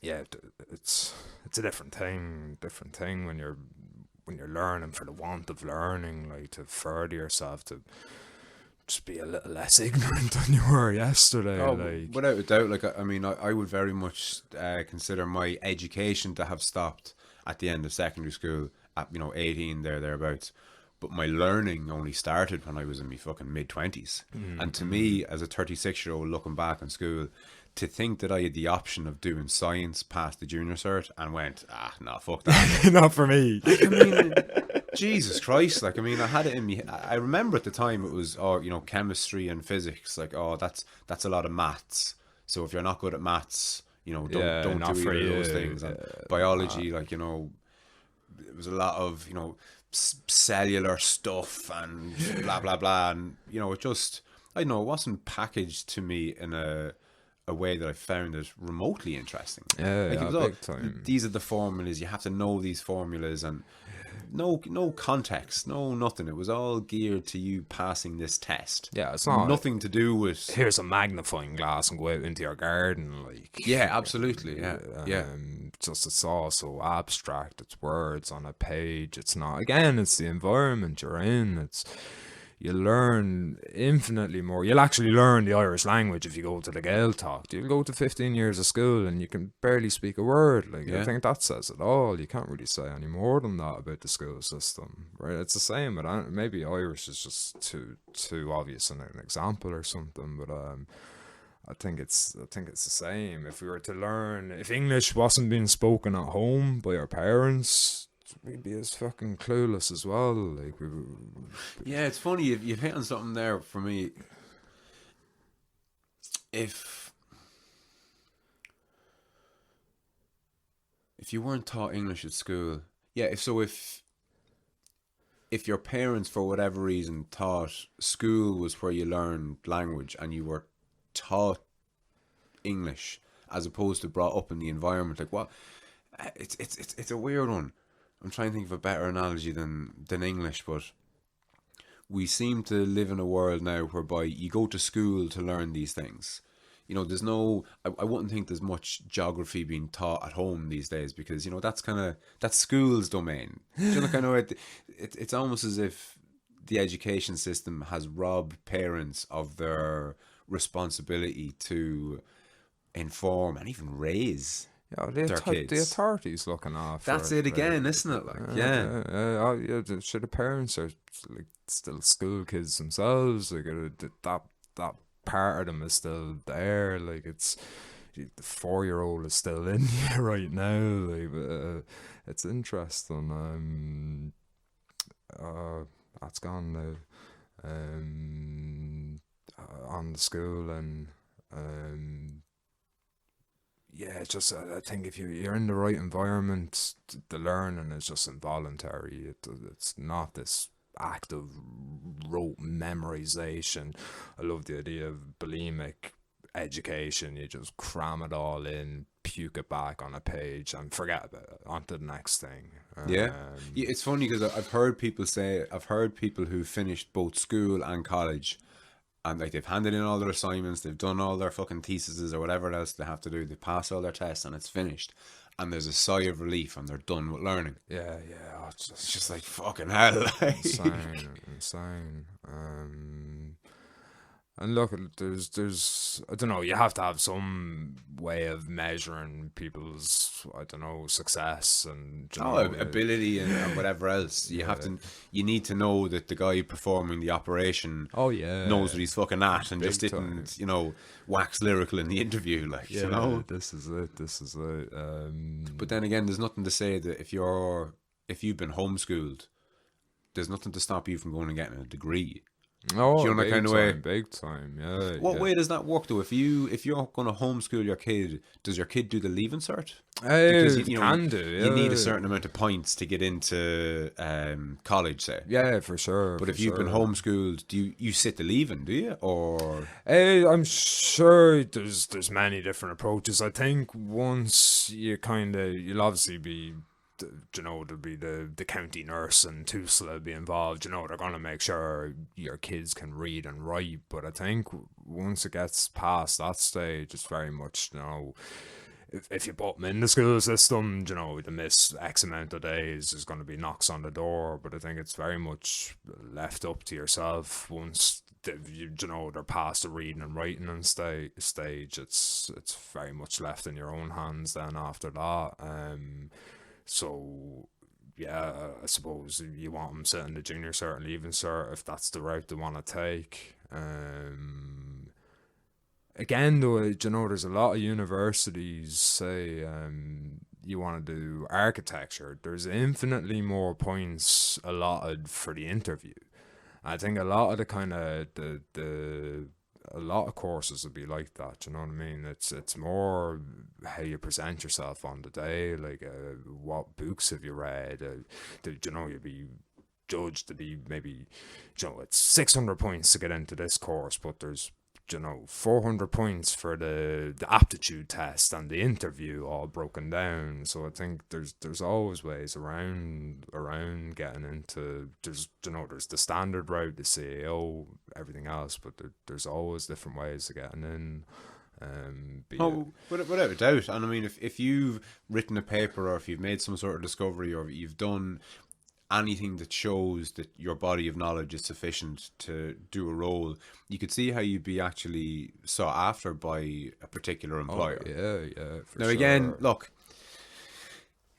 It's a different thing when you're learning for the want of learning, like to further yourself, to just be a little less ignorant than you were yesterday. Without a doubt. Like, I mean, I would very much consider my education to have stopped at the end of secondary school at 18 thereabouts. But my learning only started when I was in my fucking mid-20s. And to me, as a 36-year-old looking back on school, to think that I had the option of doing science past the junior cert and went, no, fuck that. Not for me. Like, I mean, Jesus Christ. Like, I mean, I had it in me. I remember at the time it was, chemistry and physics. Like, that's a lot of maths. So if you're not good at maths, don't do either of those things. And biology, it was a lot of, cellular stuff and blah blah blah, and it just, I don't know, it wasn't packaged to me in a way that I found it remotely interesting. Big time. These are the formulas, you have to know these formulas, and no context, no nothing. It was all geared to you passing this test. Yeah, it's not nothing to do with here's a magnifying glass and go out into your garden, like. Yeah, absolutely. Yeah. It's all so abstract. It's words on a page. It's not. Again, it's the environment you're in. You learn infinitely more. You'll actually learn the Irish language if you go to the Gaeltacht. You'll go to 15 years of school and you can barely speak a word. I think that says it all. You can't really say any more than that about the school system, right? It's the same, but maybe Irish is just too obvious an example or something. But I think it's the same. If we were to learn, if English wasn't being spoken at home by our parents, we'd be as fucking clueless as well. Like, yeah, it's funny. You've hit on something there for me. If you weren't taught English at school, if your parents, for whatever reason, thought school was where you learned language and you were taught English as opposed to brought up in the environment, like, what? It's a weird one. I'm trying to think of a better analogy than English, but we seem to live in a world now whereby you go to school to learn these things. There's I wouldn't think there's much geography being taught at home these days, because that's school's domain. Kind of it's almost as if the education system has robbed parents of their responsibility to inform and even raise their kids. The authorities looking after. That's it again, isn't it? Like, yeah. The parents are like still school kids themselves. Like that part of them is still there. Like the 4-year-old is still in here right now. Like, it's interesting. That's gone now. On the school and yeah, it's just I think if you're in the right environment, the learning is just involuntary. It's not this active rote memorization. I love the idea of bulimic education. You just cram it all in, puke it back on a page, and forget about it. On to the next thing. Yeah, it's funny because I've heard people who finished both school and college, and like they've handed in all their assignments, they've done all their fucking theses or whatever else they have to do, they pass all their tests and it's finished, and there's a sigh of relief and they're done with learning. Yeah. Oh, it's just like fucking hell. Insane. And look, there's I don't know, you have to have some way of measuring people's, I don't know, success and ability and whatever else. You need to know that the guy performing the operation knows what he's fucking at, and just didn't wax lyrical in the interview, like, this is it. But then again, there's nothing to say that if you've been homeschooled, there's nothing to stop you from going and getting a degree. Oh, big time. Yeah. What way does that work though? If you're going to homeschool your kid, does your kid do the Leaving Cert? Because you need a certain amount of points to get into college, say. Yeah, for sure. But if you've been homeschooled, do you sit the Leaving? Do you? Or I'm sure there's many different approaches. I think once you'll obviously be. There'll be the county nurse and Tusla be involved. They're going to make sure your kids can read and write. But I think once it gets past that stage, it's very much, if you put them in the school system, they miss X amount of days, there's going to be knocks on the door. But I think it's very much left up to yourself once they're past the reading and writing and stage. It's very much left in your own hands then after that. So, yeah, I suppose you want them sitting the junior cert and leaving cert if that's the route they want to take. Again, though, there's a lot of universities say you want to do architecture. There's infinitely more points allotted for the interview. I think a lot of a lot of courses would be like that, you know what I mean? It's more how you present yourself on the day, like what books have you read, you'd be judged to be maybe, it's 600 points to get into this course, but there's 400 points for the aptitude test and the interview all broken down. So I think there's always ways around getting into, there's the standard route, the CAO, everything else, but there's always different ways of getting in. Without a doubt. And I mean, if you've written a paper, or if you've made some sort of discovery, or you've done anything that shows that your body of knowledge is sufficient to do a role, you could see how you'd be actually sought after by a particular employer. Now again, look,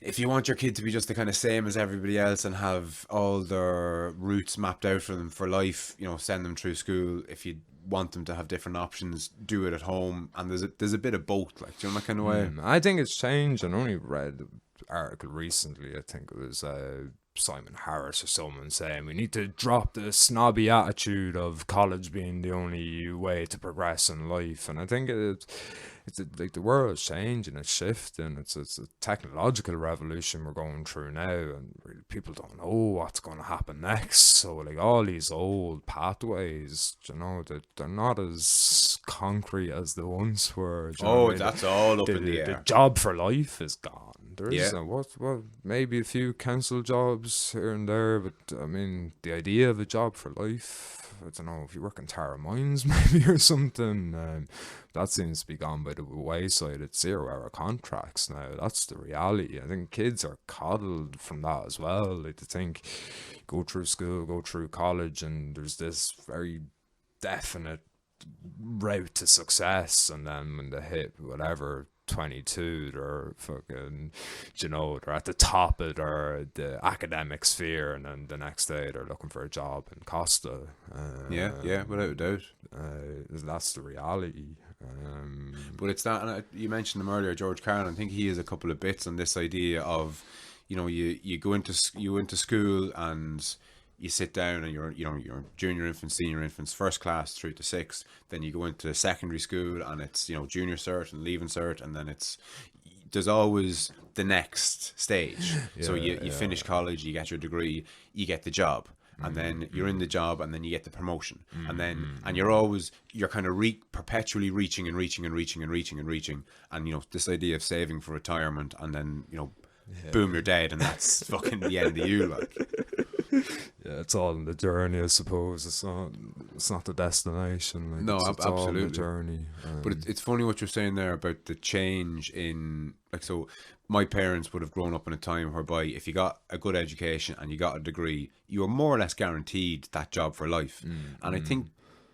if you want your kid to be just the kind of same as everybody else and have all their routes mapped out for them for life, send them through school. If you want them to have different options, do it at home. And there's a bit of both, like, do you know that kind of way? I think it's changed. I only read an article recently, I think it was Simon Harris or someone saying we need to drop the snobby attitude of college being the only way to progress in life. And I think it's like the world's changing, it's shifting, it's a technological revolution we're going through now, and really people don't know what's going to happen next. So like all these old pathways, they're not as concrete as the ones were. That's all up in the air. The job for life is gone. There is what maybe a few council jobs here and there, but I mean the idea of a job for life, I don't know, if you work in Tara Mines maybe or something, that seems to be gone by the wayside. It's 0-hour contracts now. That's the reality. I think kids are coddled from that as well. Like, to think, go through school, go through college, and there's this very definite route to success, and then when they hit whatever 22, they're fucking, you know, they're at the top of the academic sphere, and then the next day they're looking for a job in Costa. Yeah, without a doubt. That's the reality. But it's that, and you mentioned him earlier, George Carlin. I think he has a couple of bits on this idea of, you know, you go into school and you sit down and you're junior infants, senior infants, first class through to sixth. Then you go into secondary school and it's, you know, junior cert and leaving cert, and then there's always the next stage. So you finish college, you get your degree, you get the job, and then you're in the job, and then you get the promotion, and then you're kind of perpetually reaching, and you know, this idea of saving for retirement, and then, you know, boom, you're dead, and that's fucking the end of you, like. Yeah, it's all in the journey, I suppose. It's not the destination. Like, no, it's absolutely. all in the journey. But it's funny what you're saying there about the change in, like, so my parents would have grown up in a time whereby if you got a good education and you got a degree, you were more or less guaranteed that job for life. And I think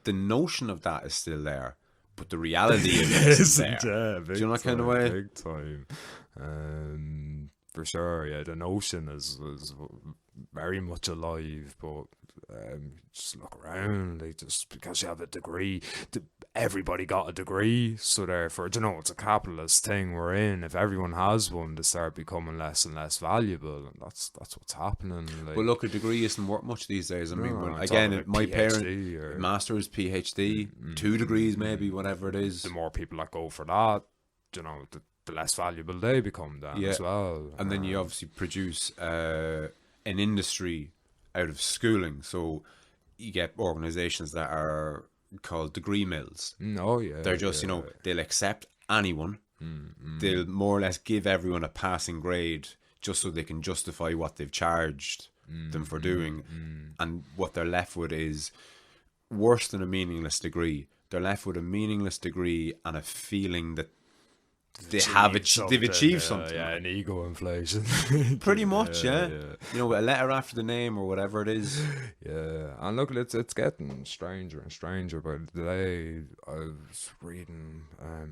the notion of that is still there, but the reality of it isn't there. Do you know that kind of way? Big time. For sure, yeah. The notion is very much alive, but just look around. Like, just because you have a degree, everybody got a degree, so therefore, you know, it's a capitalist thing we're in. If everyone has one, they start becoming less and less valuable, and that's what's happening. Like, but look, a degree isn't worth much these days. I mean, again, my parents, master's, PhD, 2 degrees maybe, whatever it is. The more people that go for that, you know, the less valuable they become then as well. And then you obviously produce an industry out of schooling. So you get organizations that are called degree mills. They're just, you know, they'll accept anyone. They'll more or less give everyone a passing grade just so they can justify what they've charged them for doing. And what they're left with is worse than a meaningless degree. They're left with a meaningless degree and a feeling that they've achieved something. Yeah, an ego inflation. Pretty much, yeah. You know, a letter after the name or whatever it is. Yeah, and look, it's getting stranger and stranger. But today I was reading,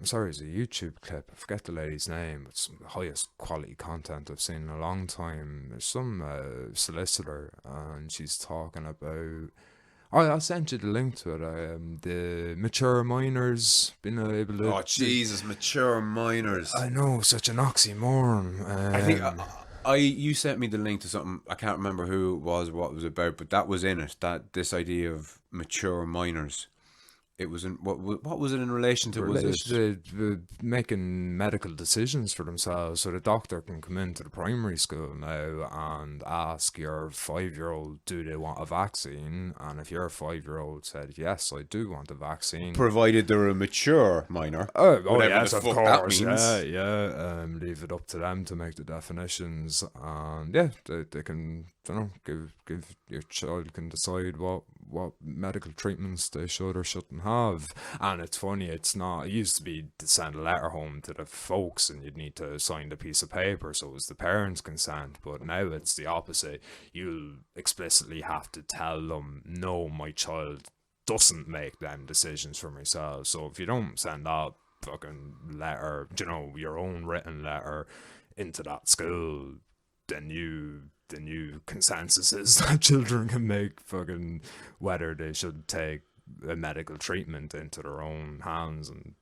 sorry, it's a YouTube clip. I forget the lady's name. It's some of the highest quality content I've seen in a long time. There's some solicitor, and she's talking about. I sent you the link to it. The mature minors being able to. Oh Jesus, mature minors! I know, such an oxymoron. I think you sent me the link to something. I can't remember who it was, or what it was about, but that was in it. That this idea of mature minors. It was in what was it in relation to? Was it making medical decisions for themselves? So the doctor can come into the primary school now and ask your 5-year-old, do they want a vaccine? And if your 5-year-old said yes, I do want a vaccine, provided they're a mature minor. Oh yes, of course. Yeah. Leave it up to them to make the definitions, and yeah, they can, you know, give your child can decide what medical treatments they should or shouldn't have. And it's funny, it's not, it used to be to send a letter home to the folks and you'd need to sign the piece of paper, so it was the parents' consent, but now it's the opposite. You'll explicitly have to tell them, no, my child doesn't make them decisions for myself. So if you don't send that fucking letter, you know, your own written letter into that school, then the new consensus is that children can make fucking whether they should take a medical treatment into their own hands, and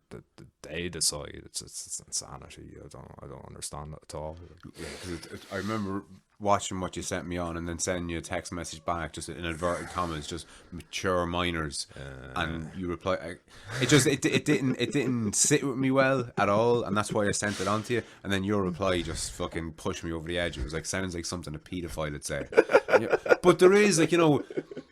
they decide. It's insanity. I don't understand that at all. Yeah, I remember watching what you sent me on and then sending you a text message back just in inverted commas, just mature minors, and you reply. It didn't sit with me well at all, and that's why I sent it on to you. And then your reply just fucking pushed me over the edge. It was like, sounds like something a paedophile would say. Yeah, but there is, like, you know,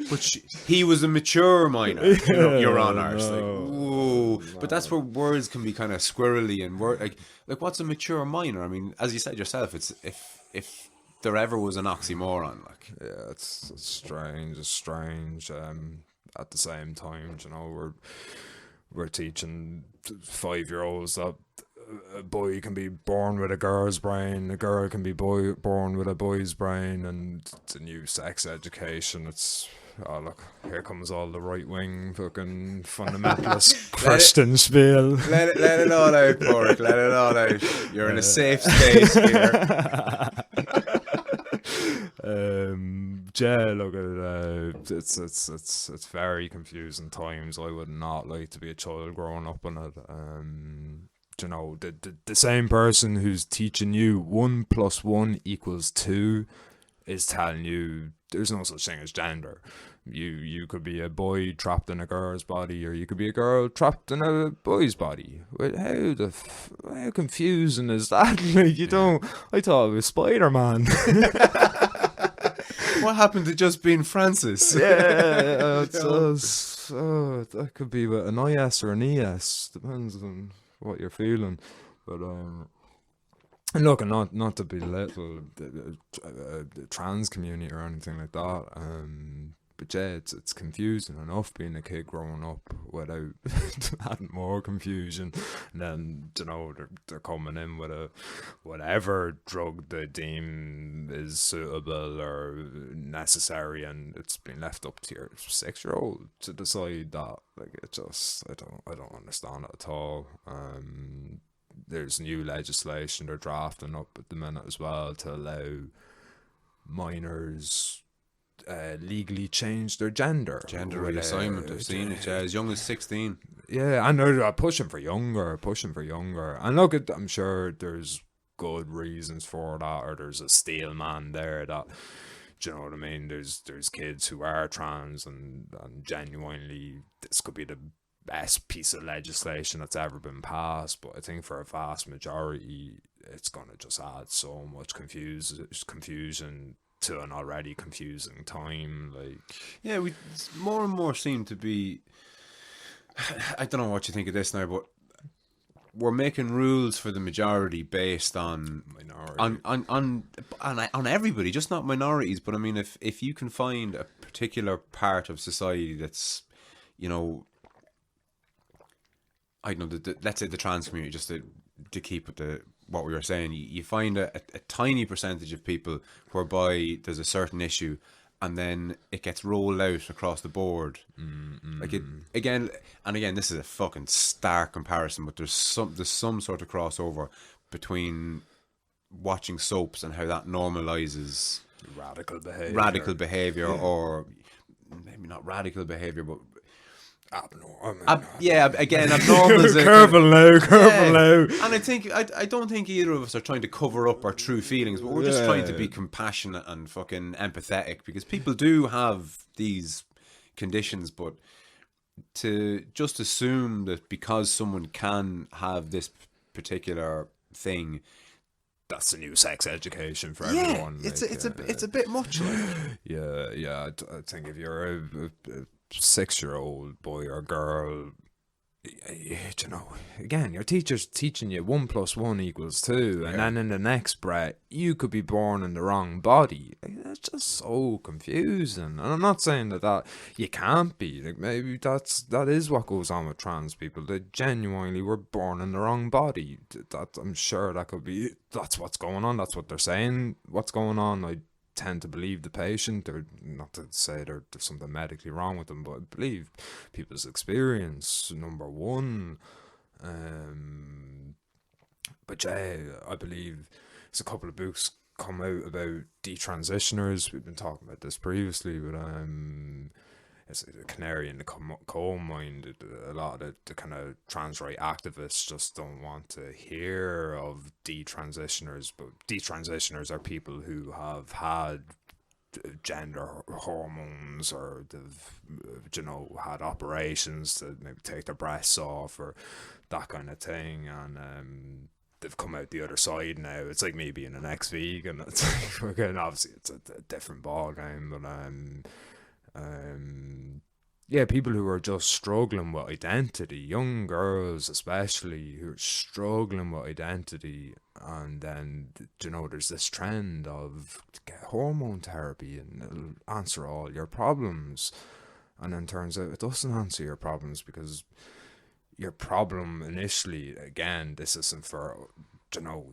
but he was a mature minor, you know, Your Honour. It's like, whoa. no, but that's where words can be kind of squirrely and like what's a mature minor? I mean, as you said yourself, it's if there ever was an oxymoron, like. Yeah, it's strange. It's strange. At the same time, you know, we're teaching 5-year-olds that a boy can be born with a girl's brain, a girl can be born with a boy's brain, and the new sex education. It's look, here comes all the right wing fucking fundamentalist Christian spiel. Let it all out, Padraig. Let it all out. You're in a safe space here. Yeah, look at it's very confusing times. I would not like to be a child growing up in it. You know, the same person who's teaching you 1 + 1 = 2 is telling you there's no such thing as gender. You could be a boy trapped in a girl's body, or you could be a girl trapped in a boy's body. How confusing is that? Like, you don't. I thought it was Spider-Man. What happened to just being Francis? Yeah, it does. That could be with an IS or an ES, depends on what you're feeling. But and look, not to belittle the trans community or anything like that. But yeah, it's confusing enough being a kid growing up without adding more confusion. And then, you know, they're coming in with a whatever drug they deem is suitable or necessary, and it's been left up to your 6-year-old to decide that. Like, it just, I don't understand it at all. There's new legislation they're drafting up at the minute as well to allow minors legally change their gender reassignment. I've seen it, as young as 16. Yeah, and they're pushing for younger. And look, I'm sure there's good reasons for that, or there's a steel man there that, do you know what I mean, there's kids who are trans and genuinely this could be the best piece of legislation that's ever been passed. But I think for a vast majority it's gonna just add so much confusion to an already confusing time. Like, yeah, we more and more seem to be, I don't know what you think of this now, but we're making rules for the majority based on minority, on everybody, just not minorities. But I mean, if you can find a particular part of society that's, you know, I don't know, let's say the trans community, just to keep with what we were saying, you find a tiny percentage of people whereby there's a certain issue, and then it gets rolled out across the board. Like, it again, this is a fucking stark comparison, but there's some sort of crossover between watching soaps and how that normalizes radical behavior, or maybe not radical behavior, but abnormal. Abnormal. Careful now. And I don't think either of us are trying to cover up our true feelings, but we're just trying to be compassionate and fucking empathetic, because people do have these conditions. But to just assume that because someone can have this particular thing, that's the new sex education for everyone. It's a bit much. Like. Yeah. I think if you're a 6-year-old boy or girl, you know, again, your teacher's teaching you 1 + 1 = 2, and then in the next breath you could be born in the wrong body. It's just so confusing. And I'm not saying that you can't be. Like, maybe that is what goes on with trans people. They genuinely were born in the wrong body. That, I'm sure that's what's going on. That's what they're saying. What's going on? I tend to believe the patient, or not to say there's something medically wrong with them, but I believe people's experience, number one. But yeah, I believe there's a couple of books come out about detransitioners. We've been talking about this previously, but it's a canary in the coal mine. A lot of the kind of trans right activists just don't want to hear of detransitioners, but detransitioners are people who have had gender hormones, or they've, you know, had operations to maybe take their breasts off or that kind of thing, and they've come out the other side now. It's like me being an ex-vegan. It's like, again, obviously it's a different ball game, but yeah, people who are just struggling with identity, young girls especially, who are struggling with identity, and then there's this trend of get hormone therapy and it'll answer all your problems, and then turns out it doesn't answer your problems, because your problem initially, again, this isn't for,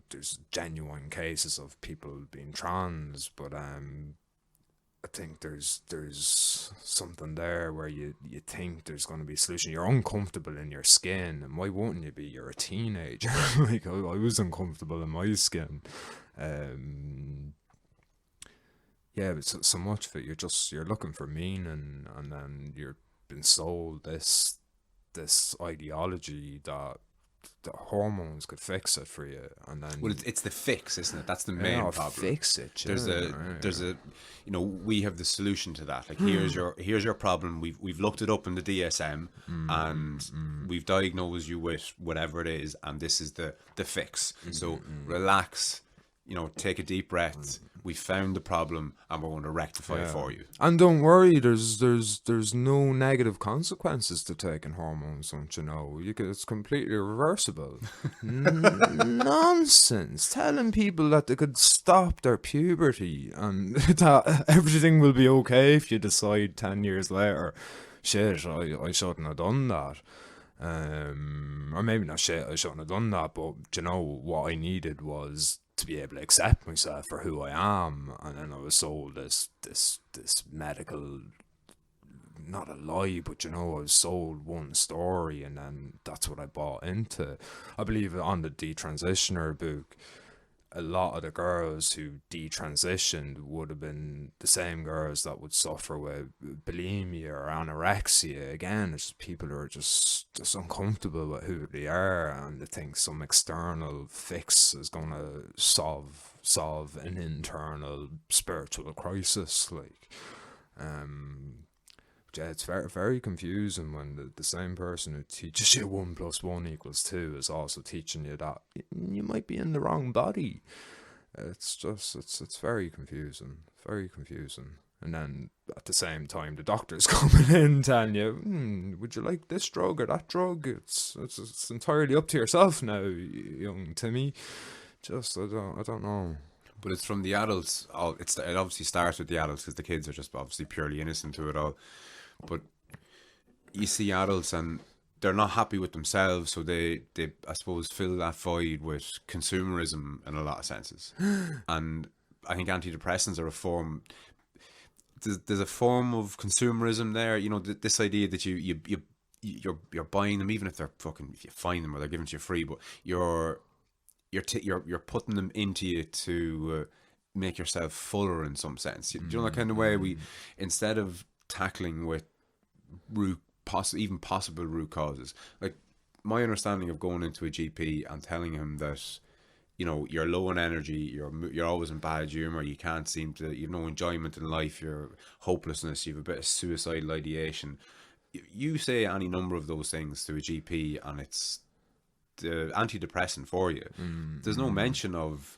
there's genuine cases of people being trans, but I think there's something there where you think there's going to be a solution. You're uncomfortable in your skin, and why wouldn't you be? You're a teenager. Like, I was uncomfortable in my skin. Yeah, but so much of it, you're looking for meaning, and then you're been sold this ideology that the hormones could fix it for you, and then Well, it's the fix, isn't it? That's the main problem. fix it. There's a we have the solution to that. Like, here's your problem. We've looked it up in the DSM, and we've diagnosed you with whatever it is, and this is the fix. So relax, take a deep breath. We found the problem, and we're going to rectify it for you. And don't worry, there's no negative consequences to taking hormones, don't you know? It's completely reversible. Nonsense. Telling people that they could stop their puberty and that everything will be okay if you decide 10 years later, shit, I shouldn't have done that. Or maybe not shit, I shouldn't have done that, but what I needed was to be able to accept myself for who I am, and then I was sold this medical, not a lie, but I was sold one story, and then that's what I bought into. I believe on the Detransitioner book, a lot of the girls who detransitioned would have been the same girls that would suffer with bulimia or anorexia. Again, it's people who are just uncomfortable with who they are, and they think some external fix is going to solve an internal spiritual crisis. Like, yeah, it's very, very confusing when the same person who teaches you 1 + 1 = 2 is also teaching you that you might be in the wrong body. It's very confusing, very confusing. And then at the same time, the doctor's coming in telling you, would you like this drug or that drug? It's entirely up to yourself now, young Timmy. I don't know. But it's from the adults. It obviously starts with the adults, because the kids are just obviously purely innocent to it all. But you see adults and they're not happy with themselves, so they I suppose fill that void with consumerism in a lot of senses. And I think antidepressants are a form. There's a form of consumerism there. This idea that you're buying them, even if they're if you find them or they're given to you free, but you're putting them into you to make yourself fuller in some sense. That kind of way. We, instead of tackling with even possible root causes, like my understanding of going into a GP and telling him that you're low on energy, you're always in bad humor, you can't seem to, you've no enjoyment in life, you're hopelessness, you've a bit of suicidal ideation. You say any number of those things to a GP and it's the antidepressant for you. There's no mention of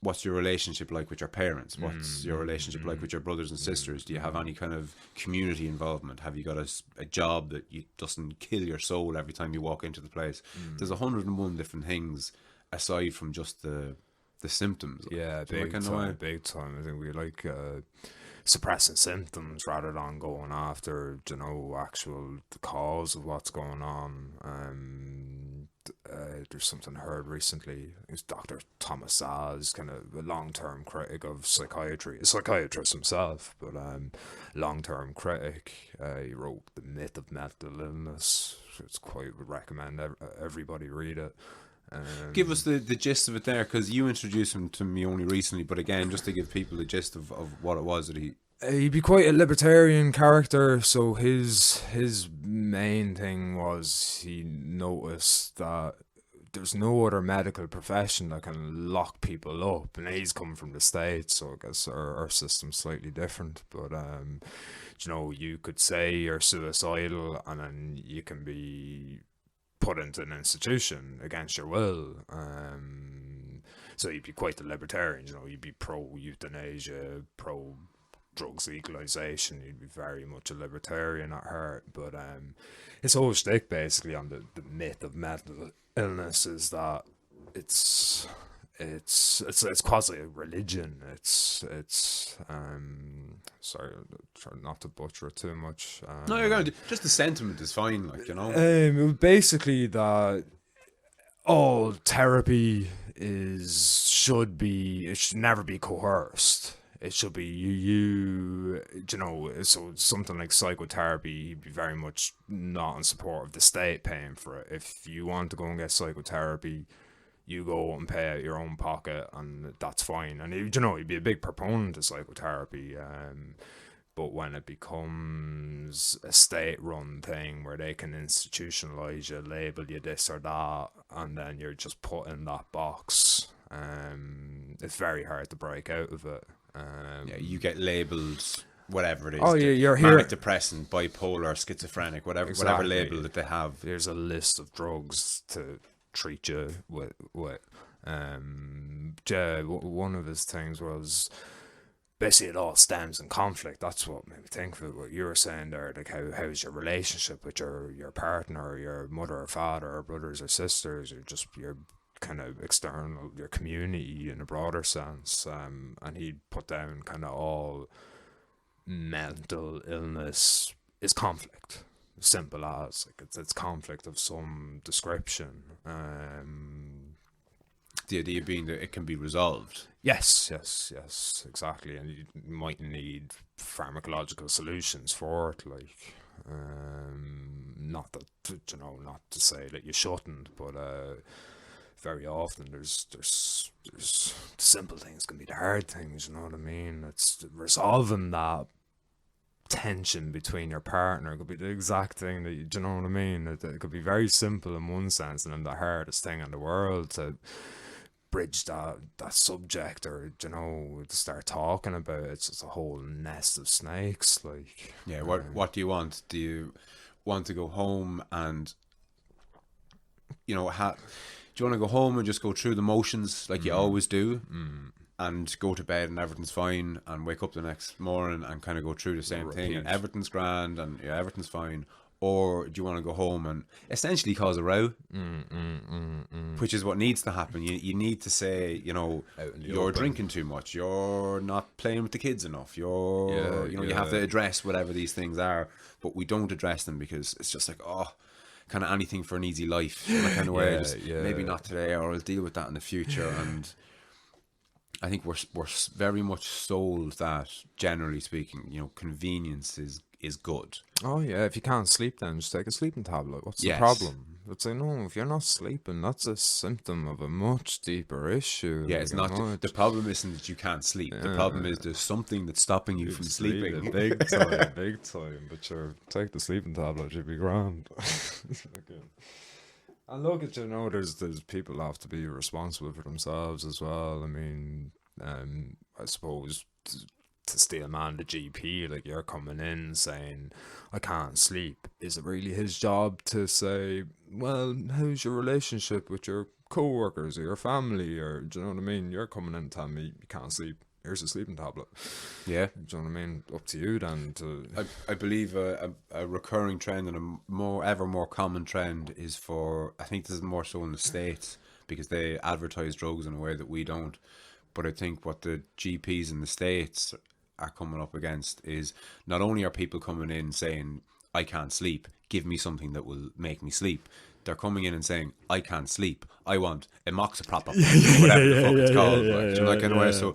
what's your relationship like with your parents? What's your relationship like with your brothers and sisters? Do you have any kind of community involvement? Have you got a job that doesn't kill your soul every time you walk into the place? There's 101 different things aside from just the symptoms. Yeah, big time. I think we like suppressing symptoms rather than going after, actual the cause of what's going on. There's something I heard recently. It was Dr. Thomas Saz, kind of a long-term critic of psychiatry, a psychiatrist himself, but long-term critic. He wrote The Myth of Mental Illness. It's quite, would recommend everybody read it. Give us the gist of it there, because you introduced him to me only recently, but again, just to give people the gist of what it was that he'd be quite a libertarian character. So his main thing was he noticed that there's no other medical profession that can lock people up, and he's come from the States, so I guess our system's slightly different. But you could say you're suicidal and then you can be put into an institution against your will. So you'd be quite the libertarian, you'd be pro euthanasia, pro drugs legalization, you'd be very much a libertarian at heart. But his whole shtick basically on the myth of mental illness is that it's quasi a religion. It's sorry, try not to butcher it too much. No, you're going to, just the sentiment is fine, like, you know. It was basically that all therapy it should never be coerced. It should be you know, so something like psychotherapy, he'd be very much not in support of the state paying for it. If you want to go and get psychotherapy, you go and pay out your own pocket, and that's fine. And you know, he'd be a big proponent of psychotherapy. But when it becomes a state-run thing where they can institutionalize you, label you this or that, and then you're just put in that box, it's very hard to break out of it. Yeah, you get labelled whatever it is. Oh, you're here. Manic depressant, bipolar, schizophrenic, whatever Exactly. whatever label that they have. There's a list of drugs to treat you with. One of his things was basically it all stems in conflict. That's what made me think of it. What you were saying there, like how's your relationship with your partner, or your mother or father, or brothers or sisters, or just your kind of external, your community in a broader sense. And he put down kind of all mental illness is conflict. Simple as, like, it's conflict of some description. The idea being that it can be resolved. Yes, exactly. And you might need pharmacological solutions for it, like, not that, you know, not to say that you shouldn't, but very often there's the simple things can be the hard things, you know what I mean? It's resolving that tension between your partner could be the exact thing that you know what I mean? It could be very simple in one sense, and then the hardest thing in the world to bridge that subject, or, you know, to start talking about it. It's just a whole nest of snakes, like. Yeah, what do you want? Do you want to go home and, you know, do you want to go home and just go through the motions like you always do, and go to bed and everything's fine, and wake up the next morning and kind of go through the same thing and everything's grand and yeah, everything's fine? Or do you want to go home and essentially cause a row, which is what needs to happen? You need to say, you know, you're drinking too much, you're not playing with the kids enough, you have to address whatever these things are, but we don't address them because it's just like, oh, kind of anything for an easy life, that kind of way. Maybe not today, or I'll deal with that in the future. And I think we're very much sold that, generally speaking, you know, convenience is good. Oh yeah, if you can't sleep, then just take a sleeping tablet. What's the problem? But say no, if you're not sleeping, that's a symptom of a much deeper issue. Yeah, it's not. The problem isn't that you can't sleep. The problem is there's something that's stopping you from sleeping. Big time. But sure, take the sleeping tablet, you'll be grand. And look at, you know, there's people have to be responsible for themselves as well. I mean, I suppose to steel man the GP, like, you're coming in saying I can't sleep, is it really his job to say, well, how's your relationship with your co-workers or your family, or do you know what I mean? You're coming in telling me you can't sleep, here's a sleeping tablet. Yeah, do you know what I mean? Up to you then to... I believe a recurring trend, and a ever more common trend, is for, I think this is more so in the States because they advertise drugs in a way that we don't, but I think what the GPs in the States are coming up against is not only are people coming in saying I can't sleep, give me something that will make me sleep, they're coming in and saying I can't sleep, I want imoffthelead, whatever the fuck it's called, that kind of way. So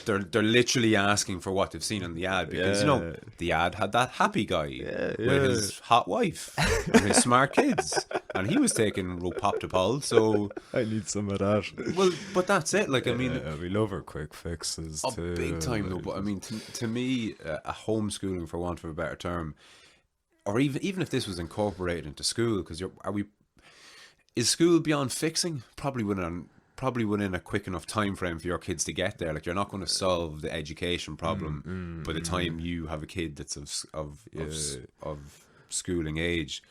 they're literally asking for what they've seen on the ad, because you know the ad had that happy guy with his hot wife and his smart kids, and he was taking ropoptopol, so I need some of that. Well, but that's it, like, I mean, we love our quick fixes too. Big time though. But I mean, to me, a homeschooling, for want of a better term, or even if this was incorporated into school, because is school beyond fixing? Probably within a quick enough time frame for your kids to get there. Like, you're not going to solve the education problem by the time you have a kid that's of schooling age.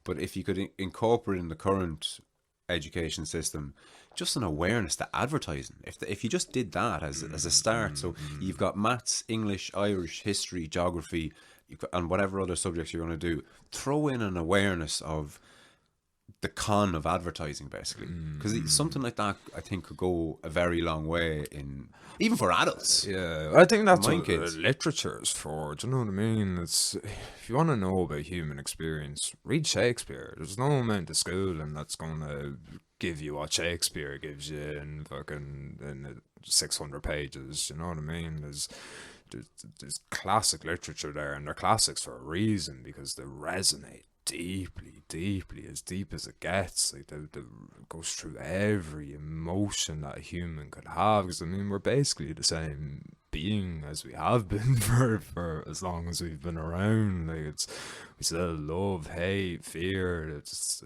But if you could incorporate in the current education system, just an awareness to advertising. If you just did that as a start, so you've got maths, English, Irish, history, geography, and whatever other subjects you're going to do, throw in an awareness of the con of advertising, basically, because something like that I think could go a very long way in, even for adults. Yeah, I think that's Mind what kids. literature is for. Do you know what I mean? It's, if you want to know about human experience, read Shakespeare. There's no amount of schooling that's going to give you what Shakespeare gives you in fucking in 600 pages. You know what I mean? There's classic literature there, and they're classics for a reason, because they resonate deeply, as deep as it gets. Like, they goes through every emotion that a human could have, because I mean, we're basically the same being as we have been for as long as we've been around. Like, we still love, hate, fear. It's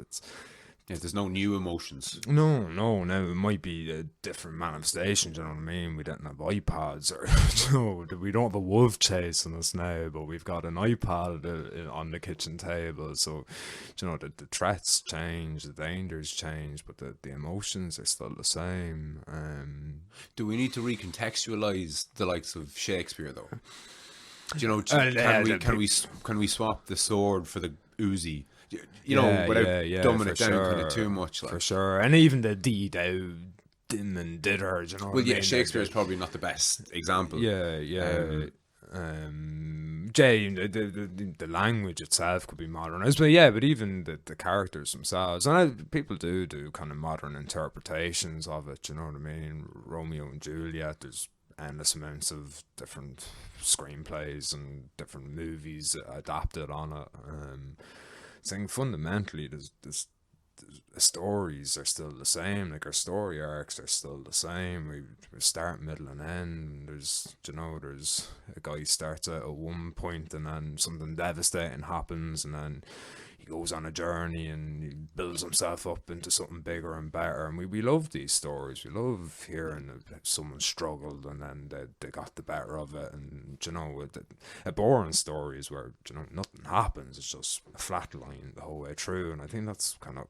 Yeah, there's no new emotions. no, now it might be a different manifestation, do you know what I mean? We don't have iPads, or you know, we don't have a wolf chasing us now, but we've got an iPad on the kitchen table. So, you know, the threats change, the dangers change, but the emotions are still the same. Do we need to recontextualize the likes of Shakespeare, though? Do you know, can we swap the sword for the Uzi? You know, without dumbing it down kind of too much. Like. For sure. And even the did out, dim and did her, you know what I mean? Shakespeare is probably not the best example. Jay, the language itself could be modernized, but even the characters themselves, and people do kind of modern interpretations of it, you know what I mean? Romeo and Juliet, there's endless amounts of different screenplays and different movies adapted on it. Saying fundamentally, the stories are still the same. Like, our story arcs are still the same. We start, middle, and end. There's a guy starts out at one point, and then something devastating happens, and then he goes on a journey and he builds himself up into something bigger and better. And we love these stories. We love hearing that someone struggled and then they got the better of it. And, you know, a boring story is where, you know, nothing happens. It's just a flat line the whole way through. And I think that's kind of,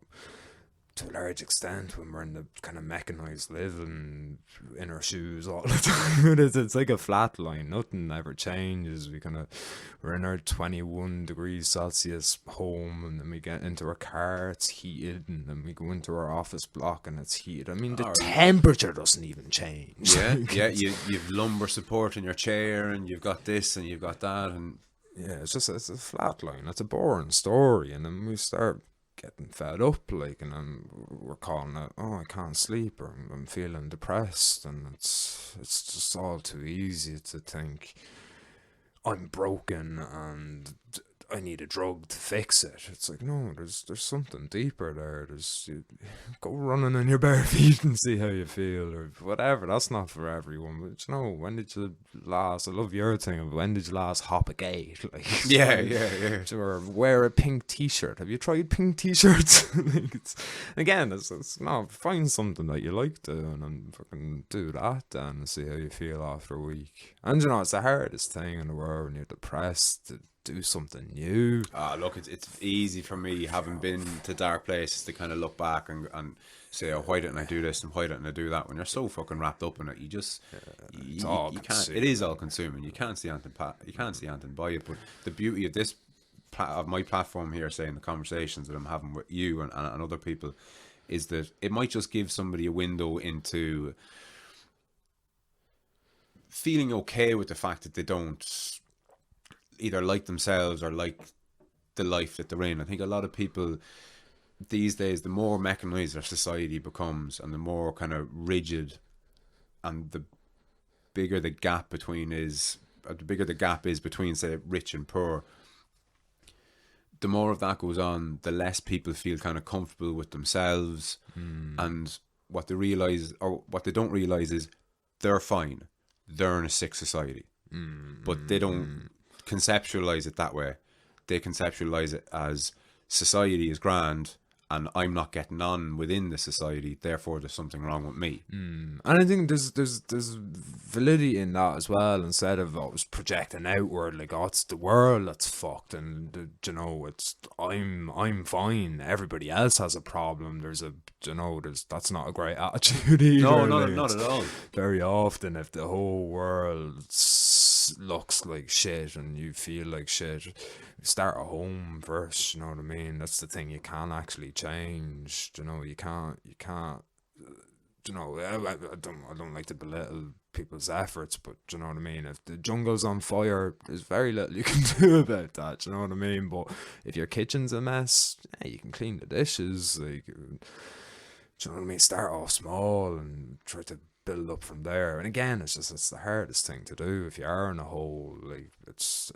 to a large extent, when we're in the kind of mechanized living in our shoes all the time, it's like a flat line. Nothing ever changes. We're in our 21 degrees Celsius home, and then we get into our car, it's heated, and then we go into our office block and it's heated. I mean, the temperature doesn't even change. Yeah, you've lumbar support in your chair, and you've got this and you've got that, and yeah, it's a flat line. It's a boring story, and then we start getting fed up, like, and then we're calling it, oh, I can't sleep, or I'm feeling depressed, and it's just all too easy to think I'm broken and I need a drug to fix it. It's like, no, there's something deeper there. Go running in your bare feet and see how you feel, or whatever. That's not for everyone. But, you know, when did you last? I love your thing of when did you last hop a gate? Like, yeah. Or wear a pink t-shirt. Have you tried pink t-shirts? Like, it's no, find something that you like doing and fucking do that then, and see how you feel after a week. And, you know, it's the hardest thing in the world when you're depressed, to do something new. Look, it's easy for me, having been to dark places, to kind of look back and say, oh, why didn't I do this and why didn't I do that? When you're so fucking wrapped up in it, you just you can't. It is all consuming. You can't see anything. You can't see anything by it. But the beauty of this of my platform here, saying the conversations that I'm having with you and other people, is that it might just give somebody a window into feeling okay with the fact that they don't either like themselves or like the life that they're in. I think a lot of people these days, the more mechanized our society becomes, and the more kind of rigid, and the bigger the gap is between, say, rich and poor, the more of that goes on, the less people feel kind of comfortable with themselves. And what they realize, or what they don't realize, is they're fine. They're in a sick society. But they don't conceptualize it that way. They conceptualize it as society is grand and I'm not getting on within the society, therefore there's something wrong with me. And I think there's validity in that as well, instead of always projecting outward like, oh, it's the world that's fucked, and you know, it's I'm fine, everybody else has a problem. There's that's not a great attitude either. No, like, not at all. Very often, if the whole world looks like shit and you feel like shit, start at home first. You know what I mean? That's the thing you can actually change. You know, you can't. You know, I don't like to belittle people's efforts, but you know what I mean. If the jungle's on fire, there's very little you can do about that. You know what I mean? But if your kitchen's a mess, yeah, you can clean the dishes. Like, do you know what I mean? Start off small and try to build up from there. And again, it's the hardest thing to do if you are in a hole. Like, it's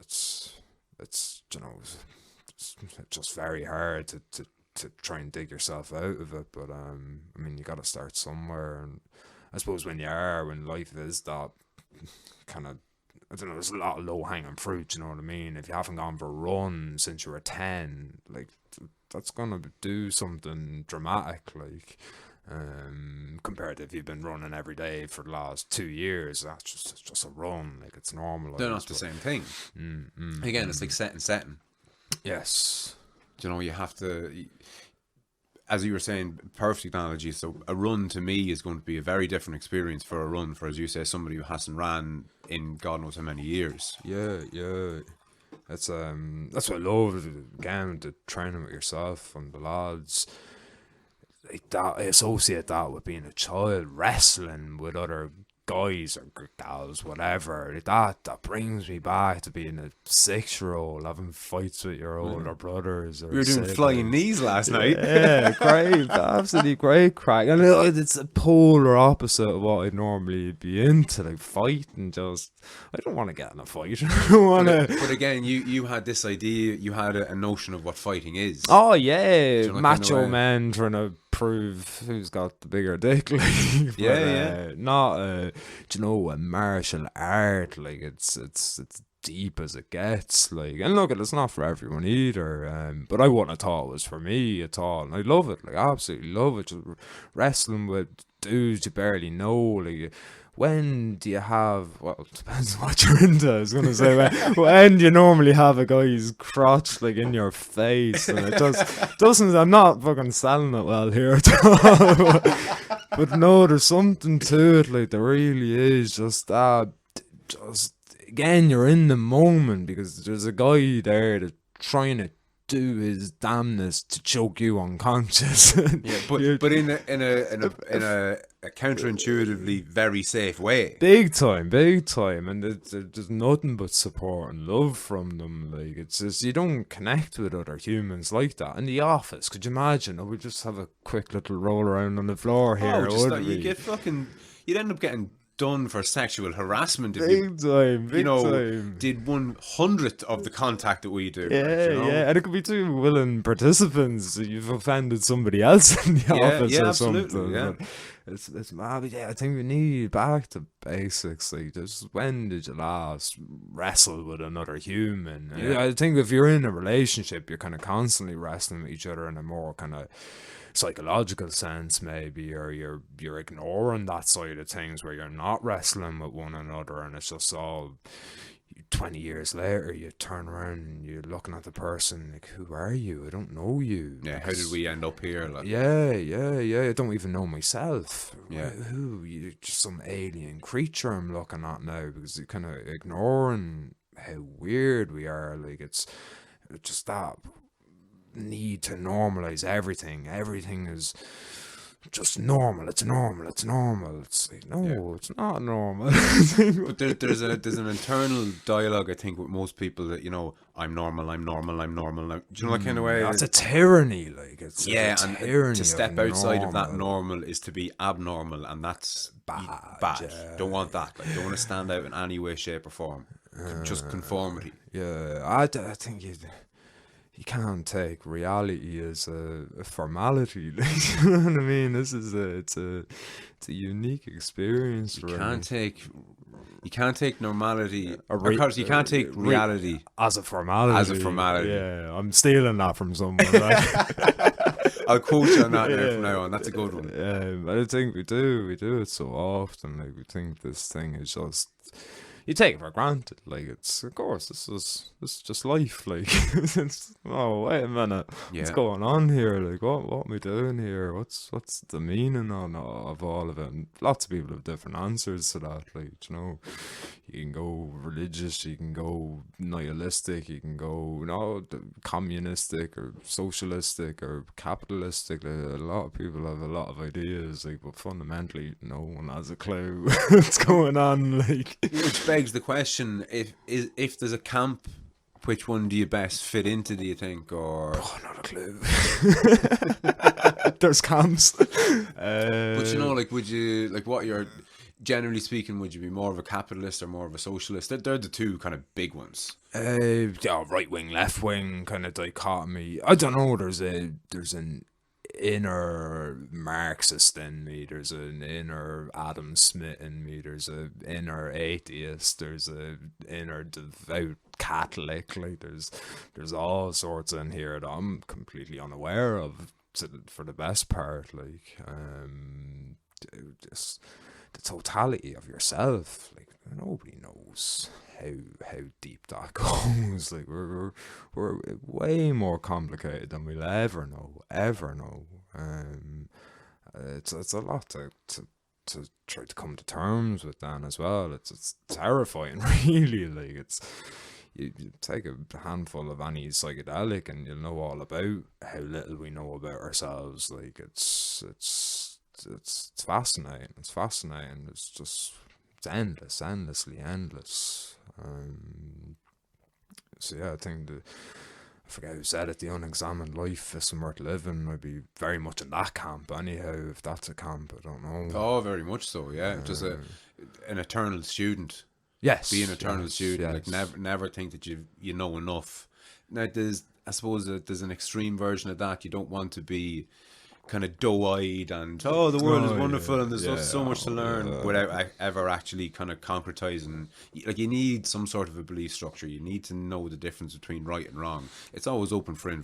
you know, it's just very hard to try and dig yourself out of it. But I mean, you got to start somewhere. And I suppose when life is that kind of, I don't know, there's a lot of low hanging fruit. You know what I mean? If you haven't gone for a run since you were 10, like, that's gonna do something dramatic. Like, compared to if you've been running every day for the last 2 years, that's just a run. Like, it's normal. They're not the same thing. Again, it's like setting. Yes. You know, you have to, as you were saying, perfect analogy. So a run to me is going to be a very different experience for a run for, as you say, somebody who hasn't ran in God knows how many years. Yeah. That's what I love, again, the training with yourself and the lads. Like that, I associate that with being a child, wrestling with other guys or gals, whatever. Like that brings me back to being a 6-year-old, having fights with your older brothers. Or We were doing flying knees last night. Yeah, great, absolutely great crack. And it's a polar opposite of what I'd normally be into, like fighting. I don't want to get in a fight. I don't want to. But again, you had this idea, you had a notion of what fighting is. Oh yeah, you know, macho kind of men trying to prove who's got the bigger dick. Like, but, yeah. Not do you know, a martial art. Like, it's deep as it gets. Like, and look, it's not for everyone either. But I wouldn't have thought it was for me at all. And I love it. Like, absolutely love it. Just wrestling with dudes you barely know. Like, when do you have, well, it depends what you're into. I was going to say, when do you normally have a guy's crotch, like, in your face? And it just doesn't, I'm not fucking selling it well here at all. But no, there's something to it, like, there really is. Just again, you're in the moment, because there's a guy there that's trying to do his damnness to choke you unconscious. Yeah, but in a counterintuitively very safe way. Big time, and there's nothing but support and love from them. Like, it's just, you don't connect with other humans like that. In the office, could you imagine? Or we just have a quick little roll around on the floor here. You'd end up getting done for sexual harassment if big time. Did 1/100th of the contact that we do. Yeah, you know? yeah, and it could be two willing participants. You've offended somebody else in the office or something. Yeah. It's mad. Yeah, I think we need back to basics. Like, just when did you last wrestle with another human? Yeah. I think if you're in a relationship, you're kind of constantly wrestling with each other in a more kind of psychological sense, maybe, or you're ignoring that side of things where you're not wrestling with one another, and it's just all 20 years later you turn around and you're looking at the person like, who are you? I don't know you. Yeah, how did we end up here? Like, yeah, I don't even know myself. Yeah. Who? You're just some alien creature I'm looking at now, because you're kind of ignoring how weird we are. Like, it's just that need to normalize everything. Everything is just normal. It's normal. It's like, no, It's not normal. But there's an internal dialogue, I think, with most people that, you know, I'm normal. Do you know that kind of way? That's a tyranny. Like, it's yeah, a and tyranny to step outside normal. of that normal is to be abnormal, and that's bad. Yeah. Don't want that. Like, don't want to stand out in any way, shape, or form. Just conformity. Yeah, I think you can't take reality as a formality. Like, you know what I mean? This is it's a unique experience. You can't take normality, because you can't take reality as a formality. Yeah, I'm stealing that from someone. Right? I'll quote you on that now from now on. That's a good one. I think we do it so often. Like, we think this thing is just, you take it for granted. Like, it's, of course, this is just life. Like, it's, oh, wait a minute, what's going on here? Like, what am I doing here? What's the meaning of all of it? And lots of people have different answers to that. Like, you know, you can go religious, you can go nihilistic, you can go, you know, communistic or socialistic or capitalistic. Like, a lot of people have a lot of ideas, like, but fundamentally, no one has a clue what's going on. Like, which begs the question: if there's a camp, which one do you best fit into? Do you think, or not a clue? There's camps, but you know, like, would you like what you're generally speaking? Would you be more of a capitalist or more of a socialist? They're the two kind of big ones. Yeah, right wing, left wing kind of dichotomy. I don't know. There's an inner Marxist in me, there's an inner Adam Smith in me, there's an inner atheist, there's an inner devout Catholic. Like, there's all sorts in here that I'm completely unaware of, for the best part. Like, just the totality of yourself. Like, nobody knows how deep that goes. Like, we're way more complicated than we'll ever know. It's a lot to try to come to terms with, Dan, as well. It's terrifying, really. Like, it's, you take a handful of any psychedelic and you'll know all about how little we know about ourselves. Like, it's fascinating. It's fascinating. It's endless, endlessly endless. So yeah, I think I forget who said it, the unexamined life isn't worth living. I'd be very much in that camp anyhow, if that's a camp. I don't know. Oh, very much so, yeah. Just an eternal student. Yes. Be an eternal student. Yes. Like, never think that you know enough. Now, I suppose there's an extreme version of that. You don't want to be kind of doe-eyed and the world is wonderful and there's so much to learn without ever actually kind of concretizing. Like, you need some sort of a belief structure. You need to know the difference between right and wrong. It's always open for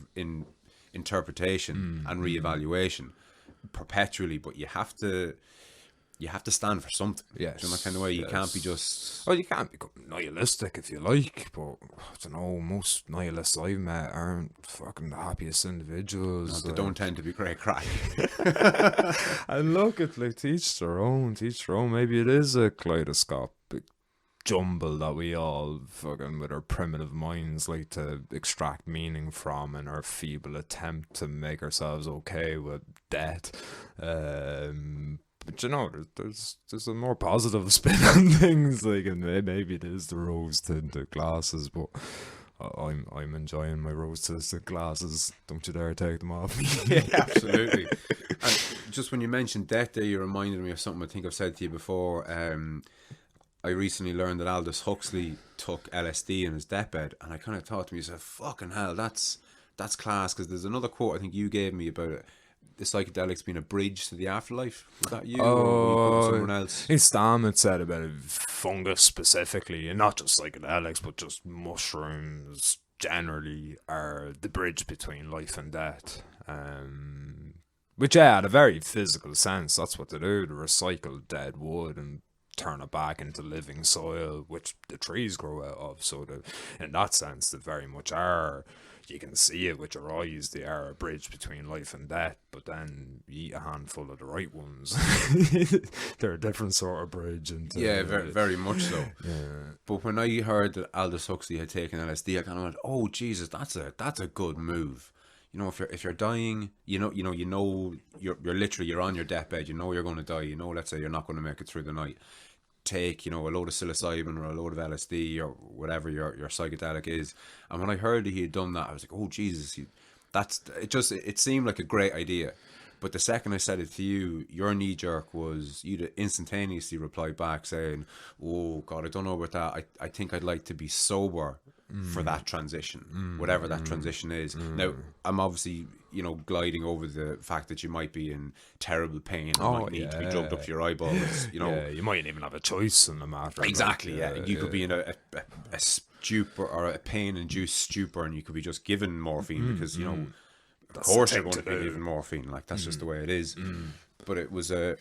interpretation and reevaluation perpetually, but you have to stand for something. Yes. In that kind of way, you can't be just... Well, you can't become nihilistic if you like, but I don't know, most nihilists I've met aren't fucking the happiest individuals. No, they don't tend to be great crack. And look, it's like, teach their own. Maybe it is a kaleidoscopic jumble that we all fucking, with our primitive minds, like to extract meaning from in our feeble attempt to make ourselves okay with death. But you know, there's a more positive spin on things. Like, and maybe it is the rose tinted glasses, but I'm enjoying my rose tinted glasses. Don't you dare take them off me. Yeah, absolutely. And just when you mentioned death there, you reminded me of something I think I've said to you before. I recently learned that Aldous Huxley took LSD in his deathbed, and I kind of thought to myself, fucking hell, that's class. Because there's another quote I think you gave me about it. The psychedelics being a bridge to the afterlife. Was that you? Or someone else? I think Stam had said about fungus specifically, and not just psychedelics, but just mushrooms generally are the bridge between life and death. Which, yeah, at a very physical sense, that's what they do. They recycle dead wood and turn it back into living soil, which the trees grow out of. So in that sense, they very much are. You can see it with your eyes. They are a bridge between life and death. But then you eat a handful of the right ones, they're a different sort of bridge. Very, very much so. Yeah. But when I heard that Aldous Huxley had taken LSD, I kind of went, "Oh Jesus, that's a good move." You know, if you're dying, you know you're literally, you're on your deathbed. You know you're going to die. You know, let's say you're not going to make it through the night. Take, a load of psilocybin or a load of LSD or whatever your psychedelic is. And when I heard that he had done that, I was like, oh Jesus, it seemed like a great idea. But the second I said it to you, your knee jerk was you'd instantaneously replied back saying, oh God, I don't know about that. I think I'd like to be sober for that transition, whatever that transition is. Now, I'm obviously, gliding over the fact that you might be in terrible pain and might need to be drugged up to your eyeballs. Yeah, you might even have a choice in the matter. Exactly, yeah. You could be in a stupor or a pain-induced stupor, and you could be just given morphine because, of course you're going to be given morphine. Like, that's just the way it is. But it was an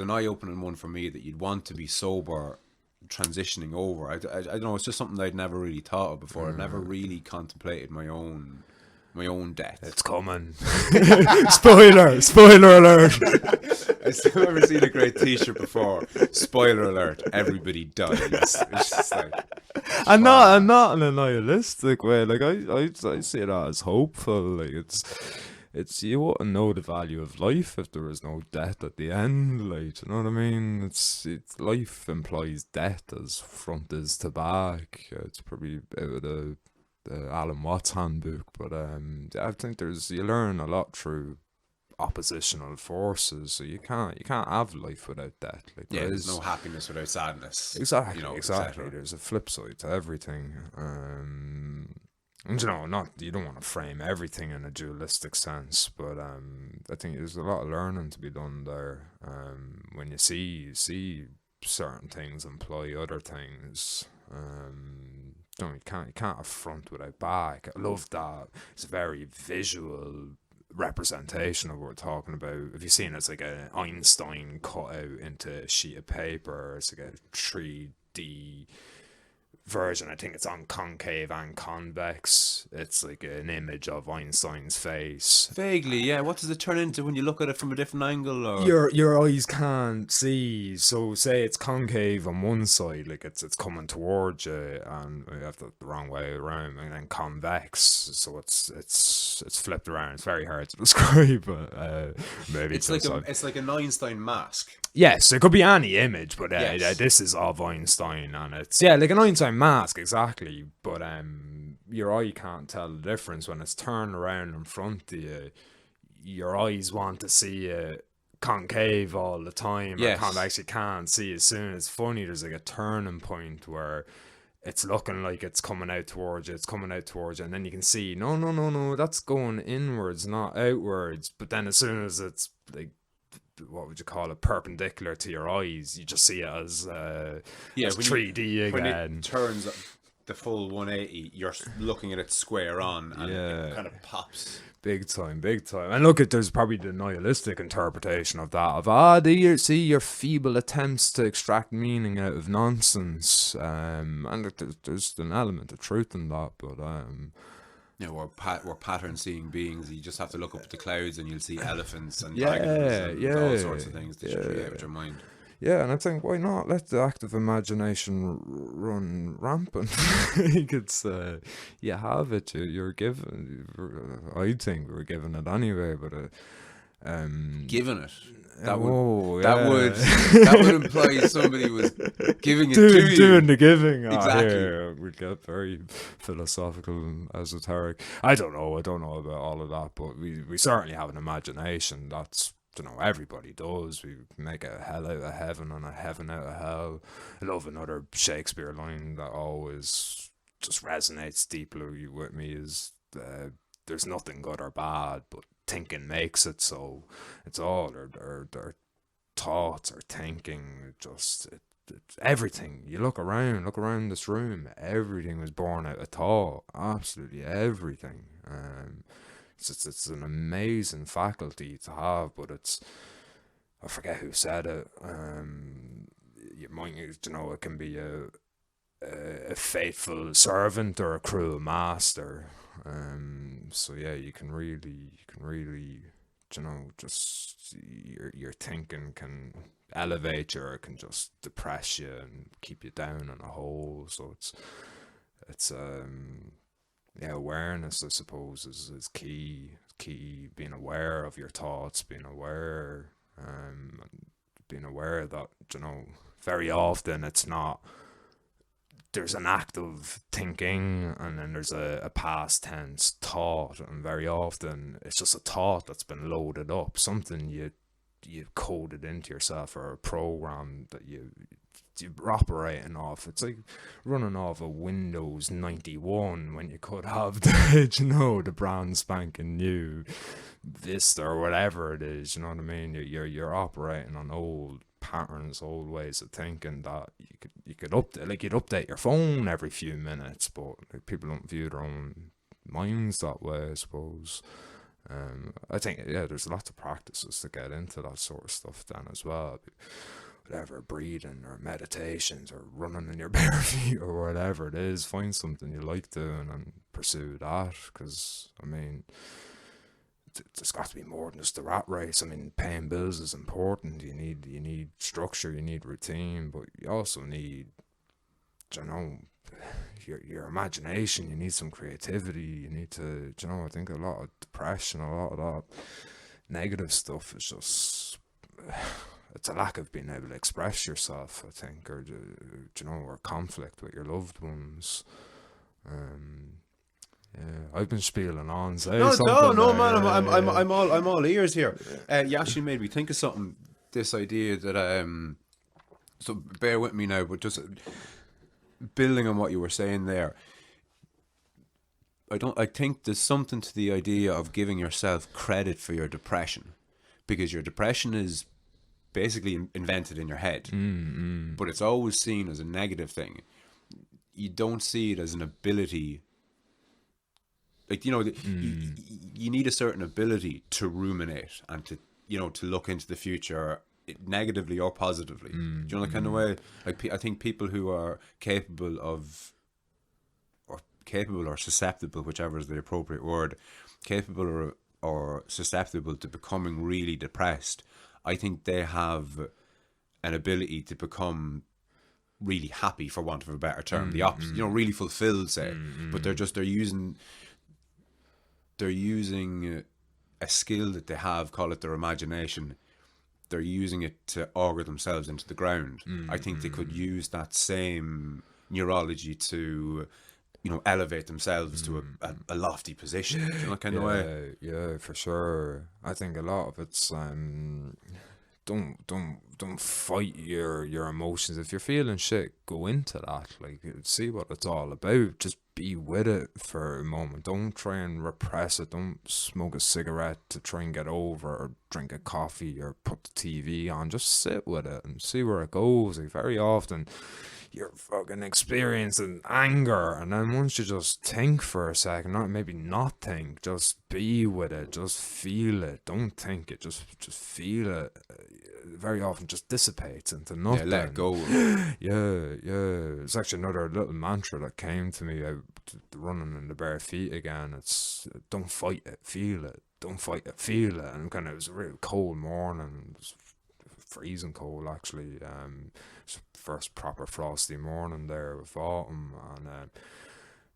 eye-opening one for me, that you'd want to be sober transitioning over. I don't know, it's just something that I'd never really thought of before. I'd never really contemplated my own death. It's coming. Spoiler alert. I've never seen a great t-shirt before. Spoiler alert, everybody dies. It's just like, I'm not in a nihilistic way. Like, I see that as hopeful. Like, it's you wouldn't know the value of life if there was no death at the end. Like, you know what I mean? It's life implies death as front is to back. It's probably out of the Alan Watts handbook, but I think you learn a lot through oppositional forces. So you can't have life without death. Like, there's no happiness without sadness. Exactly. There's a flip side to everything. And you don't want to frame everything in a dualistic sense, but I think there's a lot of learning to be done there. When you see certain things imply other things. You can't affront without back. I love that. It's a very visual representation of what we're talking about. If you've seen it, it's like an Einstein cut out into a sheet of paper. It's like a 3D version. I think it's on concave and convex. It's like an image of Einstein's face. Vaguely, yeah. What does it turn into when you look at it from a different angle? Or your eyes can't see. So say it's concave on one side, like it's coming towards you, and you have the wrong way around, and then convex, so it's flipped around. It's very hard to describe, but maybe it's like an Einstein mask. Yes, it could be any image, but yes. This is of Einstein, and it's like an Einstein mask, exactly. But your eye can't tell the difference when it's turned around in front of you. Your eyes want to see it concave all the time. Yes. Or convex, you can't see as soon. It's funny. There's like a turning point where it's looking like it's coming out towards you. And then you can see no, that's going inwards, not outwards. But then as soon as it's like, what would you call it, perpendicular to your eyes, you just see it as 3D again. When it turns the full 180, you're looking at it square on, and it kind of pops. Big time. And look, there's probably the nihilistic interpretation of that, do you see your feeble attempts to extract meaning out of nonsense, and there's an element of truth in that, but we're pattern seeing beings. You just have to look up at the clouds and you'll see elephants and dragons and all sorts of things that you create with your mind. Yeah, and I think, why not let the active imagination run rampant? It's you have it. You're given. I think we're given it anyway, but given it. That would imply somebody was giving it to you. Doing the giving. Exactly. We'd get very philosophical and esoteric. I don't know about all of that, but we certainly have an imagination. That's, everybody does. We make a hell out of heaven and a heaven out of hell. I love another Shakespeare line that always just resonates deeply with me is there's nothing good or bad, but thinking makes it so. It's all their thoughts or thinking, just everything. You look around this room, everything was born out of thought. Absolutely everything. It's an amazing faculty to have, but I forget who said it. You might, it can be a faithful servant or a cruel master. So yeah, you can really, just your thinking can elevate you, or it can just depress you and keep you down in a hole. So it's awareness, I suppose, is key. Being aware of your thoughts, being aware that, very often it's not, there's an active thinking and then there's a past tense thought, and very often it's just a thought that's been loaded up, something you coded into yourself, or a program that you're operating off. It's like running off a Windows 91 when you could have the brand spanking new Vista or whatever it is. You know what I mean? You're operating on old patterns, old ways of thinking that you could update. Like, you'd update your phone every few minutes, but people don't view their own minds that way, I suppose. I think, yeah, there's lots of practices to get into that sort of stuff then as well. Whatever, breathing or meditations or running in your bare feet or whatever it is, find something you like doing and pursue that. Because, I mean, there's got to be more than just the rat race. I mean, paying bills is important. You need structure, you need routine, but you also need, you know, your imagination. You need some creativity. You need to, you know, I think a lot of depression, a lot of that negative stuff is just, it's a lack of being able to express yourself, I think, or, you know, or conflict with your loved ones. Yeah, I've been spieling on. Say No, something no, there. man. I'm all ears here. You actually made me think of something. This idea that so bear with me now, but just building on what you were saying there. I think there's something to the idea of giving yourself credit for your depression, because your depression is basically invented in your head, but it's always seen as a negative thing. You don't see it as an ability. Like, you know, you need a certain ability to ruminate and to, you know, to look into the future negatively or positively. Do you know, that kind of way? Like, I think people who are capable or susceptible, whichever is the appropriate word, capable or susceptible to becoming really depressed, I think they have an ability to become really happy, for want of a better term. The opposite, you know, really fulfilled, say. But they're using a skill that they have, call it their imagination. They're using it to auger themselves into the ground. I think they could use that same neurology to, you know, elevate themselves to a lofty position. You know, that kind of way. Yeah, for sure. I think a lot of it's don't fight your emotions. If you're feeling shit, go into that. Like, see what it's all about. Just be with it for a moment. Don't try and repress it. Don't smoke a cigarette to try and get over, or drink a coffee, or put the TV on. Just sit with it and see where it goes. Like, very often you're fucking experiencing anger, and then once you just think for a second, not think, just be with it, just feel it, don't think it, just feel it, very often just dissipates into nothing. Yeah, let it go. Yeah. It's actually another little mantra that came to me out running in the bare feet again. It's don't fight it, feel it. Don't fight it, feel it. And kind of, it was a real cold morning. It was freezing cold, actually. First proper frosty morning there with autumn, and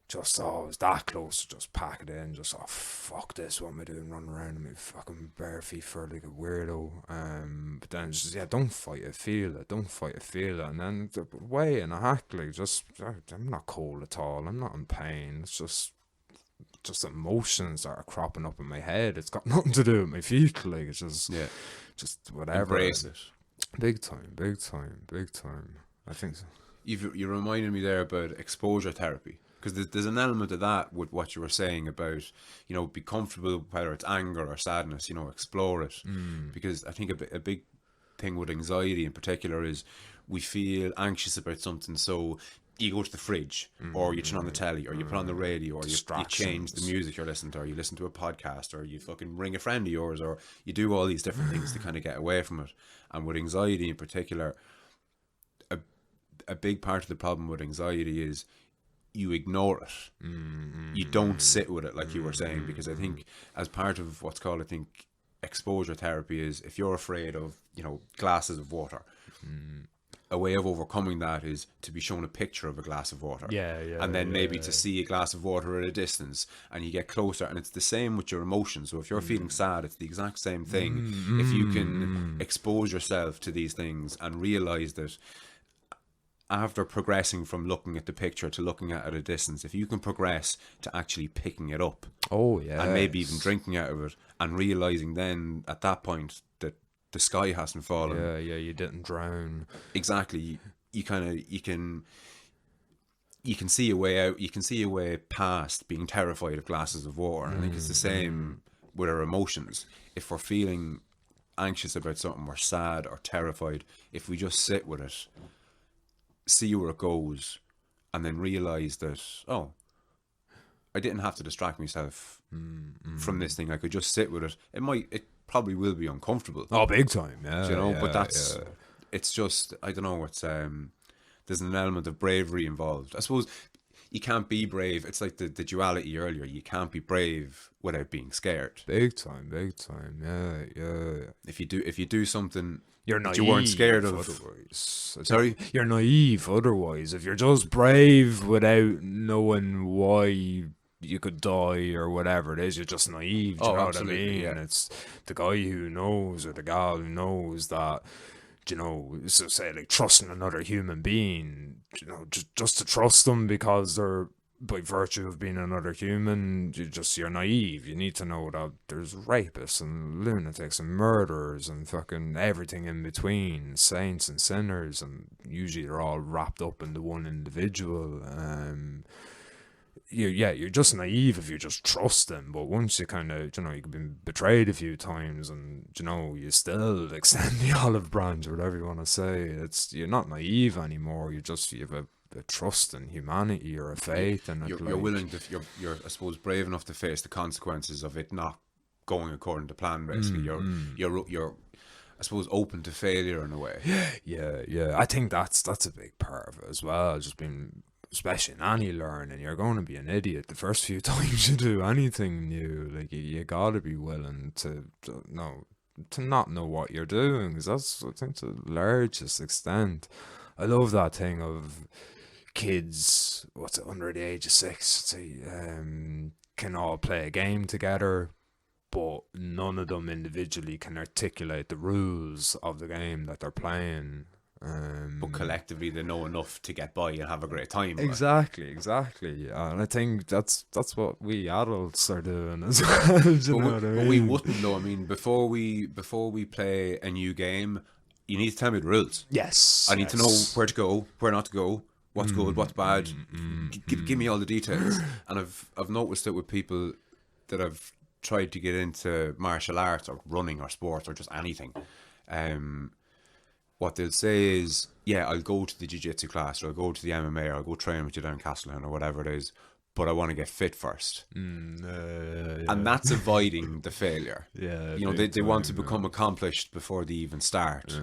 just, I was that close to just pack it in, just, fuck this, what am I doing running around in my fucking bare feet for like a weirdo. But then it's just, yeah, don't fight it, feel it, don't fight it, feel it. And then the way in a hack, like, just, I'm not cold at all, I'm not in pain, it's just emotions that are cropping up in my head. It's got nothing to do with my feet, like, it's just, Yeah, just whatever. embrace it. Big time. I think so. You're reminding me there about exposure therapy, because there's an element of that with what you were saying about, you know, be comfortable, whether it's anger or sadness, you know, explore it. Because I think a big thing with anxiety in particular is we feel anxious about something, so you go to the fridge, or you turn on the telly, or you put on the radio, or you change the music you're listening to, or you listen to a podcast, or you fucking ring a friend of yours, or you do all these different things to kind of get away from it. And with anxiety in particular, a big part of the problem with anxiety is you ignore it. You don't sit with it, like you were saying, because I think as part of what's called, I think, exposure therapy is, if you're afraid of, you know, glasses of water, a way of overcoming that is to be shown a picture of a glass of water. And then maybe to see a glass of water at a distance, and you get closer. And it's the same with your emotions. So if you're feeling sad, it's the exact same thing. If you can expose yourself to these things and realize that after progressing from looking at the picture to looking at a distance, if you can progress to actually picking it up, and maybe even drinking out of it, and realizing then at that point that the sky hasn't fallen, you didn't drown. Exactly. You can see a way out. You can see a way past being terrified of glasses of water. I think it's the same with our emotions. If we're feeling anxious about something, or sad or terrified, if we just sit with it, see where it goes, and then realize that, oh, I didn't have to distract myself from this thing. I could just sit with it. It probably will be uncomfortable. Oh, big time, yeah. You know, yeah, but that's, yeah. it's just, I don't know, there's an element of bravery involved. I suppose you can't be brave. It's like the duality earlier. You can't be brave without being scared. Big time, yeah, yeah. If you do something You're that naive you weren't scared of, otherwise. sorry? You're naive otherwise. If you're just brave without knowing why you could die or whatever it is, you're just naive. Do you Oh, know absolutely, what I mean? yeah. It's the guy who knows or the gal who knows that, you know, so say like trusting another human being, you know, just to trust them because they're, by virtue of being another human, you're naive. You need to know that there's rapists and lunatics and murderers and fucking everything in between, saints and sinners, and usually they're all wrapped up into one individual. You're just naive if you just trust them. But once you kind of, you know, you've been betrayed a few times, and you know you still extend the olive branch or whatever you want to say. You're not naive anymore. You have a trust in humanity or a faith, and You're willing to. You're I suppose brave enough to face the consequences of it not going according to plan. Basically, you're I suppose open to failure in a way. Yeah. I think that's a big part of it as well. Just being, especially in any learning, you're going to be an idiot the first few times you do anything new. Like you gotta be willing to not know what you're doing, because that's, I think, to the largest extent. I love that thing of kids, under the age of 6, can all play a game together, but none of them individually can articulate the rules of the game that they're playing. But collectively, they know enough to get by and have a great time. Exactly. And I think that's what we adults are doing as well. But we wouldn't though. I mean, before we play a new game, you need to tell me the rules. Yes. I need to know where to go, where not to go, what's good, what's bad. Give me all the details. And I've noticed it with people that have tried to get into martial arts or running or sports or just anything. What they'll say is, yeah, I'll go to the jiu-jitsu class, or I'll go to the MMA, or I'll go train with you down Castlehan or whatever it is, but I want to get fit first. And that's avoiding the failure. Yeah, you know, they want to become accomplished before they even start.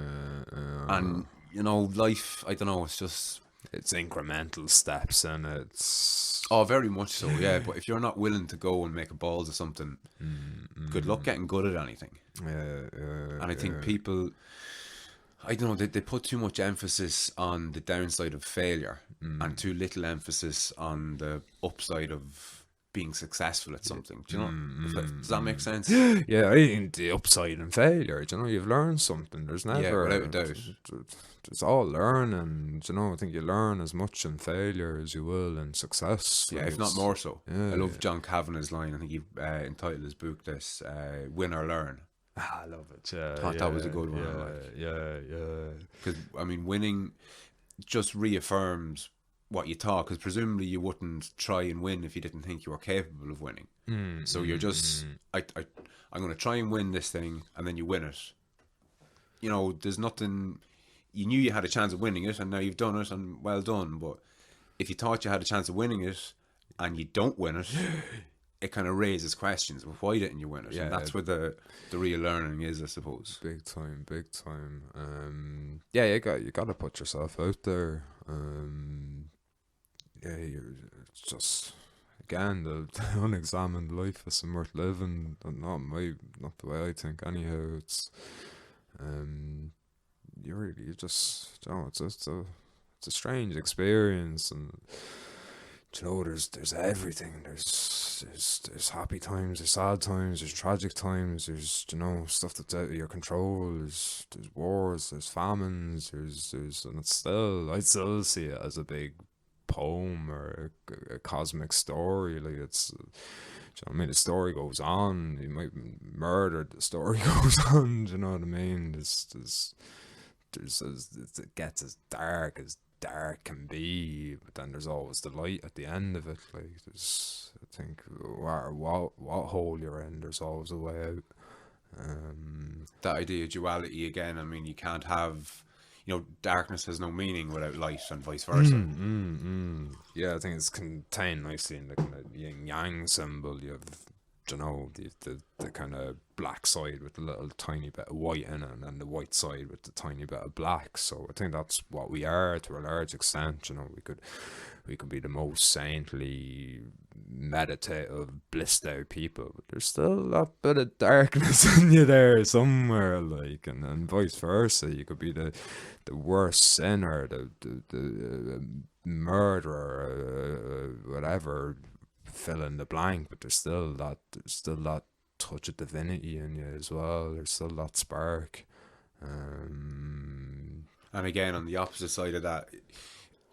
And, you know, life, I don't know, it's incremental steps, and it's... Oh, very much so, yeah. But if you're not willing to go and make a balls of something, good luck getting good at anything. And I think people... I don't know, they put too much emphasis on the downside of failure and too little emphasis on the upside of being successful at something. Do you know? Does that make sense? Yeah, I think the upside in failure, you know, you've learned something. There's never... Yeah, without a doubt. It's all learning, you know. I think you learn as much in failure as you will in success. Yeah, if not more so. I love John Kavanagh's line. I think he entitled his book this, Win or Learn. I love it. Yeah, thought that was a good one. Yeah. Because I mean, winning just reaffirms what you thought. Because presumably you wouldn't try and win if you didn't think you were capable of winning. So you're just, I'm going to try and win this thing, and then you win it. You know, there's nothing. You knew you had a chance of winning it, and now you've done it, and well done. But if you thought you had a chance of winning it, and you don't win it, it kind of raises questions. Well, why didn't you win it? Yeah, and that's where the real learning is, I suppose. Big time. Yeah, you got to put yourself out there. It's just, again, the unexamined life isn't worth living. Not the way I think. Anyhow, it's you just, you know, it's a strange experience, and you know, there's everything. There's happy times, there's sad times, there's tragic times, there's, you know, stuff that's out of your control. There's wars, there's famines, and I'd still see it as a big poem or a cosmic story. Like, it's, you know, I mean, the story goes on. You might be murdered, the story goes on. Do you know what I mean? It gets as dark can be, but then there's always the light at the end of it. Like, there's, I think, no matter what hole you're in, there's always a way out. That idea of duality again. I mean, you can't have darkness has no meaning without light, and vice versa. Yeah, I think it's contained nicely in the kind of yin yang symbol. You have, the kind of black side with a little tiny bit of white in it, and then the white side with the tiny bit of black. So I think that's what we are to a large extent. We could be the most saintly, meditative, blissed out people, but there's still that bit of darkness in you there somewhere, like, and vice versa. You could be the worst sinner, the murderer, whatever, fill in the blank, but there's still that touch of divinity in you as well. There's still that spark. And again, on the opposite side of that,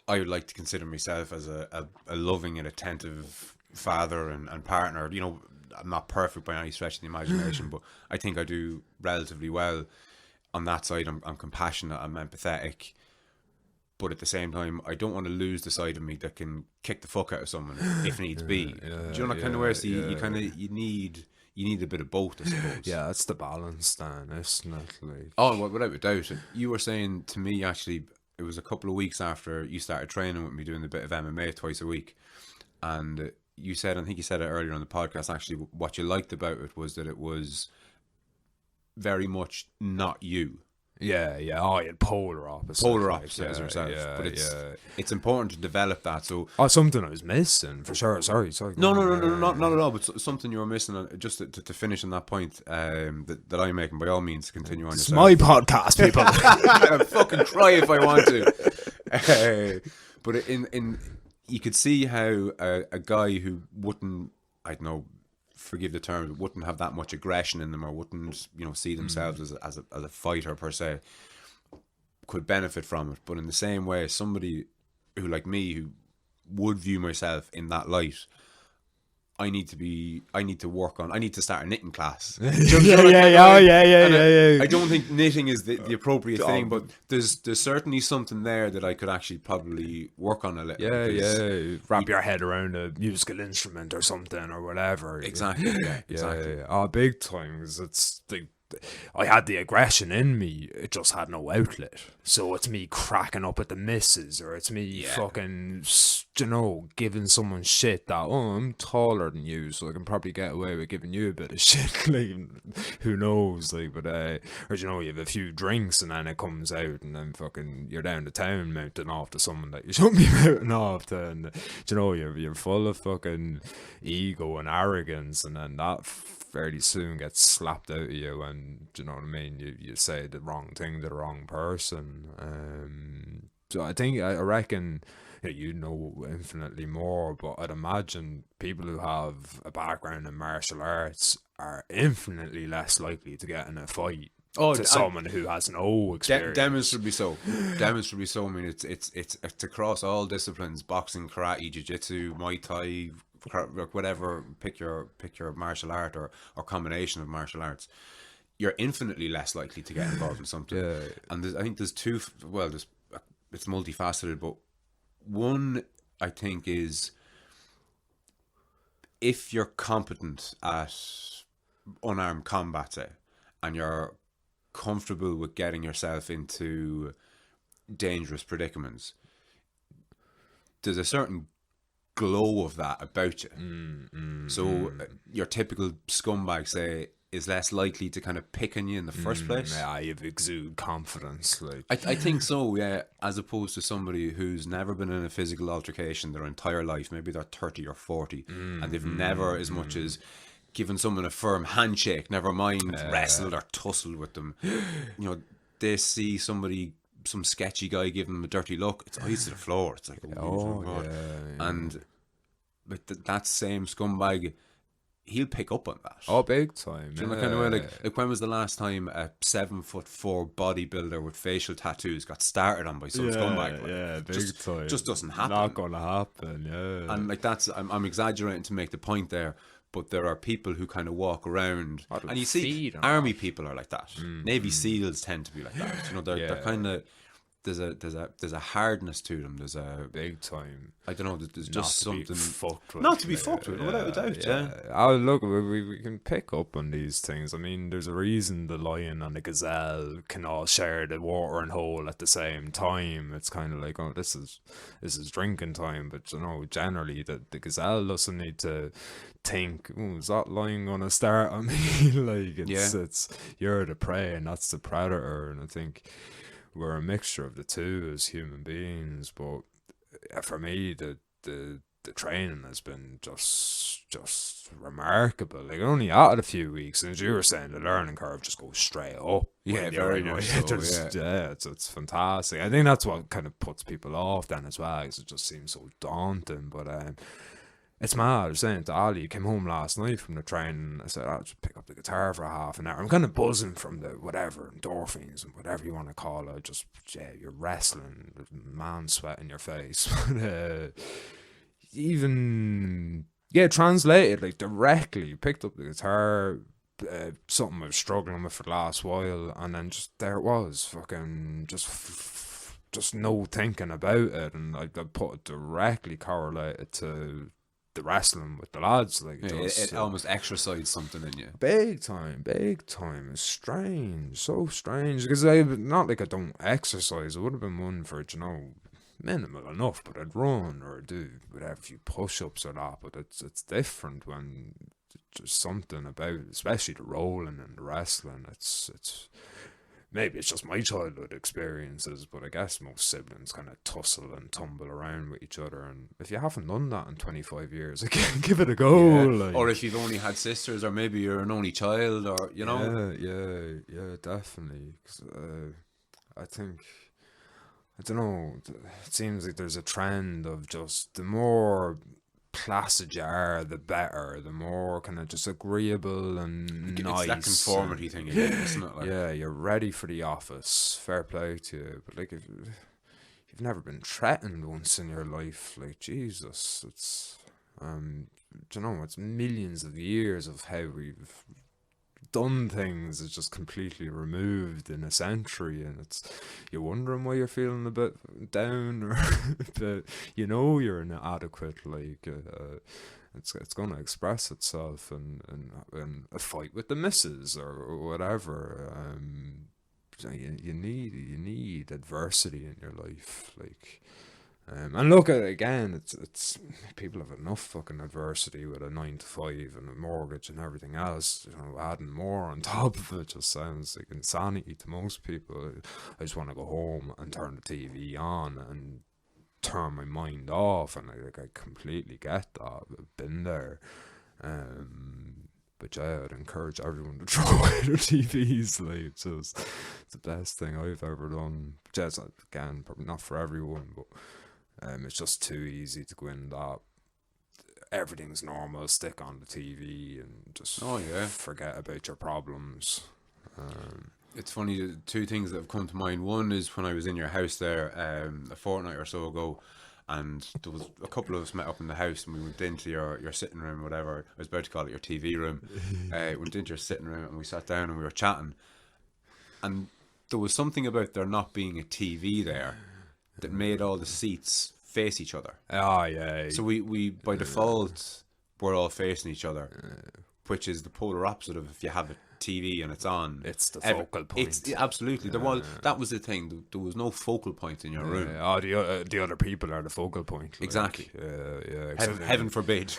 I would like to consider myself as a loving and attentive father and partner. I'm not perfect by any stretch of the imagination, but I think I do relatively well on that side. I'm compassionate, I'm empathetic, but at the same time, I don't want to lose the side of me that can kick the fuck out of someone if needs be. Do you know that kind of way? So you need a bit of both, I suppose. Yeah, that's the balance then, isn't it? Like... Oh, without a doubt. You were saying to me, actually, it was a couple of weeks after you started training with me, doing a bit of MMA twice a week, and you said, I think you said it earlier on the podcast, actually, what you liked about it was that it was very much not you. Yeah. Oh, yeah, polar opposite. Polar opposite as yourself. Yeah, but it's important to develop that. So something I was missing for sure. Sorry. No, not at all. But something you were missing. Just to finish on that point that I'm making. By all means, continue on. It's my podcast, people. I'll fucking cry if I want to. But in you could see how a guy who wouldn't, I don't know, forgive the term, wouldn't have that much aggression in them, or wouldn't see themselves as a fighter per se, could benefit from it. But in the same way, somebody who, like me, who would view myself in that light, I need to start a knitting class. I don't think knitting is the appropriate thing, but there's certainly something there that I could actually probably work on a little. Yeah. Wrap your head around a musical instrument or something or whatever. Exactly. Yeah, exactly. Yeah. Oh, big time. It's I had the aggression in me, it just had no outlet. So it's me cracking up at the missus, or it's me fucking, giving someone shit that, I'm taller than you, so I can probably get away with giving you a bit of shit. Like, who knows? Like, but, or you have a few drinks and then it comes out, and then fucking you're down the town mounting off to someone that you shouldn't be mounting off to, and you're full of fucking ego and arrogance, and then that fairly soon gets slapped out of you, and you say the wrong thing to the wrong person. So I reckon you know infinitely more, but I'd imagine people who have a background in martial arts are infinitely less likely to get in a fight to someone who has no experience. Demonstrably so. I mean, it's across all disciplines: boxing, karate, jiu-jitsu, Muay Thai, whatever. Pick your martial art or combination of martial arts. You're infinitely less likely to get involved in something. Yeah. And I think there's two. Well, it's multifaceted, but one I think is, if you're competent at unarmed combat, say, and you're comfortable with getting yourself into dangerous predicaments, there's a certain glow of that about you. So your typical scumbag, say, is less likely to kind of pick on you in the first place. Yeah, you exude confidence. Like I think so, yeah, as opposed to somebody who's never been in a physical altercation their entire life. Maybe they're 30 or 40 and they've never as much as given someone a firm handshake, never mind wrestled or tussled with them. They see some sketchy guy give them a dirty look, it's eyes to the floor. It's like, and but that same scumbag, he'll pick up on that. Oh, big time. Do you know that kind of way? Like when was the last time a 7'4" bodybuilder with facial tattoos got started on by some scumbag? Big time. Just doesn't happen. Not gonna happen. Yeah. And like I'm exaggerating to make the point there, but there are people who kind of walk around, and you see army people are like that. Navy SEALs tend to be like that. They're kind of, there's a hardness to them. There's a, big time. I don't know. There's Not just to something be fucked with. not to be fucked with, without a doubt. Yeah. Oh, look, we can pick up on these things. I mean, there's a reason the lion and the gazelle can all share the watering hole at the same time. It's kind of like, oh, this is drinking time, but you know, generally the gazelle doesn't need to think, oh, is that lion gonna start on me? Like, it's you're the prey and that's the predator, and I think we're a mixture of the two as human beings. But for me, the training has been just remarkable. Like, only out of a few weeks, and as you were saying, the learning curve just goes straight up. Yeah, very much so. Yeah, it's fantastic. I think that's what kind of puts people off then as well, because it just seems so daunting. But it's mad. I was saying to Ali, came home last night from the training. I said, I'll just pick up the guitar for half an hour. I'm kind of buzzing from the whatever, endorphins and whatever you want to call it. Just, yeah, you're wrestling, man sweat in your face. Even, yeah, translated, like, directly. Picked up the guitar, something I was struggling with for the last while, and then just there it was, fucking just no thinking about it, and I put it directly correlated to the wrestling with the lads. Like, it almost exercised something in you. Big time. It's strange, so strange, because I, not like I don't exercise. I would have been one for, you know, minimal enough, but I'd run or do whatever, a few push-ups or that. But it's different when there's something about, especially the rolling and the wrestling. It's maybe it's just my childhood experiences, but I guess most siblings kind of tussle and tumble around with each other, and if you haven't done that in 25 years, again, give it a go. Yeah. Like, or if you've only had sisters, or maybe you're an only child, or, you know. Yeah, definitely. 'Cause, I think, I don't know, it seems like there's a trend of just the more placid you are, the better, the more kind of just agreeable and nice. It's that conformity thing again, isn't it? Like, yeah, you're ready for the office. Fair play to you. But like, if you've never been threatened once in your life, like, Jesus, it's you know, it's millions of years of how we've done things is just completely removed in a century, and it's, you're wondering why you're feeling a bit down, or but you know you're inadequate. Like, it's going to express itself in a fight with the missus or whatever. So you need adversity in your life, like. And look at it again, it's people have enough fucking adversity with a 9 to 5 and a mortgage and everything else. You know, adding more on top of it just sounds like insanity to most people. I just want to go home and turn the TV on and turn my mind off, and I completely get that. I've been there. But yeah, I'd encourage everyone to throw away their TVs. Like, it's the best thing I've ever done. Just, again, probably not for everyone, but it's just too easy to go in that everything's normal, stick on the TV and just forget about your problems. It's funny, the two things that have come to mind. One is when I was in your house there a fortnight or so ago, and there was a couple of us met up in the house, and we went into your sitting room, whatever. I was about to call it your TV room. Went into your sitting room and we sat down and we were chatting, and there was something about there not being a TV there that made all the seats face each other. Oh, yeah. So we by default, we're all facing each other, which is the polar opposite of if you have a TV and it's on. It's the focal point. It's absolutely. That was the thing. There was no focal point in your room. Oh, the other people are the focal point. Like, exactly. Yeah. Heaven forbid.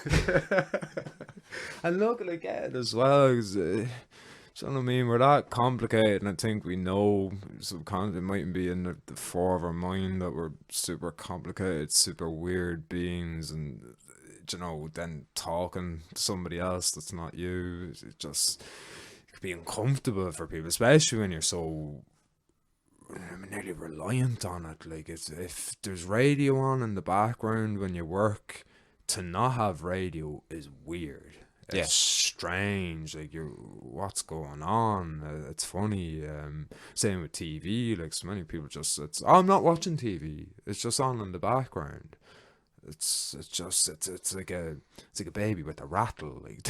And look, like, as well, you know what I mean? We're that complicated, and I think we know subconsciously, it mightn't be in the fore of our mind that we're super complicated, super weird beings, and, you know, then talking to somebody else that's not you, it just, it could be uncomfortable for people, especially when you're so nearly reliant on it. Like, if there's radio on in the background when you work, to not have radio is weird. It's strange, like, what's going on? It's funny. Same with TV, like, so many people just, I'm not watching TV, it's just on in the background. it's like a baby with a rattle. Like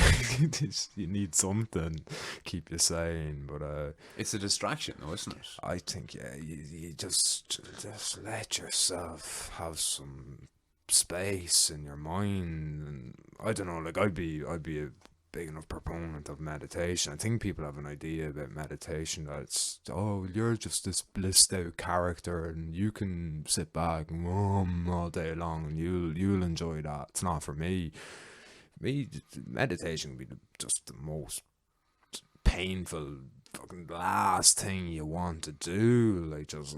you need something keep you sane. But It's a distraction, though, isn't it? I think you just let yourself have some space in your mind, and I don't know. Like I'd be a big enough proponent of meditation. I think people have an idea about meditation that it's, oh, you're just this blissed out character and you can sit back and all day long and you'll enjoy that. It's not for me. Meditation would be just the most painful fucking last thing you want to do. Like, just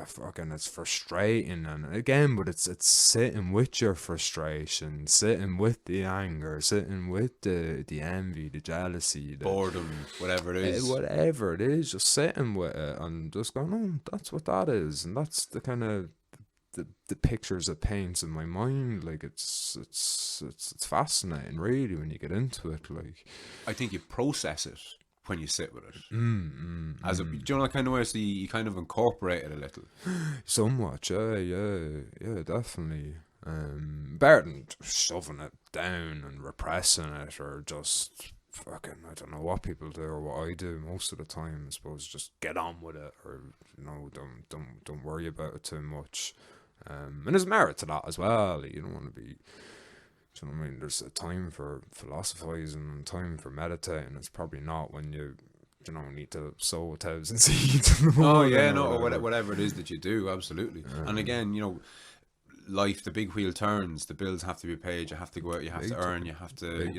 fucking, it's frustrating. And again, but it's sitting with your frustration, sitting with the anger, sitting with the envy, the jealousy, the Boredom, whatever it is. Just sitting with it and just going, oh, that's what that is. And that's the kind of the pictures it paints in my mind. Like, it's fascinating, really, when you get into it. Like, I think you process it when you sit with it. As a, do you know that kind of way? So you kind of incorporate it a little. Somewhat, yeah, definitely. Better than shoving it down and repressing it, or just fucking, I don't know what people do or what I do most of the time. I suppose just get on with it, or don't worry about it too much. And there's merit to that as well. You don't want to be. Do you know what I mean? There's a time for philosophizing and time for meditating. It's probably not when you need to sow 1,000 seeds in the morning. Oh yeah, no, or whatever it is that you do, absolutely. And again, life, the big wheel turns. The bills have to be paid. You have to go out. You have to earn. You have to,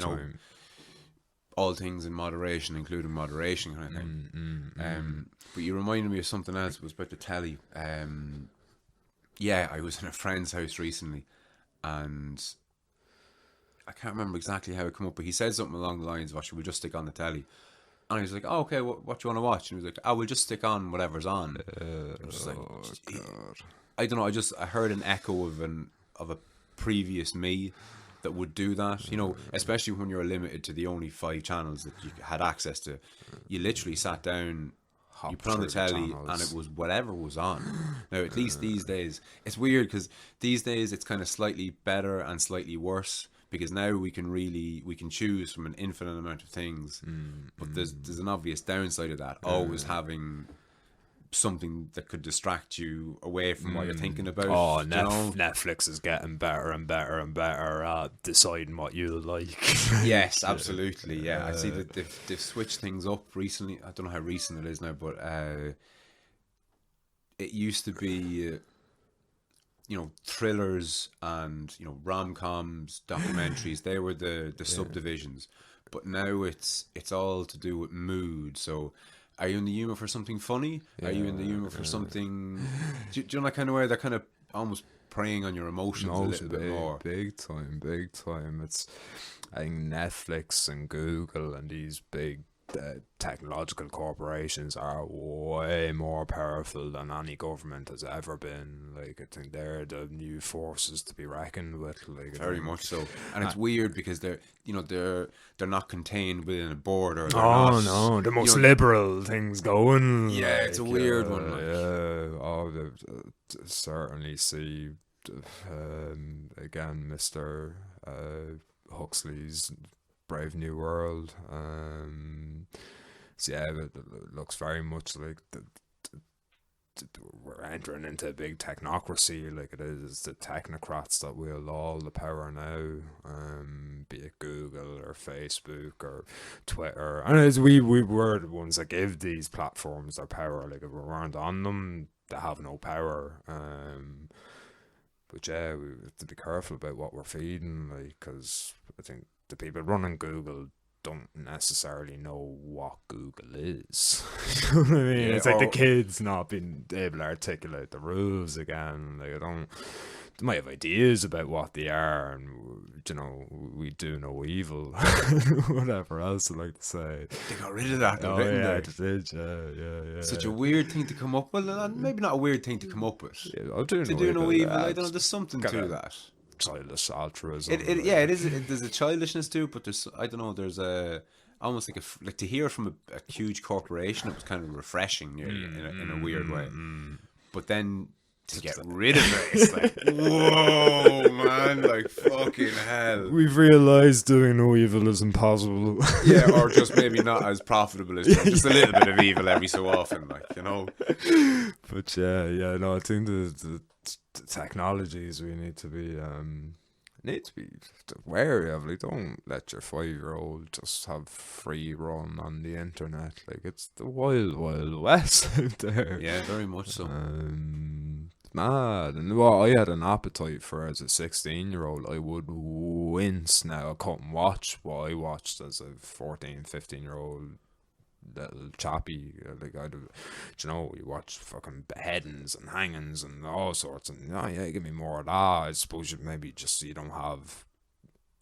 all things in moderation, including moderation, kind of thing. But you reminded me of something else. It was about the telly. I was in a friend's house recently, and I can't remember exactly how it came up, but he said something along the lines of, "Should we just stick on the telly?" And I was like, "Oh, okay, what do you want to watch?" And he was like, "Oh, we'll just stick on whatever's on." I was like, God. I don't know. I heard an echo of a previous me that would do that. Especially when you're limited to the only 5 channels that you had access to. You literally sat down. You put on the telly and it was whatever was on. Now, at least these days, it's weird because these days it's kind of slightly better and slightly worse. Because now we can choose from an infinite amount of things, but there's an obvious downside of that. Always having something that could distract you away from what you're thinking about. Oh, Netflix is getting better and better and better at deciding what you like. Yes, absolutely. Yeah, I see that they've switched things up recently. I don't know how recent it is now, but it used to be. Thrillers and rom-coms, documentaries, they were the subdivisions, but now it's all to do with mood. So are you in the humor for something funny? Are you in the humor for something, do you know that kind of way? They're kind of almost preying on your emotions a little bit more. Big time. It's, I think Netflix and Google and these big technological corporations are way more powerful than any government has ever been. Like, I think they're the new forces to be reckoned with. Like, very much so. And it's weird because they're not contained within a board, or the most liberal things going. Yeah, like, it's a weird one. Certainly see again Mr. Huxley's Brave New World. So yeah, it looks very much like we're entering into a big technocracy. Like, it is the technocrats that wield all the power now, be it Google or Facebook or Twitter. And as we were the ones that give these platforms their power. Like, if we weren't on them, they have no power. But yeah, we have to be careful about what we're feeding, like, because I think the people running Google don't necessarily know what Google is. You know what I mean? It's like the kids not being able to articulate the rules again. Like, they might have ideas about what they are, and we do no evil. Whatever else I like to say. They got rid of that. Oh yeah, they did. Yeah. Such a weird thing to come up with. Maybe not a weird thing to come up with. Yeah, to do no evil. I don't know. There's something to that. Childish altruism. It is. There's a childishness to it, but there's, I don't know. There's almost like to hear from a huge corporation. It was kind of refreshing, in a weird way. But then to get rid of it, it's like, whoa, man! Fucking hell. We've realised doing no evil is impossible. Yeah, or just maybe not as profitable as just a little bit of evil every so often, like, you know. But no, I think the technologies we need to be wary of. Like, don't let your 5-year-old just have free run on the internet. Like, it's the wild, wild west out there. Yeah, very much so. Mad. And what I had an appetite for as a 16-year-old, I would wince now. I couldn't watch what I watched as a 14, 15-year-old little chappy. Like, you know, you watch fucking beheadings and hangings and all sorts, and yeah, give me more of that. I suppose you don't have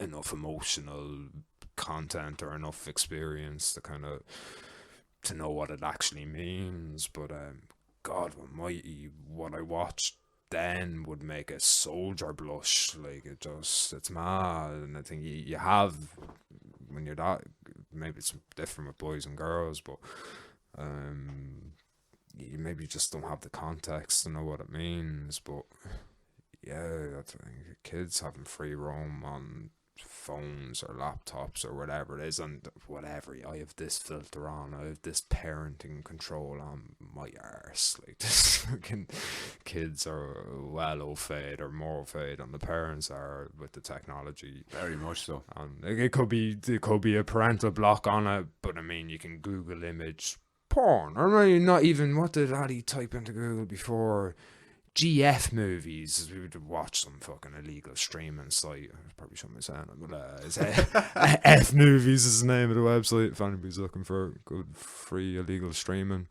enough emotional content or enough experience to kind of to know what it actually means. But God almighty, what I watched then would make a soldier blush. Like, it's mad. And I think you have, when you're that, maybe it's different with boys and girls, but you maybe just don't have the context to know what it means. But yeah, I think kids having free roam on phones or laptops or whatever it is, and whatever, I have this filter on, I have this parenting control on my arse. Like, this fucking kids are well au fait or more au fait than the parents are with the technology. Very much so. And it could be a parental block on it, but I mean, you can Google image porn, or maybe not even, what did Addy type into Google before? GF movies. We would watch some fucking illegal streaming site. I probably shouldn't be saying it, but it's F movies is the name of the website if anybody's looking for good free illegal streaming.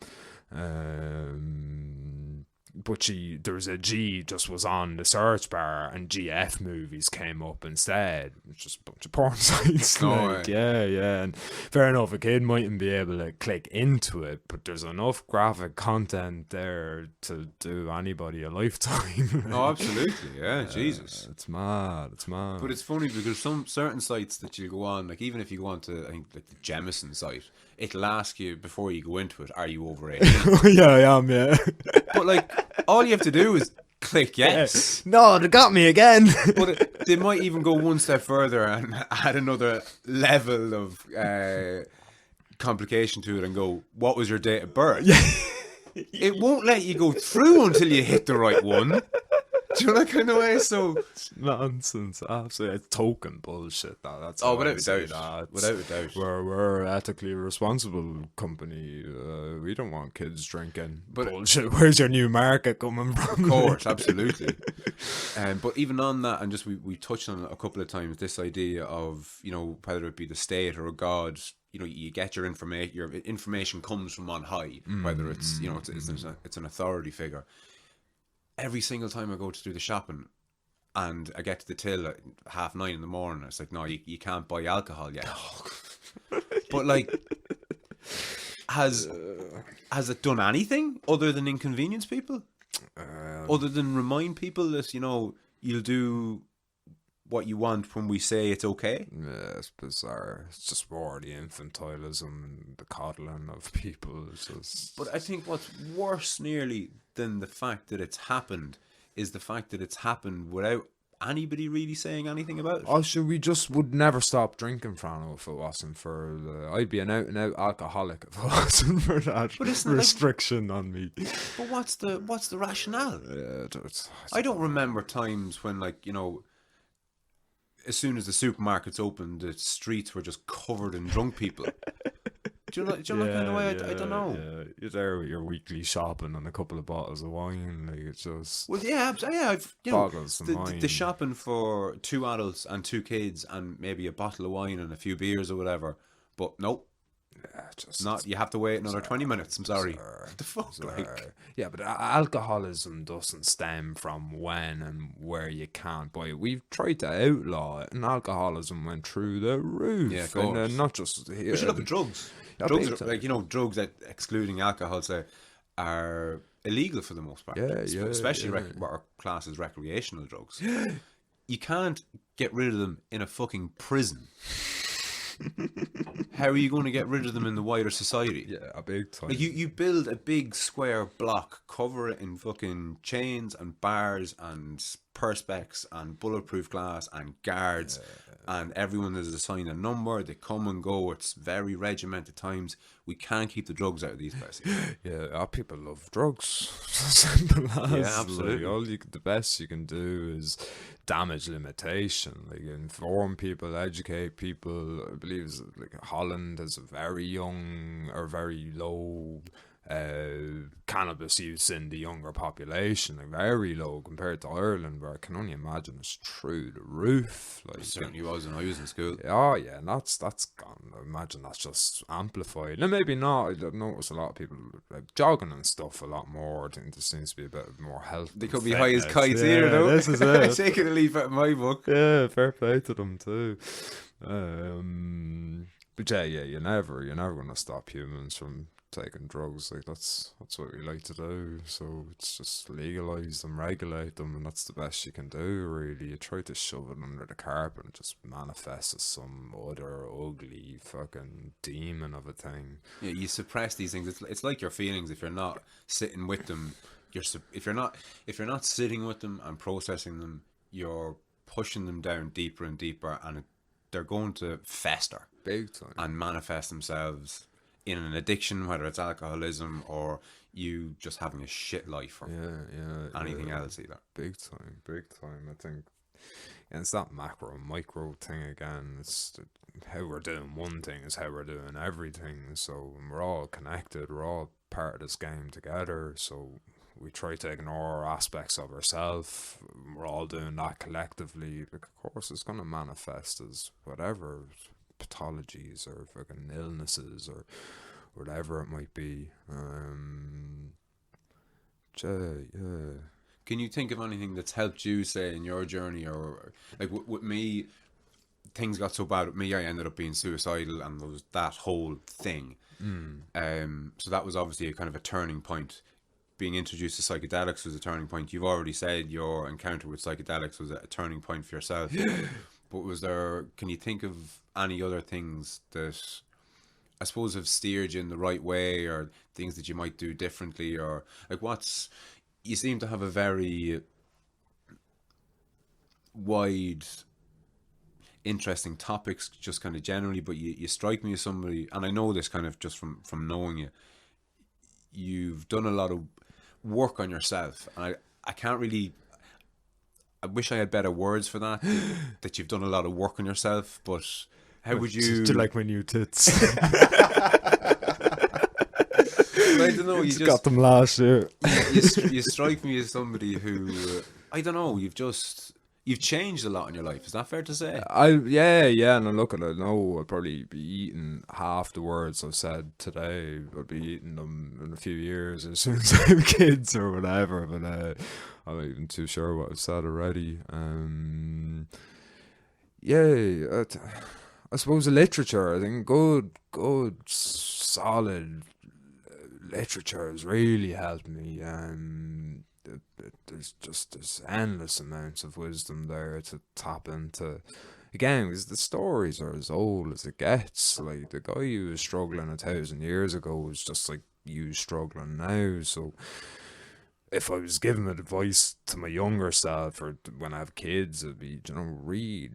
But there was a G just was on the search bar, and GF movies came up instead. It's just a bunch of porn sites. Yeah. And fair enough, a kid mightn't be able to click into it, but there's enough graphic content there to do anybody a lifetime. Oh, absolutely, yeah. Jesus, it's mad. But it's funny because some certain sites that you go on, like even if you go on to, I think, like the Jemison site, it'll ask you before you go into it, are you over 18? Yeah, I am, yeah. But like, all you have to do is click yes. No, they got me again. But they might even go one step further and add another level of complication to it and go, what was your date of birth? Yeah. It won't let you go through until you hit the right one. Do you know that kind of way? So nonsense, absolutely, it's token bullshit. That's without a doubt. Without a doubt, we're ethically responsible company. We don't want kids drinking. But bullshit. Where's your new market coming from? Of course, absolutely. But even on that, and just we touched on it a couple of times, this idea of, you know, whether it be the state or a god, you know, you get your information comes from on high, whether it's, you know, it's an authority figure. Every single time I go to do the shopping and I get to the till at 9:30 in the morning, it's like, no, you can't buy alcohol yet. But like, has it done anything other than inconvenience people? Other than remind people that, you know, you'll do what you want when we say it's okay? Yeah, it's bizarre. It's just more the infantilism and the coddling of people. It's just... But I think what's worse nearly than the fact that it's happened is the fact that it's happened without anybody really saying anything about it. Oh, sure, we just would never stop drinking, Frano, if it wasn't for I'd be an out-and-out alcoholic if it wasn't for that restriction on me. But what's the rationale? Yeah, I don't remember times when, like, you know, as soon as the supermarkets opened, the streets were just covered in drunk people. Do you know that kind of way? I don't know. Yeah. You're there with your weekly shopping and a couple of bottles of wine. Like, it's just... Well, yeah, I've, you know, the the shopping for 2 adults and 2 kids and maybe a bottle of wine and a few beers or whatever. But nope. Yeah, just not. You have to wait another 20 minutes. I'm sorry. What the fuck? Like? Yeah, but alcoholism doesn't stem from when and where you can't buy it. We've tried to outlaw it, and alcoholism went through the roof. Yeah, of course. And not just here. We should look at drugs. Drugs, like, you know, drugs that, excluding alcohol, say, are illegal for the most part. Especially what are classed as recreational drugs. You can't get rid of them in a fucking prison. How are you going to get rid of them in the wider society? Yeah, a big time. Like, you build a big square block, cover it in fucking chains and bars and perspex and bulletproof glass and guards, and everyone is assigned a number. They come and go. It's very regimented times. We can't keep the drugs out of these places. Yeah, people love drugs. Simple as. Yeah, absolutely. The best you can do is damage limitation. Like, inform people, educate people. I believe like Holland has a very young or very low cannabis use in the younger population, like very low compared to Ireland, where I can only imagine it's through the roof. Like, It certainly was when I was in school. oh yeah, and that's gone. I imagine that's just amplified. And maybe not. I notice a lot of people like jogging and stuff a lot more. I think there seems to be a bit more health. They could be high as kites here, though. This is it. Taking a leaf out of my book. Yeah, fair play to them too. But yeah, you're never gonna stop humans from taking drugs. Like, that's what we like to do. So it's just legalize them, regulate them, and that's the best you can do, really. You try to shove it under the carpet and just manifest as some other ugly fucking demon of a thing. Yeah, you suppress these things. It's like your feelings. If you're not sitting with them, if you're not sitting with them and processing them, you're pushing them down deeper and deeper, and they're going to fester Big time. and manifest themselves in an addiction, whether it's alcoholism or you just having a shit life, or anything else either. Big time. I think, and it's that macro micro thing again. It's how we're doing one thing is how we're doing everything. So we're all connected. We're all part of this game together. So we try to ignore aspects of ourselves. We're all doing that collectively. Like, of course, it's going to manifest as whatever pathologies or fucking illnesses or whatever it might be. Yeah. Can you think of anything that's helped you, say, in your journey, or like with me? Things got so bad with me, I ended up being suicidal, and there was that whole thing. So that was obviously a kind of a turning point. Being introduced to psychedelics was a turning point. You've already said your encounter with psychedelics was a turning point for yourself. But can you think of any other things that I suppose have steered you in the right way, or things that you might do differently, or like you seem to have a very wide, interesting topics, just kind of generally, but you strike me as somebody, and I know this kind of just from knowing you, you've done a lot of work on yourself, and I can't really, I wish I had better words for that, that you've done a lot of work on yourself, but how would you... Do you like my new tits? I don't know, you just got them last year. you strike me as somebody who, I don't know, you've changed a lot in your life. Is that fair to say? Yeah, and I look at it, no, I'll probably be eating half the words I've said today. I'll be eating them in a few years as soon as I have kids or whatever, but I'm not even too sure what I've said already. I suppose the literature, I think good, solid literature has really helped me. There's endless amounts of wisdom there to tap into. Again, because the stories are as old as it gets. Like, the guy who was struggling 1,000 years ago was just like you struggling now. So if I was giving advice to my younger self, or when I have kids, it'd be, read.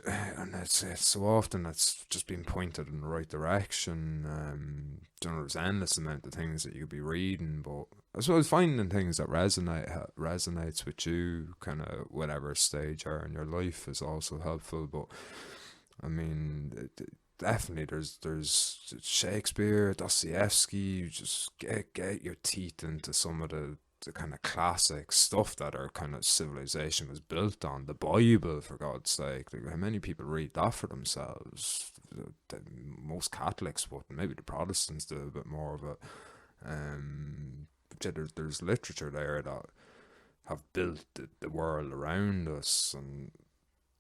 And it's so often that's just being pointed in the right direction. There's endless amount of things that you could be reading, but I suppose finding things that resonates with you, kind of whatever stage you are in your life, is also helpful. But I mean, definitely there's Shakespeare, Dostoevsky. You just get your teeth into some of the kind of classic stuff that our kind of civilization was built on. The Bible, for God's sake. Like, how many people read that for themselves? Most Catholics would, maybe the Protestants do a bit more of it. But yeah, there's literature there that have built the world around us, and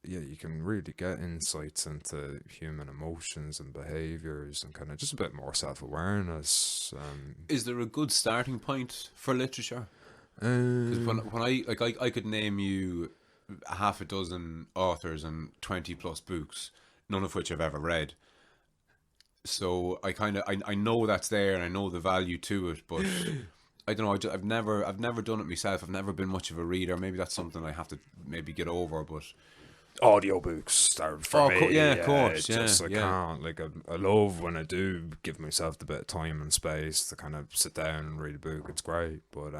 yeah, you can really get insights into human emotions and behaviours, and kind of just a bit more self-awareness. Is there a good starting point for literature? Because when I could name you a half a dozen authors and 20 plus books, none of which I've ever read. So I know that's there, and I know the value to it, but I don't know. I've never done it myself. I've never been much of a reader. Maybe that's something I have to maybe get over. But Audiobooks are for me. yeah, of course, It's just yeah, I yeah. can't. Like I love when I do give myself the bit of time and space to kind of sit down and read a book. It's great, but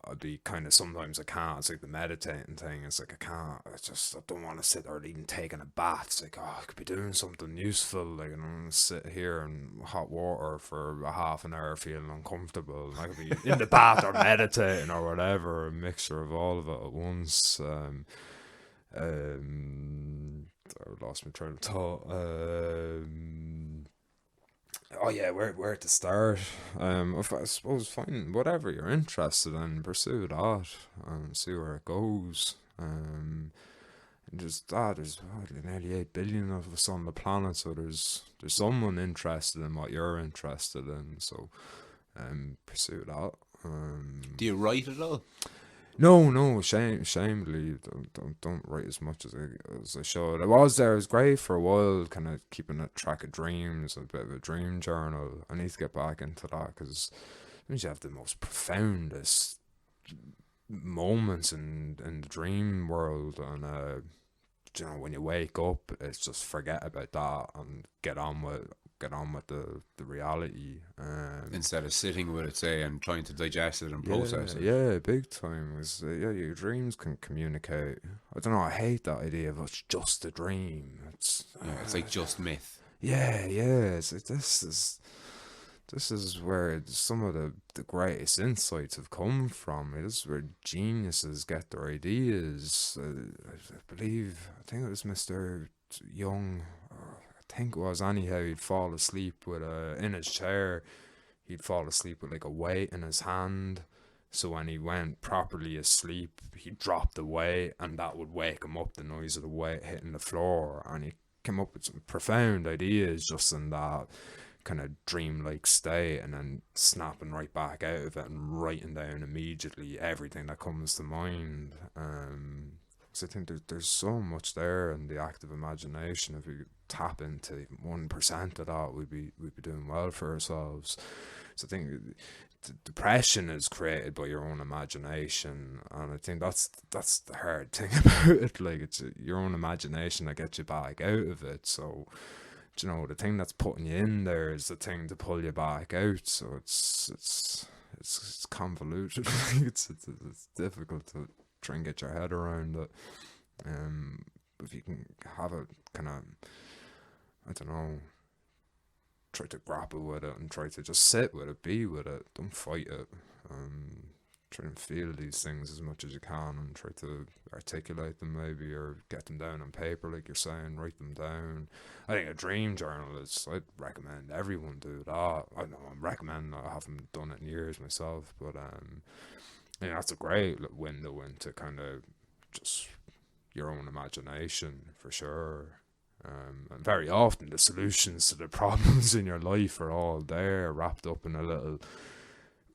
I'd be kind of sometimes I can't. It's like the meditating thing. It's like I can't. I don't want to sit there even taking a bath. It's like, oh, I could be doing something useful. Like I'm gonna sit here in hot water for a half an hour feeling uncomfortable. I could be in the bath or meditating or whatever. A mixture of all of it at once. I lost my train of thought. Oh yeah, where to start? I suppose find whatever you're interested in, pursue that, and see where it goes. And just there's nearly 8 billion of us on the planet, so there's someone interested in what you're interested in. So, pursue that. Do you write at all? No, shamefully, don't write as much as I should. I was great for a while, kind of keeping a track of dreams, a bit of a dream journal. I need to get back into that because it means you have the most profoundest moments in the dream world, and when you wake up, it's just forget about that and get on with the reality. Instead of sitting with it, say, and trying to digest it and process it. Yeah, big time. Was your dreams can communicate. I don't know. I hate that idea of it's just a dream. It's like just myth. Yeah. It's like this is where some of the greatest insights have come from. This is where geniuses get their ideas. I think it was Mr. Young. I think it was anyhow. He'd fall asleep with in his chair. He'd fall asleep with like a weight in his hand. So when he went properly asleep, he'd drop the weight, and that would wake him up. The noise of the weight hitting the floor, and he came up with some profound ideas just in that kind of dreamlike state, and then snapping right back out of it and writing down immediately everything that comes to mind. So I think there's so much there in the active imagination. If we tap into 1% of that, we'd be doing well for ourselves. So I think depression is created by your own imagination, and I think that's the hard thing about it. Like, it's your own imagination that gets you back out of it. So, the thing that's putting you in there is the thing to pull you back out. So it's convoluted. it's difficult to try and get your head around it. If you can have it kind of, I don't know, try to grapple with it and try to just sit with it, be with it, don't fight it. Try and feel these things as much as you can and try to articulate them maybe, or get them down on paper like you're saying, write them down. I think a dream journal I'd recommend everyone do that. I haven't done it in years myself, but that's a great window into kind of just your own imagination for sure. And very often the solutions to the problems in your life are all there, wrapped up in a little,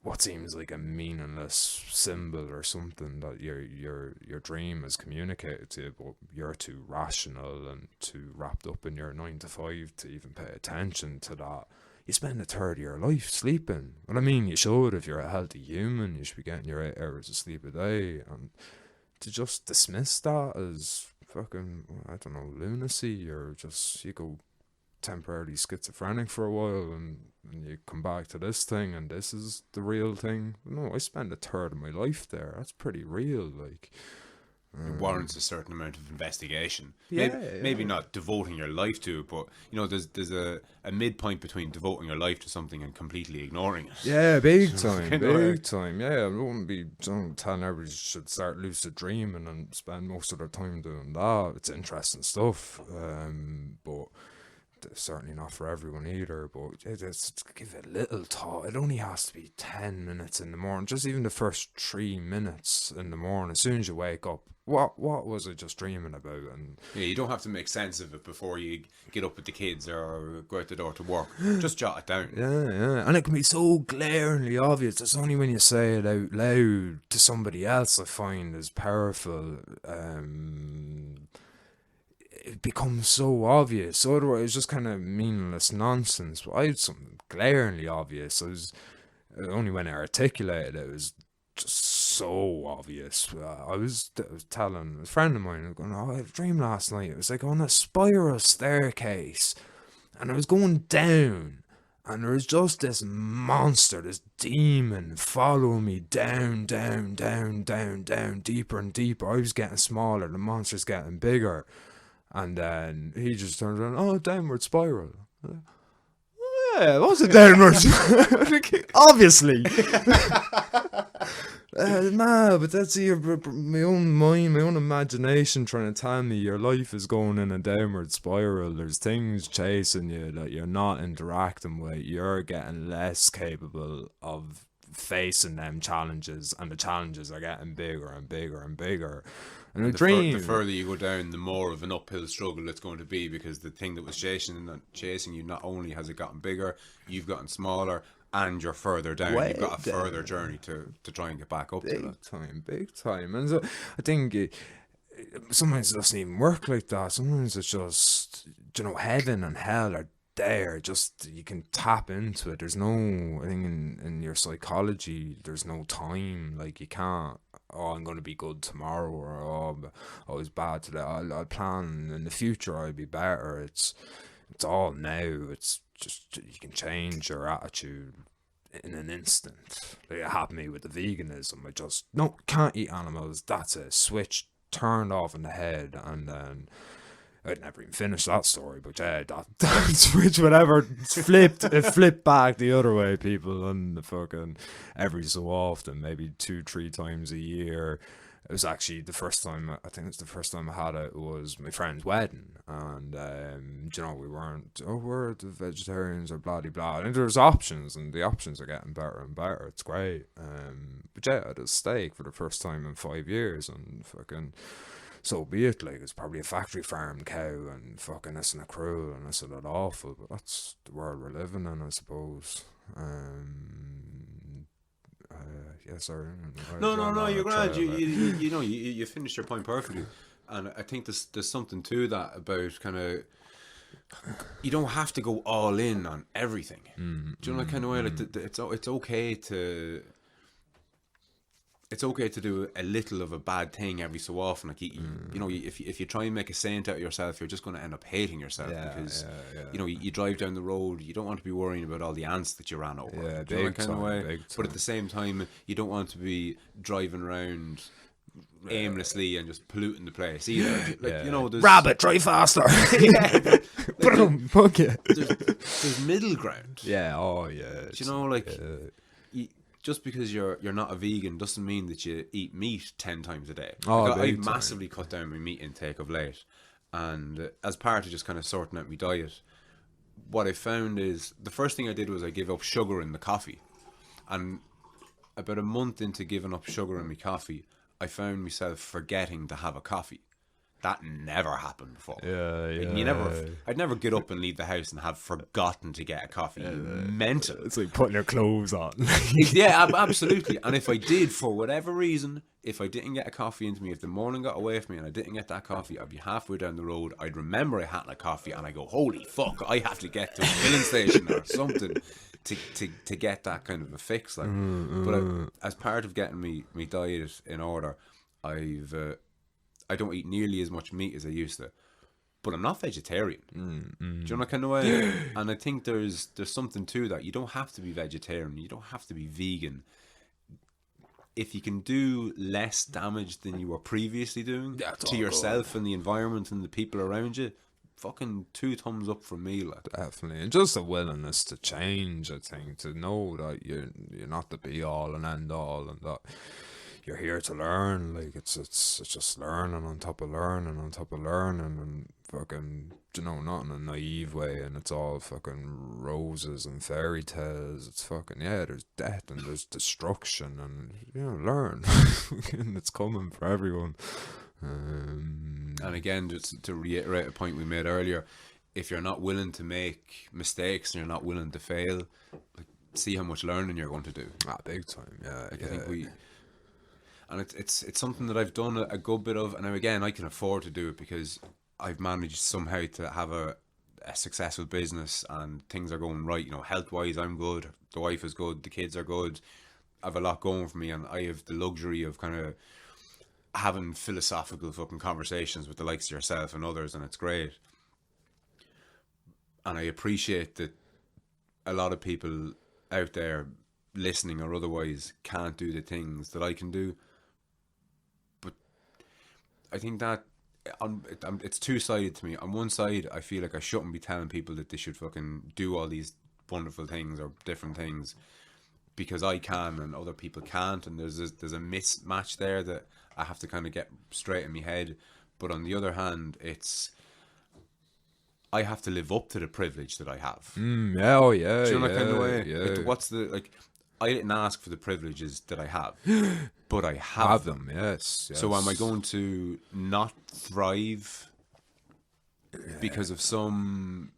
what seems like a meaningless symbol or something that your dream has communicated to you, but you're too rational and too wrapped up in your 9 to 5 to even pay attention to that. You spend a third of your life sleeping. Well, I mean, you should. If you're a healthy human, you should be getting your 8 hours of sleep a day. And to just dismiss that as fucking, I don't know, lunacy, or just you go temporarily schizophrenic for a while and you come back to this thing and this is the real thing. No, I spend a third of my life there. That's pretty real. Like, it warrants a certain amount of investigation. Yeah, maybe not devoting your life to it, but there's a midpoint between devoting your life to something and completely ignoring it. Yeah, big time. Yeah, I wouldn't be telling everybody should start lucid dreaming and spend most of their time doing that. It's interesting stuff, but certainly not for everyone either. But just give it a little thought. It only has to be 10 minutes in the morning, just even the first 3 minutes in the morning. As soon as you wake up, what was I just dreaming about? And yeah, you don't have to make sense of it before you get up with the kids or go out the door to work. Just jot it down. Yeah, and it can be so glaringly obvious. It's only when you say it out loud to somebody else I find is powerful. It becomes so obvious. So otherwise, it's just kind of meaningless nonsense. But I had something glaringly obvious. only when I articulated it was just so obvious. I was telling a friend of mine, I was going, oh, I had a dream last night. It was like on a spiral staircase, and I was going down, and there was just this monster, this demon following me down, down, down, down, down, deeper and deeper. I was getting smaller, the monster's getting bigger. And then he just turns around, oh, downward spiral. Yeah, it was a downward spiral. Obviously. Nah, but that's my own mind, my own imagination trying to tell me your life is going in a downward spiral. There's things chasing you that you're not interacting with. You're getting less capable of facing them challenges, and the challenges are getting bigger and bigger and bigger. And the further you go down, the more of an uphill struggle it's going to be, because the thing that was chasing you, not only has it gotten bigger, you've gotten smaller, and you're further down. You've got a further journey to try and get back up to that. Big time. And so I think sometimes it doesn't even work like that. Sometimes it's just, heaven and hell are there. Just, you can tap into it. There's no, I think in your psychology, there's no time. Like, you can't, oh, I'm going to be good tomorrow, or oh, I was bad today. I'll plan in the future, I'll be better. It's all now. It's just, you can change your attitude in an instant. Like, it happened to me with the veganism. I just, no, can't eat animals. That's it. Switch turned off in the head, and then I'd never even finished that story, but yeah, that switch, whatever, it flipped back the other way, people, and the fucking every so often, maybe 2-3 times a year. It was actually the first time, I think it's the first time I had it, was my friend's wedding, and we weren't, we're the vegetarians or blah blah, and there's options, and the options are getting better and better. It's great. But yeah, I had a steak for the first time in 5 years, and fucking, so be it. Like, it's probably a factory farmed cow, and fucking this and a cruel, and this and that awful, but that's the world we're living in, I suppose. Yes, sir. No, you're grand. You finished your point perfectly, and I think there's something to that about kind of, you don't have to go all in on everything. Do you know that kind of way? Like, it's okay to. It's okay to do a little of a bad thing every so often. Like, if you try and make a saint out of yourself, you're just going to end up hating yourself, because you drive down the road, you don't want to be worrying about all the ants that you ran over. Yeah, do you know that kind of way? Big but at the same time, you don't want to be driving around aimlessly and just polluting the place either. Like, there's rabbit, drive faster. Fuck it. There's middle ground. Yeah. Oh yeah. Just because you're not a vegan doesn't mean that you eat meat 10 times a day. I've massively cut down my meat intake of late, and as part of just kind of sorting out my diet, what I found is the first thing I did was I gave up sugar in the coffee, and about a month into giving up sugar in my coffee, I found myself forgetting to have a coffee. That never happened before. I'd never get up and leave the house and have forgotten to get a coffee. Mental. It's like putting your clothes on. Yeah, absolutely. And if I did, for whatever reason, if I didn't get a coffee into me, if the morning got away from me and I didn't get that coffee, I'd be halfway down the road, I'd remember I hadn't a coffee, and I go, holy fuck, I have to get to a filling station or something to get that kind of a fix. Like, but as part of getting me diet in order, I don't eat nearly as much meat as I used to, but I'm not vegetarian. Do you know that kind of way? And I think there's something to that. You don't have to be vegetarian. You don't have to be vegan. If you can do less damage than you were previously doing to yourself and the environment and the people around you, fucking 2 thumbs up from me. Like. Definitely. And just a willingness to change, I think, to know that you're not the be all and end all, and that you're here to learn. Like, it's just learning on top of learning on top of learning, and fucking, not in a naive way, and it's all fucking roses and fairy tales. It's fucking, there's death and there's destruction, and learn. And it's coming for everyone. And again, just to reiterate a point we made earlier, if you're not willing to make mistakes and you're not willing to fail, like, see how much learning you're going to do. Big time. I think and it's something that I've done a good bit of, and now again I can afford to do it because I've managed somehow to have a a successful business and things are going right, you know, health wise I'm good, the wife is good, the kids are good, I have a lot going for me, and I have the luxury of kind of having philosophical fucking conversations with the likes of yourself and others, and it's great. And I appreciate that a lot of people out there, listening or otherwise, can't do the things that I can do. But I think that it's two-sided to me. On one side, I feel like I shouldn't be telling people that they should fucking do all these wonderful things or different things because I can and other people can't, and there's a mismatch there that I have to kind of get straight in my head. But on the other hand, it's I have to live up to the privilege that I have. Yeah, oh yeah. Do you know that yeah, kind of way? Yeah. Like, what's the like? I didn't ask for the privileges that I have, but I have them. Yes. So am I going to not thrive because of some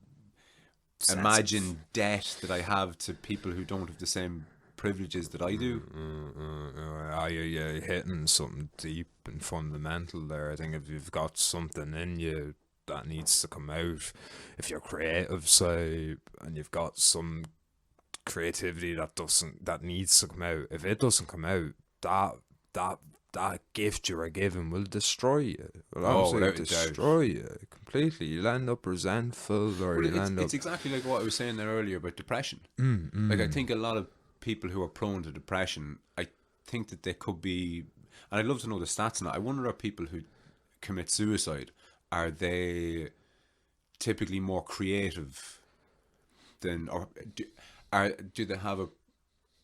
imagined debt that I have to people who don't have the same privileges that I do? You're hitting something deep and fundamental there. I think if you've got something in you that needs to come out, if you're creative, say, and you've got some creativity that needs to come out, if it doesn't come out, that gift you are given will destroy you. Will absolutely destroy you completely. You'll end up resentful, or it's exactly like what I was saying there earlier about depression. Like, I think a lot of people who are prone to depression, I think that they could be, and I'd love to know the stats on it. I wonder, are people who commit suicide, are they typically more creative than, or do they have a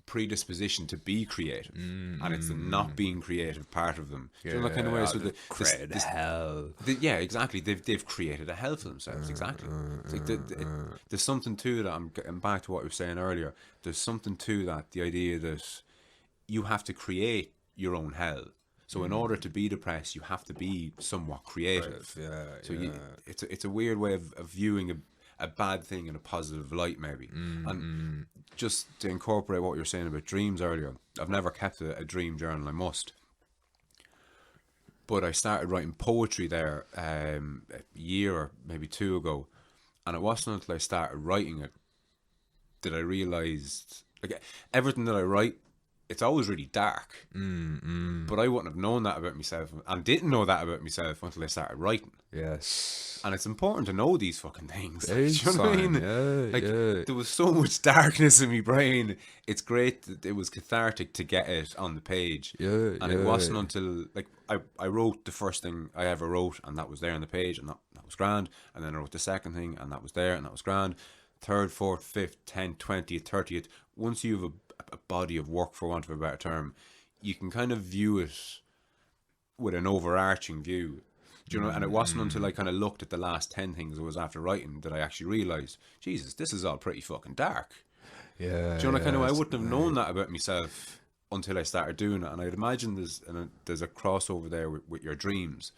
predisposition to be creative, and it's the not being creative part of them? Do you know that kind of way? So created hell. Yeah, exactly. They've created a hell for themselves. Exactly. It's like there's something to that. I'm getting back to what I was saying earlier. There's something to that. The idea that you have to create your own hell. So in order to be depressed, you have to be somewhat creative. So it's a weird way of viewing a bad thing in a positive light, maybe. And just to incorporate what you were saying about dreams earlier, I've never kept a dream journal. I must. But I started writing poetry there a year or maybe two ago, and it wasn't until I started writing it that I realised, like, everything that I write, it's always really dark. But I wouldn't have known that about myself, and didn't know that about myself until I started writing. Yes. And it's important to know these fucking things. Do Big you know what I mean? There was so much darkness in my brain. It's great that it was cathartic to get it on the page. And it wasn't until, like, I wrote the first thing I ever wrote, and that was there on the page, and that was grand. And then I wrote the second thing, and that was there, and that was grand. Third, fourth, fifth, 10th, 20th, 30th. Once you have a body of work, for want of a better term, you can kind of view it with an overarching view. Do you know? And it wasn't until I kind of looked at the last 10 things I was after writing that I actually realised, Jesus, this is all pretty fucking dark. Do you know that kind of way? I wouldn't have known that about myself until I started doing it. And I'd imagine there's a crossover there with your dreams.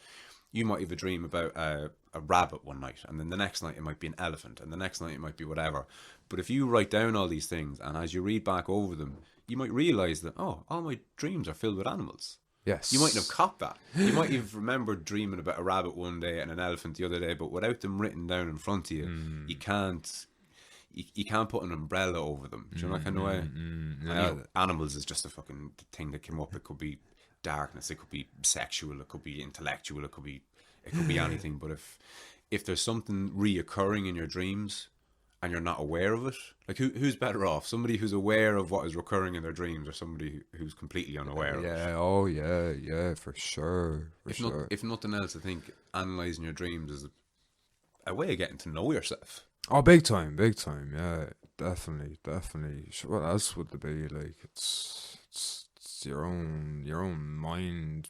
You might have a dream about a rabbit one night, and then the next night it might be an elephant, and the next night it might be whatever. But if you write down all these things, and as you read back over them, you might realise that, oh, all my dreams are filled with animals. Yes. You mightn't have caught that. You might have remembered dreaming about a rabbit one day and an elephant the other day, but without them written down in front of you, you can't put an umbrella over them. Do you know that kind of way? And, you know, animals is just a fucking thing that came up. It could be darkness, it could be sexual, it could be intellectual, it could be anything. But if there's something reoccurring in your dreams and you're not aware of it, like, who's better off? Somebody who's aware of what is recurring in their dreams, or somebody who's completely unaware of it? Yeah, for sure. If nothing else, I think analysing your dreams is a way of getting to know yourself. Oh, big time, yeah, definitely. Sure, what else would there be? Like, it's your own mind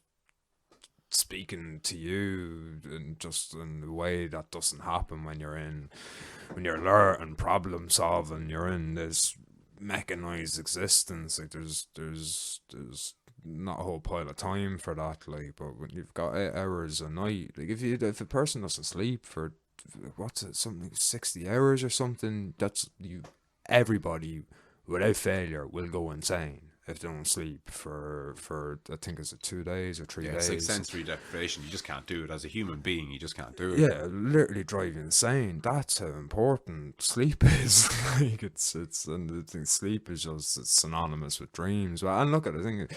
speaking to you, and just in the way that doesn't happen when you're learning problem solving. You're in this mechanized existence. Like, there's not a whole pile of time for that. Like, but when you've got 8 hours a night, like, if a person doesn't sleep for something like 60 hours or something, everybody without failure will go insane. if they don't sleep for I think it's 2 days or 3 Yeah, days. it's like sensory deprivation. You just can't do it as a human being. You just can't do it. Yeah, literally drive you insane. That's how important sleep is. Like and I think sleep is just it's synonymous with dreams. Well, and look at it, I think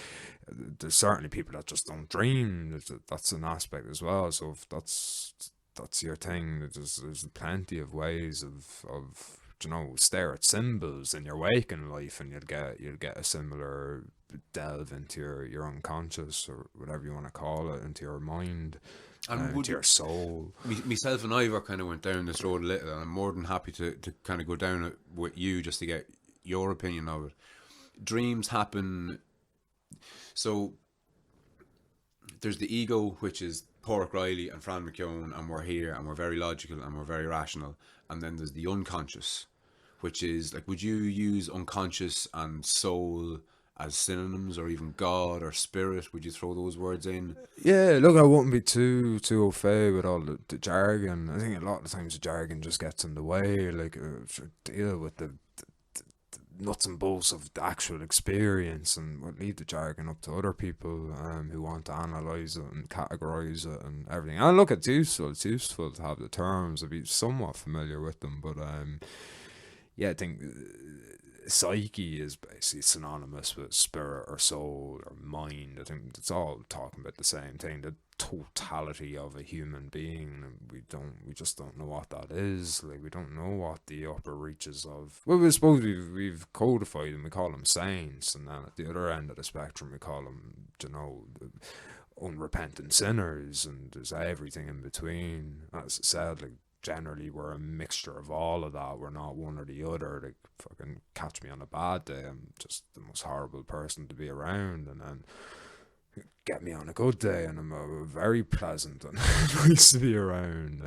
there's certainly people that just don't dream. That's an aspect as well. So if that's your thing, there's plenty of ways of stare at symbols in your waking life, and you'll get a similar delve into your unconscious, or whatever you want to call it, into your mind. And Into your soul. Myself and Ivor kind of went down this road a little, and I'm more than happy to kind of go down it with you just to get your opinion of it. Dreams happen. So there's the ego, which is Padraig Reilly and Fran McKeown, and we're here, and we're very logical, and we're very rational. And then there's the unconscious, which is like, would you use unconscious and soul as synonyms, or even God or spirit? Would you throw those words in? Yeah, look, I wouldn't be too au fait with all the jargon. I think a lot of times the jargon just gets in the way. Like, deal with the nuts and bolts of the actual experience, and we'll leave the jargon up to other people who want to analyse it and categorise it and everything. And look, it's useful. It's useful to have the terms. I'd be somewhat familiar with them, but yeah, I think psyche is basically synonymous with spirit or soul or mind. I think it's all talking about the same thing, the totality of a human being. We just don't know what that is. Like, we don't know what the upper reaches of, well, we suppose we've codified them. We call them saints, and then at the other end of the spectrum we call them, unrepentant sinners, and there's everything in between. As I said, like, generally we're a mixture of all of that. We're not one or the other. Like, fucking catch me on a bad day, I'm just the most horrible person to be around, and then get me on a good day and I'm very pleasant and nice to be around.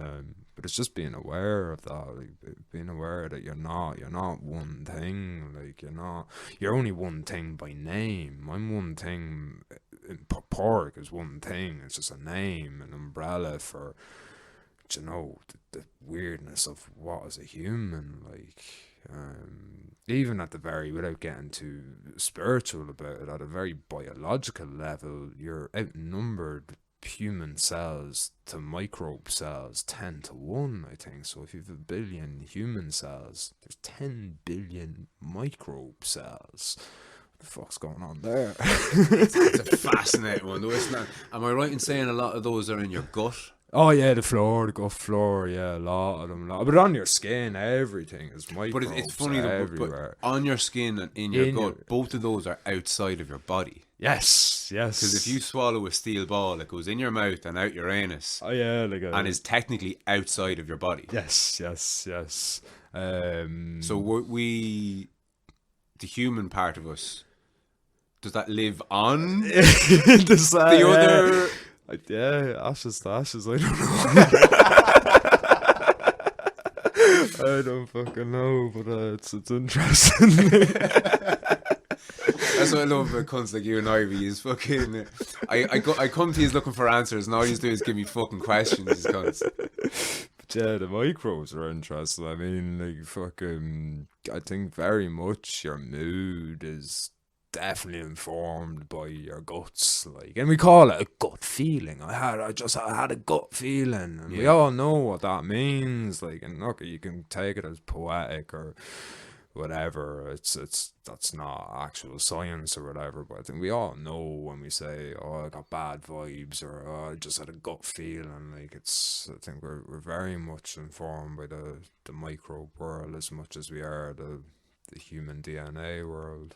But it's just being aware of that, like, being aware that you're not one thing. Like, you're only one thing by name. I'm one thing. Pork is one thing. It's just a name, an umbrella for the weirdness of what is a human. Like, even at the very, without getting too spiritual about it, at a very biological level, you're outnumbered human cells to microbe cells 10 to 1, I think. So if you have 1 billion human cells, there's 10 billion microbe cells. What the fuck's going on there? It's a fascinating one, though, isn't it? Am I right in saying a lot of those are in your gut? Oh yeah, the gut floor, yeah, a lot of them. But on your skin, everything is microbes. But it's funny though, everywhere. But on your skin and in your gut, both of those are outside of your body. Yes. Because if you swallow a steel ball, it goes in your mouth and out your anus. Oh yeah, and is technically outside of your body. Yes. So the human part of us, does that live on the other? Yeah, ashes to ashes, I don't know. I don't fucking know, but it's interesting. That's what I love about cunts like you and Ivy. Is fucking. I come to you looking for answers, and all you do is give me fucking questions. These cunts. But yeah, the microbes are interesting. I mean, like, fucking. I think very much your mood is definitely informed by your guts, like, and we call it a gut feeling. I had a gut feeling, and we all know what that means. Like, and look, you can take it as poetic or whatever. That's not actual science or whatever, but I think we all know when we say, "Oh, I got bad vibes," or "Oh, I just had a gut feeling." Like, I think we're very much informed by the microbe world as much as we are the human DNA world.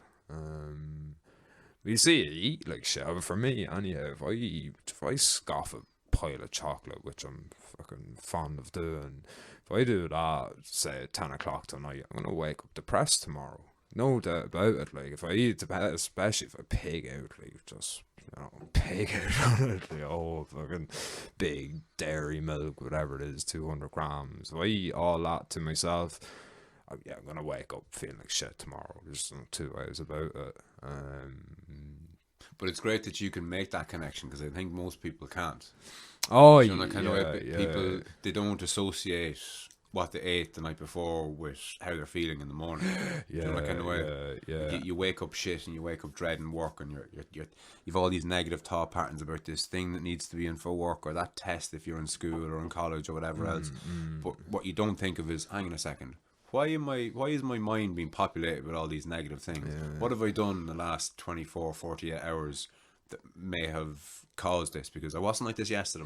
You see, you eat like shit. For me, anyhow, if I scoff a pile of chocolate, which I'm fucking fond of doing, if I do that, say at 10 o'clock tonight, I'm gonna wake up depressed tomorrow. No doubt about it. Like, if I eat, especially if I pig out, like, just pig out on it, like, oh, fucking big dairy milk, whatever it is, 200 grams. If I eat all that to myself, I'm gonna wake up feeling like shit tomorrow. There's no two ways about it. But it's great that you can make that connection, because I think most people can't. Oh, People, they don't associate what they ate the night before with how they're feeling in the morning. Do you know that kind of way? yeah. You wake up shit and you wake up dreading work, and you've all these negative thought patterns about this thing that needs to be in for work, or that test if you're in school or in college or whatever else. But what you don't think of is, hang on a second, why is my mind being populated with all these negative things? What have I done in the last 24, 48 hours that may have caused this? Because I wasn't like this yesterday.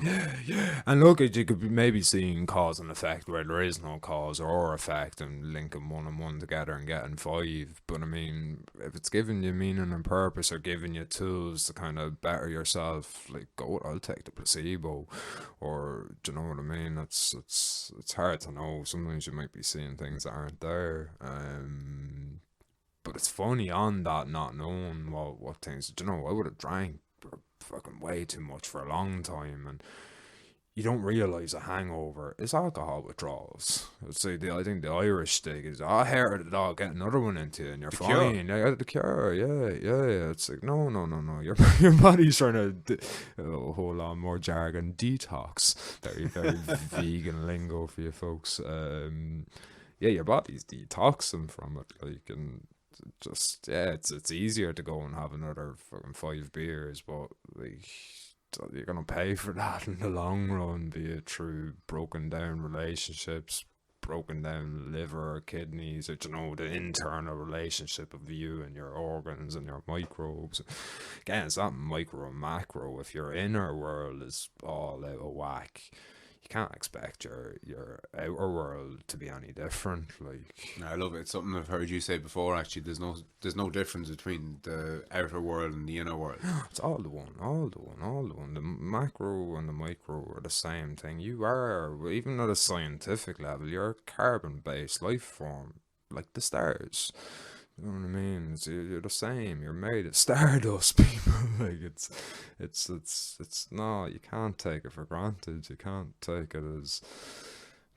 And look, you could be maybe seeing cause and effect where there is no cause or effect, and linking one and one together and getting five. But I mean, if it's giving you meaning and purpose, or giving you tools to kind of better yourself, like, go, I'll take the placebo. Or, do you know what I mean? It's hard to know. Sometimes you might be seeing things that aren't there. But it's funny on that, not knowing what things. Do you know, I would have drank fucking way too much for a long time, and you don't realise a hangover is alcohol withdrawals. I think the Irish thing is, hair of the dog, get another one into you and you're fine. Yeah, the cure, yeah. It's like, no. Your body's trying to, hold on, more jargon, detox. Very, very vegan lingo for you folks. Yeah, your body's detoxing from it, like, and just, yeah, it's easier to go and have another fucking 5 beers, but like, you're gonna pay for that in the long run, be it through broken down relationships, broken down liver or kidneys, or, you know, the internal relationship of you and your organs and your microbes. Again, it's not micro and macro. If your inner world is all out of whack, you can't expect your outer world to be any different. Like, I love it. It's something I've heard you say before. Actually, there's no difference between the outer world and the inner world. it's all the one. The macro and the micro are the same thing. You are, even at a scientific level, you're a carbon-based life form, like the stars. You know what I mean? You're the same. You're made of stardust, people. Like, it's no. You can't take it for granted. You can't take it as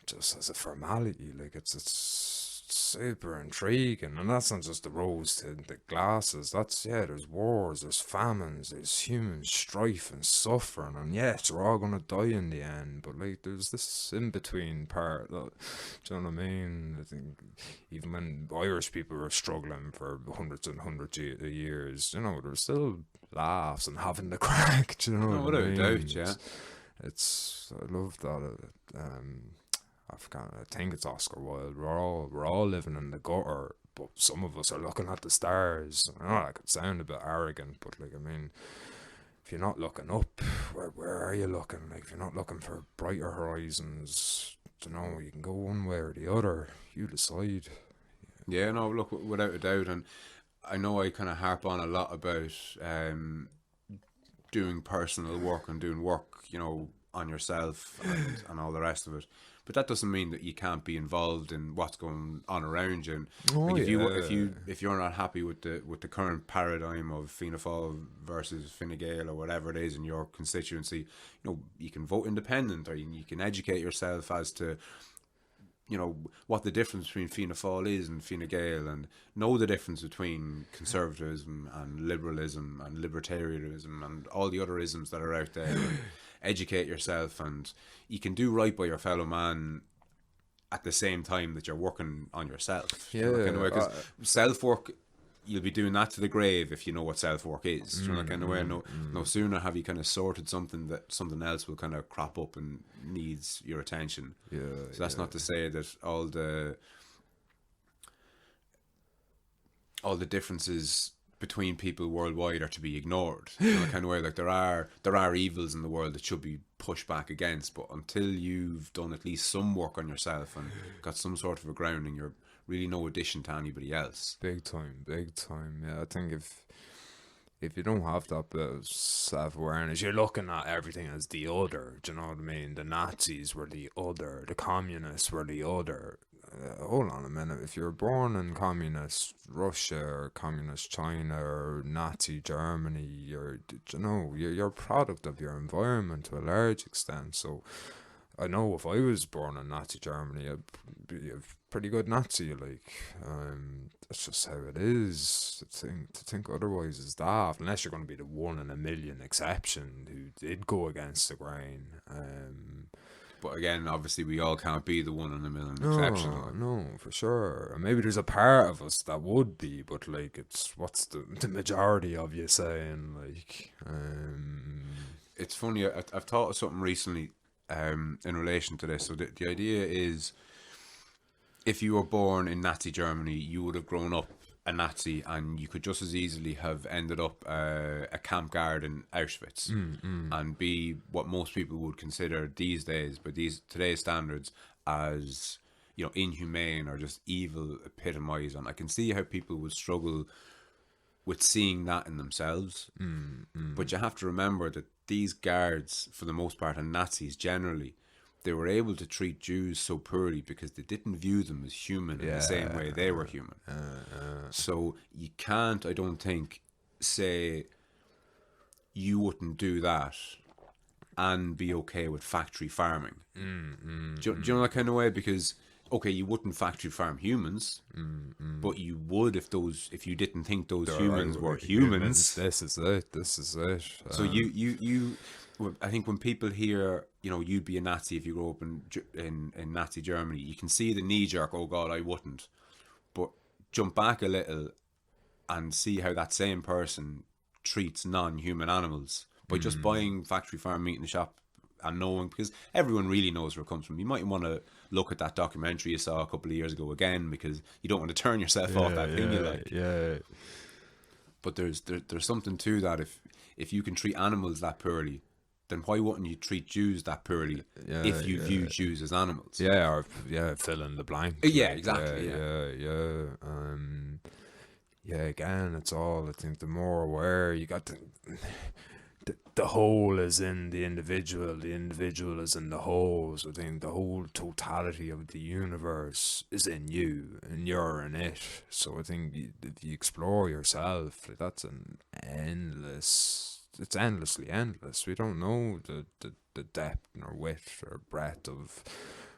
just as a formality. Like, it's super intriguing, and that's not just the rose tinted glasses. There's wars, there's famines, there's human strife and suffering, and yes, we're all gonna die in the end. But like, there's this in between part. Do you know what I mean? I think even when Irish people were struggling for hundreds and hundreds of years, you know, there's still laughs and having the crack. Do you know what I mean? Without a doubt, yeah. I love that. I think it's Oscar Wilde. We're all living in the gutter, but some of us are looking at the stars. I know that could sound a bit arrogant, but like, I mean, if you're not looking up, where are you looking? Like, if you're not looking for brighter horizons, you know, you can go one way or the other. You decide. Yeah, no, look, without a doubt, and I know I kind of harp on a lot about doing personal work and doing work, you know, on yourself and all the rest of it. But that doesn't mean that you can't be involved in what's going on around you. And like, if you're not happy with the current paradigm of Fianna Fáil versus Fine Gael or whatever it is in your constituency, you know, you can vote independent, or you can educate yourself as to, you know, what the difference between Fianna Fáil is and Fine Gael, and know the difference between conservatism and liberalism and libertarianism and all the other isms that are out there. And educate yourself, and you can do right by your fellow man at the same time that you're working on yourself. Yeah, because self-work, you'll be doing that to the grave if you know what self-work is. You know, kind of way. No sooner have you kind of sorted something that something else will kind of crop up and needs your attention. Yeah. So that's not to say that all the differences between people worldwide are to be ignored. You know, kind of way, like, there are evils in the world that should be pushed back against, but until you've done at least some work on yourself and got some sort of a grounding, you're really no addition to anybody else. Big time. Yeah, I think if you don't have that bit of self-awareness, you're looking at everything as the other. Do you know what I mean? The Nazis were the other, the communists were the other. Hold on a minute. If you're born in communist Russia or communist China or Nazi Germany, you're a product of your environment to a large extent. So I know if I was born in Nazi Germany, I'd be a pretty good Nazi. Like, that's just how it is. To think otherwise is daft, unless you're going to be the 1 in a million exception who did go against the grain. But again, obviously, we all can't be the 1 in a million No, exception. Like. no, for sure. And maybe there's a part of us that would be, but like, it's what's the majority of you saying? Like, It's funny. I've thought of something recently in relation to this. So the idea is, if you were born in Nazi Germany, you would have grown up a Nazi, and you could just as easily have ended up a camp guard in Auschwitz and be what most people would consider these days, by today's standards, as inhumane or just evil epitomized. And I can see how people would struggle with seeing that in themselves. But you have to remember that these guards, for the most part, and Nazis generally, they were able to treat Jews so poorly because they didn't view them as human in the same way they were human. So you can't, I don't think, say you wouldn't do that and be okay with factory farming. Do you know that kind of way? Because, okay, you wouldn't factory farm humans, but you would if you didn't think those humans were humans. This is it. So I think when people hear, you'd be a Nazi if you grew up in Nazi Germany, you can see the knee jerk, oh God, I wouldn't. But jump back a little and see how that same person treats non-human animals by just buying factory farm meat in the shop and knowing, because everyone really knows where it comes from. You might want to look at that documentary you saw a couple of years ago again, because you don't want to turn yourself off that thing you like. Yeah. But there's something to that. If you can treat animals that poorly, then why wouldn't you treat Jews that poorly if you view Jews as animals? Yeah, or fill in the blank. Yeah, exactly. Again, it's all, I think, the more aware you got, the whole is in the individual is in the whole. So I think the whole totality of the universe is in you, and you're in it. So I think if you explore yourself, that's it's endlessly endless. We don't know the depth or width or breadth of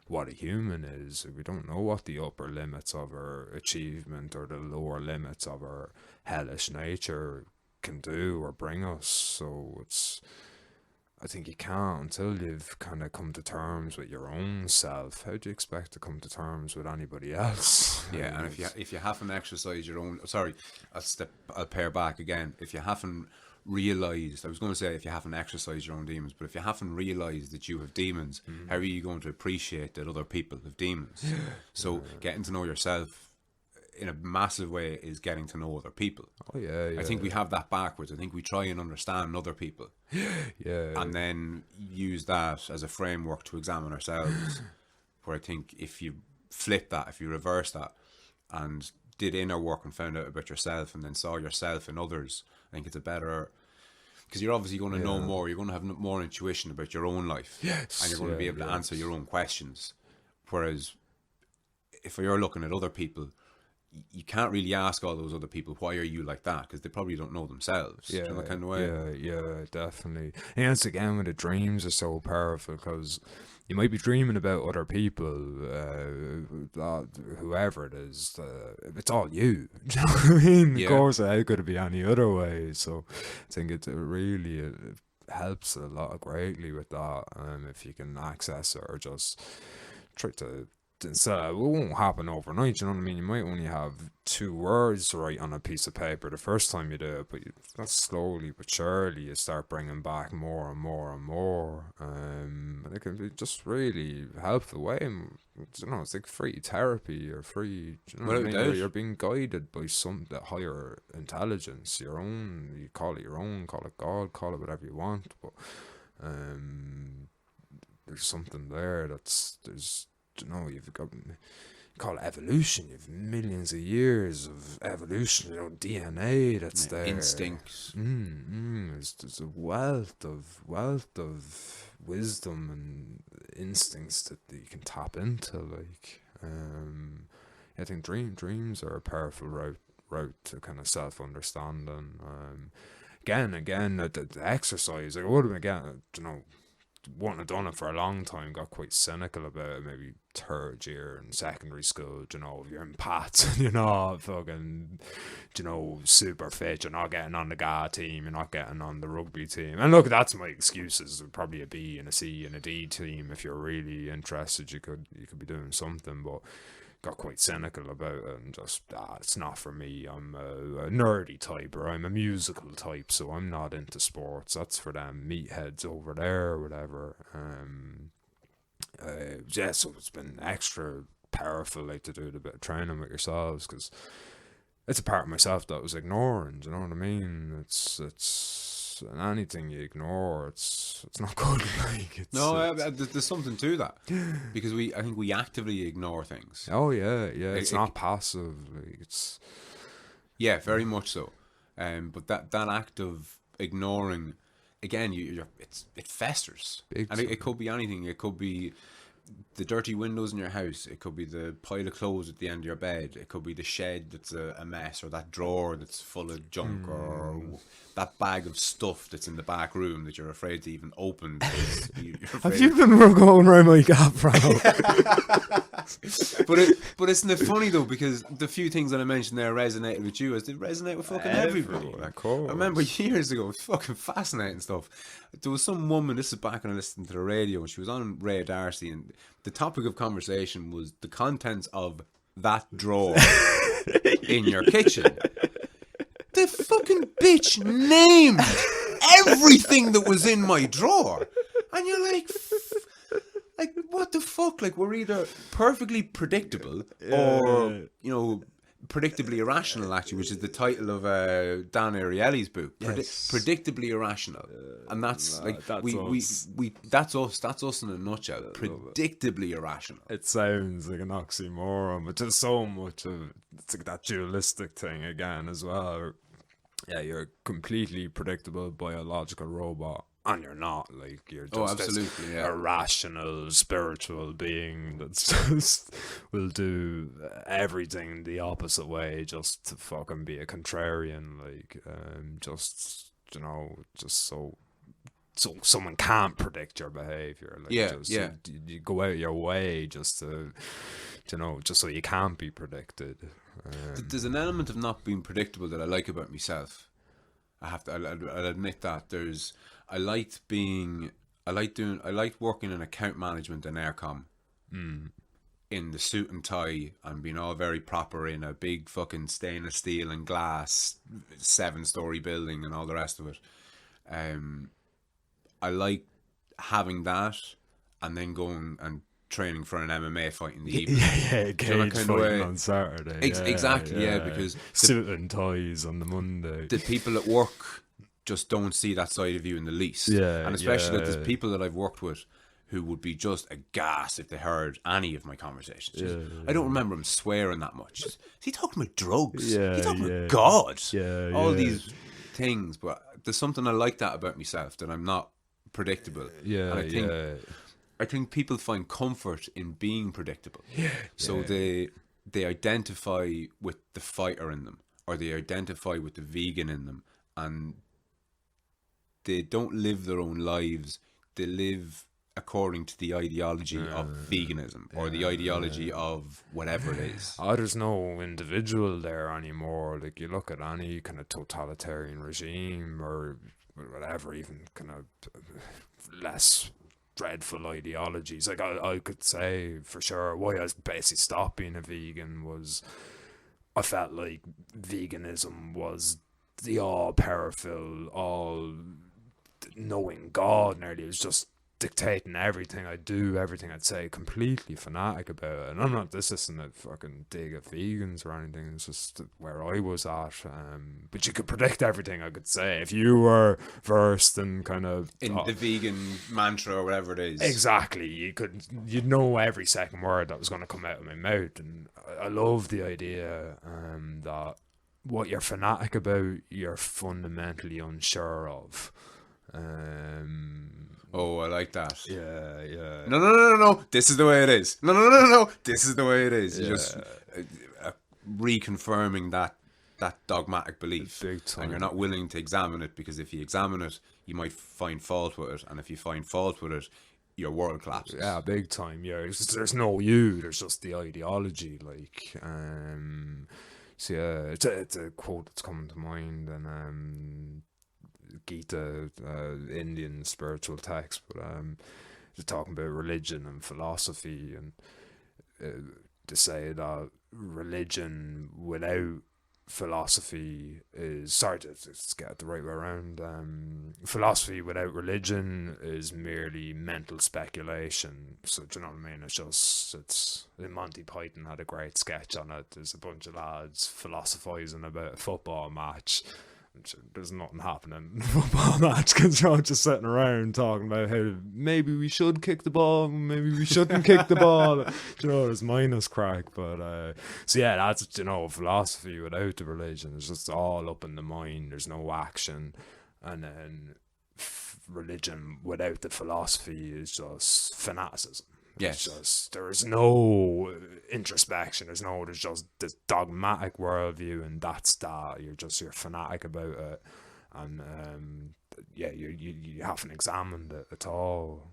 what a human is. We don't know what the upper limits of our achievement or the lower limits of our hellish nature can do or bring us. So I think you can't until you've kind of come to terms with your own self. How do you expect to come to terms with anybody else? Yeah, and if you haven't exercised your own, I'll pare back again. If you haven't realized, I was going to say if you haven't exercised your own demons, but if you haven't realized that you have demons, how are you going to appreciate that other people have demons? So getting to know yourself in a massive way is getting to know other people. I think we have that backwards. I think we try and understand other people, and then use that as a framework to examine ourselves. Where I think if you flip that, if you reverse that, and did inner work and found out about yourself, and then saw yourself in others, I think it's a better, because you're obviously going to know more. You're going to have more intuition about your own life, and you're going to be able to answer your own questions. Whereas if you're looking at other people, you can't really ask all those other people, why are you like that? Because they probably don't know themselves. Yeah, in that kind of way. Yeah, definitely. And it's again with the dreams are so powerful, because you might be dreaming about other people, whoever it is. It's all you. Do you know what I mean? Of course, how could it be any other way? So I think it really helps a lot greatly with that. If you can access it or just try to. It won't happen overnight, you know what I mean? You might only have 2 words to write on a piece of paper the first time you do it, but that's slowly but surely you start bringing back more and more and more. And it can be just really helpful way. It's like free therapy or free. You know what I mean? You're being guided by the higher intelligence, your own. You call it your own, call it God, call it whatever you want, but there's something there you've got, call it evolution. You've millions of years of evolution, DNA that's there. Instincts. There's a wealth of wisdom and instincts that you can tap into. I think dreams are a powerful route to kind of self-understanding. Again, the exercise. I would have again, wouldn't have done it for a long time, got quite cynical about it, maybe third year in secondary school, you know, you're in Pats, you're not fucking, you know, super fit, you're not getting on the GA team, you're not getting on the rugby team. And look, that's my excuses, probably a B and a C and a D team. If you're really interested, you could be doing something, but got quite cynical about it and just, it's not for me. I'm a nerdy type, or I'm a musical type, so I'm not into sports. That's for them meatheads over there or whatever. Yeah, so it's been extra powerful, like, to do a bit of training with yourselves, because it's a part of myself that I was ignoring. Do you know what I mean? It's and anything you ignore, it's not good. Like, there's something to that, because I think we actively ignore things. Oh yeah, it's not passive. Like, it's very much so. But that act of ignoring, again, it festers, and it could be anything. It could be the dirty windows in your house. It could be the pile of clothes at the end of your bed. It could be the shed that's a mess, or that drawer that's full of junk, or that bag of stuff that's in the back room that you're afraid to even open. Have you been going around my gap, bro? But isn't it funny though, because the few things that I mentioned there resonated with you as they resonate with fucking everybody. Like, I remember years ago, it was fucking fascinating stuff. There was some woman, this is back when I listened to the radio, and she was on Ray Darcy, and the topic of conversation was the contents of that drawer in your kitchen. The fucking bitch named everything that was in my drawer, and you're like, what the fuck? Like, we're either perfectly predictable or, you know, predictably irrational, actually, which is the title of Dan Ariely's book. Predictably irrational, and that's that's us in a nutshell. Predictably irrational. It sounds like an oxymoron, but there's so much of it's like that dualistic thing again as well. Yeah, you're a completely predictable biological robot, and you're not. Like, you're just this irrational spiritual being that's just will do everything the opposite way just to fucking be a contrarian. Like, just, you know, just so someone can't predict your behavior. Like, you go out your way just to, you know, just so you can't be predicted. There's an element of not being predictable that I like about myself. I'll admit that. I liked working in account management and aircom, in the suit and tie, and being all very proper in a big fucking stainless steel and glass 7-story building and all the rest of it. I like having that, and then going and training for an MMA fight in the evening. Cage fighting on Saturday. Exactly, because suit and ties on the Monday. The people at work just don't see that side of you in the least. And especially that there's people that I've worked with who would be just aghast if they heard any of my conversations. I don't remember him swearing that much. Is he talking about drugs? Is he talking about God? All these things. But there's something I like that about myself, that I'm not predictable. And I think people find comfort in being predictable. So they identify with the fighter in them, or they identify with the vegan in them, and they don't live their own lives. They live according to the ideology of veganism, or the ideology of whatever it is. There's no individual there anymore. Like, you look at any kind of totalitarian regime or whatever, even kind of less dreadful ideologies. Like, I could say for sure why I basically stopped being a vegan was I felt like veganism was the all-powerful, all-knowing God nearly. It was just dictating everything I do, everything I'd say, completely fanatic about it. And I'm not, this isn't a fucking dig at vegans or anything, it's just where I was at. But you could predict everything I could say if you were versed in kind of in the vegan mantra or whatever it is. Exactly, you'd know every second word that was going to come out of my mouth. And I love the idea that what you're fanatic about, you're fundamentally unsure of. Oh, I like that. Yeah. No. This is the way it is. No. This is the way it is. You're just reconfirming that dogmatic belief. Big time. And you're not willing to examine it, because if you examine it, you might find fault with it, and if you find fault with it, your world collapses. Yeah, big time. Yeah, there's no you. There's just the ideology. Like, so yeah, it's a quote that's coming to mind, and Gita, Indian spiritual text, but they're talking about religion and philosophy, and to say that religion without philosophy is, sorry, let's get it the right way around. Philosophy without religion is merely mental speculation. So do you know what I mean? It's Monty Python had a great sketch on it. There's a bunch of lads philosophizing about a football match. There's nothing happening in the football match because you're all just sitting around talking about how maybe we should kick the ball, maybe we shouldn't kick the ball. You know, there's minus crack. But so yeah, that's, you know, philosophy without the religion. It's just all up in the mind. There's no action, and then religion without the philosophy is just fanaticism. Yes. It's just, there's no introspection. There's just this dogmatic worldview, and that's that. You're fanatic about it, and yeah, you haven't examined it at all.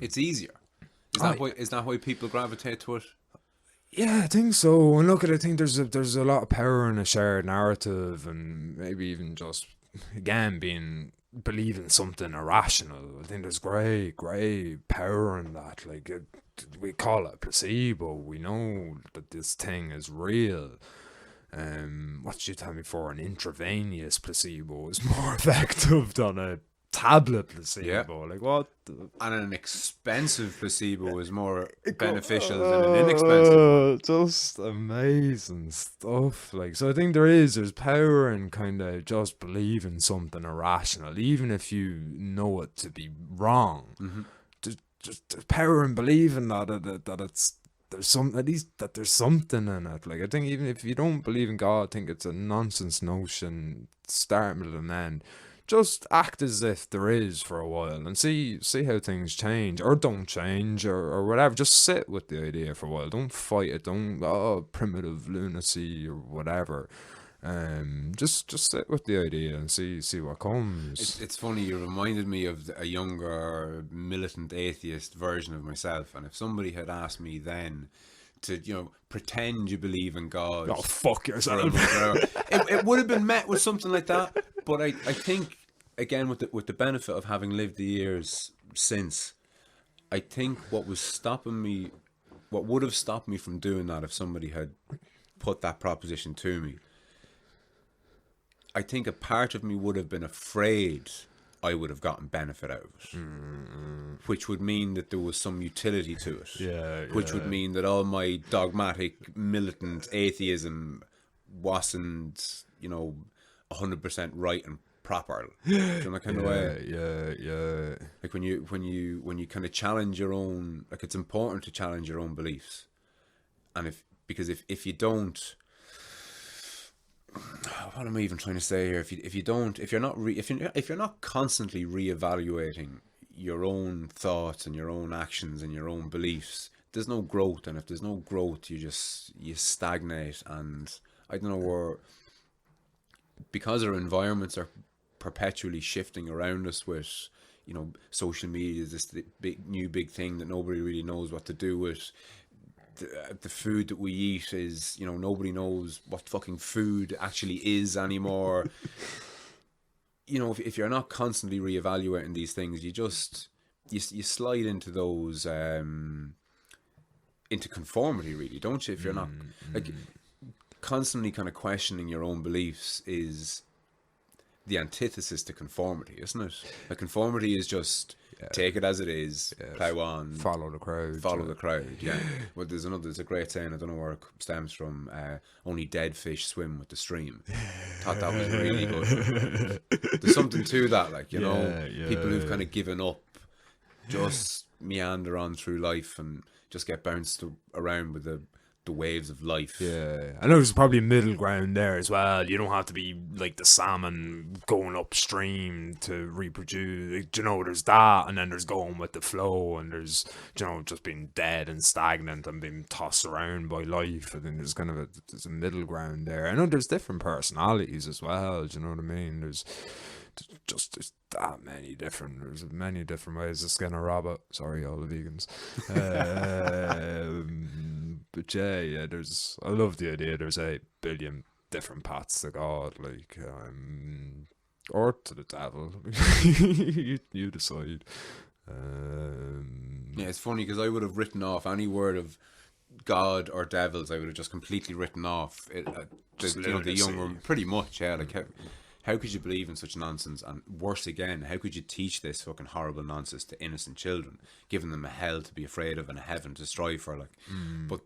It's easier. Is that why people gravitate to it? Yeah, I think so. And look, I think there's a lot of power in a shared narrative, and maybe even just, again, believing something irrational. I think there's great power in that. Like, we call it placebo. We know that this thing is real. What did you tell me for? An intravenous placebo is more effective than a tablet placebo. Like, what? And an expensive placebo is more beneficial than an inexpensive one. Just amazing stuff. Like, so I think there's power in kind of just believing something irrational, even if you know it to be wrong. Mm-hmm. There's power in believing that it's at least there's something in it. Like, I think even if you don't believe in God, I think it's a nonsense notion. Start, middle, and end. Just act as if there is for a while and see how things change or don't change or whatever. Just sit with the idea for a while. Don't fight it. Don't primitive lunacy or whatever. Just sit with the idea and see what comes. It's funny. You reminded me of a younger militant atheist version of myself. And if somebody had asked me then to, you know, pretend you believe in God, oh, fuck yourself, it would have been met with something like that. But I think, again, with the benefit of having lived the years since, I think what would have stopped me from doing that if somebody had put that proposition to me, I think a part of me would have been afraid I would have gotten benefit out of it, which would mean that there was some utility to it, which would mean that all my dogmatic, militant atheism wasn't, you know, 100% right and proper. Do you know that kind of way? Yeah. Like when you kind of challenge your own, like, it's important to challenge your own beliefs, and if you don't, what am I even trying to say here? If you're not constantly reevaluating your own thoughts and your own actions and your own beliefs, there's no growth. And if there's no growth, you stagnate. And I don't know, because our environments are perpetually shifting around us with, you know, social media is this new big thing that nobody really knows what to do with. The food that we eat is, you know, nobody knows what fucking food actually is anymore. You know, if you're not constantly reevaluating these things, you slide into those into conformity, really, don't you? If you're not, like, constantly kind of questioning your own beliefs is the antithesis to conformity, isn't it? Like, conformity is just take it as it is, plow on, follow the crowd. Well, there's a great saying, I don't know where it stems from, only dead fish swim with the stream. Thought that was really good. There's something to that, like, you know, people who've kind of given up just meander on through life and just get bounced around with the waves of life. Yeah, I know there's probably a middle ground there as well. You don't have to be like the salmon going upstream to reproduce. You know, there's that, and then there's going with the flow, and there's, you know, just being dead and stagnant and being tossed around by life. And then there's kind of there's a middle ground there. I know there's different personalities as well. Do you know what I mean? there's that many different. There's many different ways to skin a rabbit. Sorry, all the vegans. But yeah. I love the idea. There's 8 billion different paths to God, like, or to the devil. you decide. Yeah, it's funny because I would have written off any word of God or devils. I would have just completely written off it. The younger, pretty much, yeah. Like, how could you believe in such nonsense? And worse again, how could you teach this fucking horrible nonsense to innocent children, giving them a hell to be afraid of and a heaven to strive for? Like, but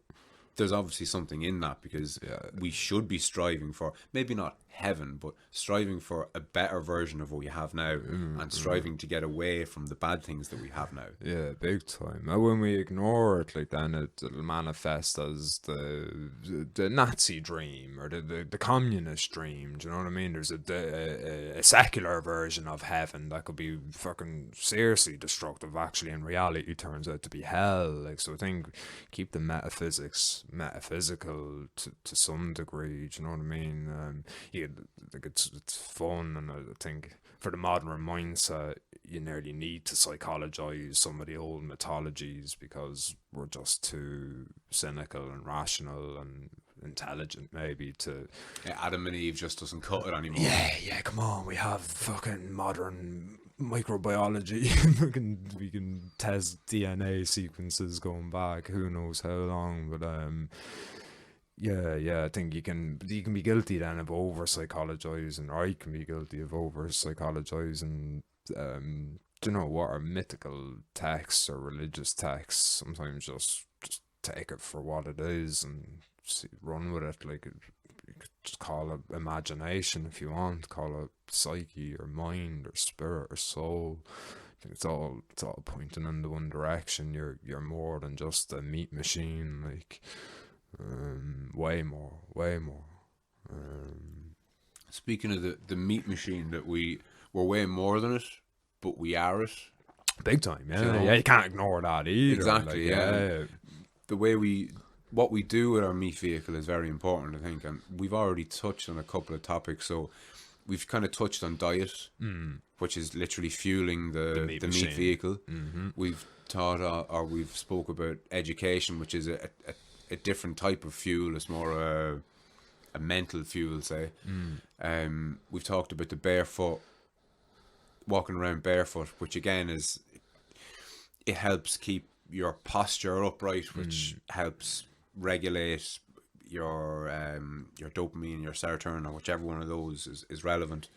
there's obviously something in that, because we should be striving for, maybe not heaven, but striving for a better version of what we have now, and striving to get away from the bad things that we have now. Yeah, big time. And when we ignore it, like, then it'll manifest as the Nazi dream, or the communist dream. Do you know what I mean? There's a secular version of heaven that could be fucking seriously destructive. Actually, in reality, turns out to be hell. Like, so I think keep the metaphysical to some degree. Do you know what I mean? Like, it's fun, and I think for the modern mindset, you nearly need to psychologize some of the old mythologies, because we're just too cynical and rational and intelligent, maybe, to... Yeah, Adam and Eve just doesn't cut it anymore. Yeah, come on, we have fucking modern microbiology. we can test DNA sequences going back who knows how long, but yeah, I think you can be guilty then of over psychologizing, or I can be guilty of over psychologizing. You know, what are mythical texts or religious texts? Sometimes just take it for what it is and run with it. Like, you could just call it imagination if you want, call it psyche or mind or spirit or soul. I think it's all pointing in the one direction. You're more than just a meat machine, like. Way more. Speaking of the meat machine, that we're way more than it, but we are it. Big time, yeah. You know? Yeah, you can't ignore that either. Exactly, like, yeah. The way what we do with our meat vehicle is very important, I think, and we've already touched on a couple of topics. So we've kind of touched on diet, which is literally fueling the meat vehicle. We've we've spoke about education, which is a different type of fuel. It's more a mental fuel, say. We've talked about the barefoot, walking around barefoot, which again it helps keep your posture upright, which helps regulate your dopamine, your serotonin, or whichever one of those is relevant.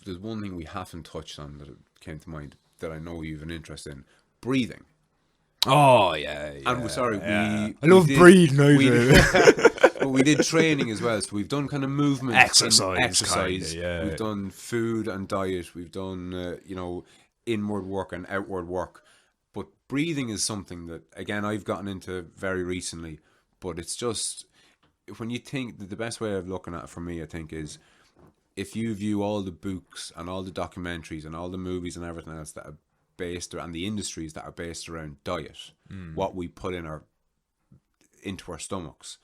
There's one thing we haven't touched on that came to mind that I know you've an interest in: breathing. Oh yeah. And sorry, I love breathing. But we did training as well, so we've done kind of movement, exercise. Kinda, We've done food and diet. We've done inward work and outward work. But breathing is something that, again, I've gotten into very recently. But it's just, when you think that the best way of looking at it for me, I think, is if you view all the books and all the documentaries and all the movies and everything else that are based around, and the industries that are based around diet, what we put into our stomachs,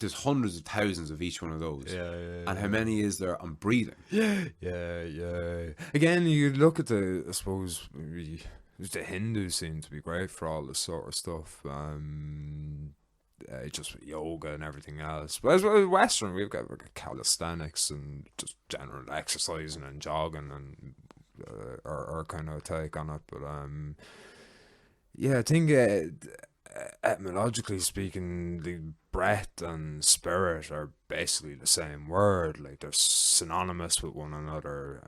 there's hundreds of thousands of each one of those. And how many is there on breathing? Yeah. Again, you look at I suppose the Hindus seem to be great for all this sort of stuff. Just yoga and everything else. But as well as Western, we've got calisthenics and just general exercising and jogging and our kind of take on it. But I think etymologically speaking, the breath and spirit are basically the same word. Like, they're synonymous with one another.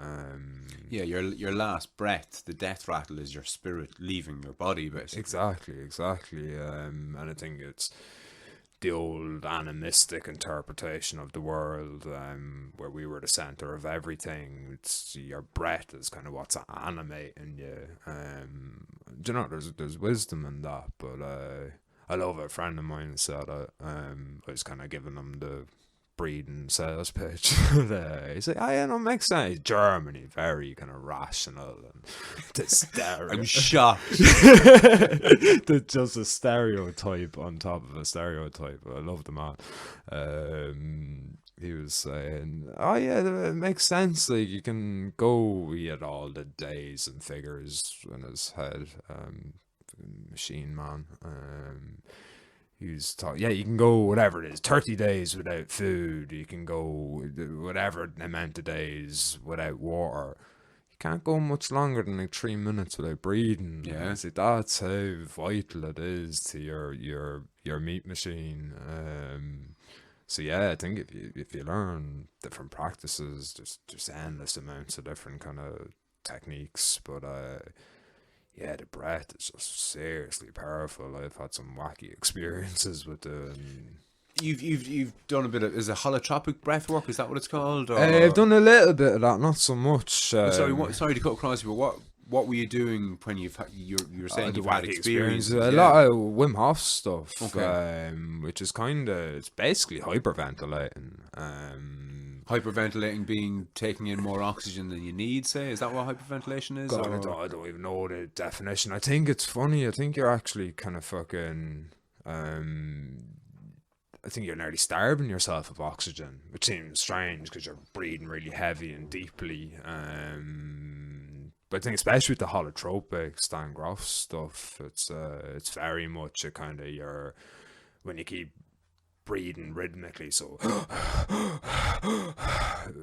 Your last breath, the death rattle, is your spirit leaving your body, basically. Exactly. And I think it's the old animistic interpretation of the world, where we were the center of everything. It's your breath is kind of what's animating you. Do you know, there's wisdom in that, but I love a friend of mine said I was kind of giving him the breeding sales pitch. He's like, makes sense. Germany, very kind of rational and hysterical. I'm shocked. That's just a stereotype on top of a stereotype. I love the man. he was saying, "Oh yeah, it makes sense. Like you can go." He had all the days and figures in his head. Machine Man. He was talking. Yeah, you can go whatever it is, 30 days without food. You can go whatever amount of days without water. You can't go much longer than like 3 minutes without breathing. Yeah. It's like, that's how vital it is to your meat machine. So yeah, I think if you learn different practices, there's endless amounts of different kind of techniques. But yeah, the breath is just seriously powerful. I've had some wacky experiences with the. You've done a bit of, is it holotropic breath work? Is that what it's called? Or... I've done a little bit of that, not so much. Sorry to cut across you, but what were you doing when you were saying the you've had wacky experiences? A lot of Wim Hof stuff, Okay. which is it's basically hyperventilating. Hyperventilating being taking in more oxygen than you need, say? Is that what hyperventilation is? God, or... I don't even know the definition. I think it's funny. I think you're actually kind of fucking. I think you're nearly starving yourself of oxygen, which seems strange because you're breathing really heavy and deeply. But I think especially with the holotropic Stan Grof stuff, it's very much a kind of when you keep breathing rhythmically, so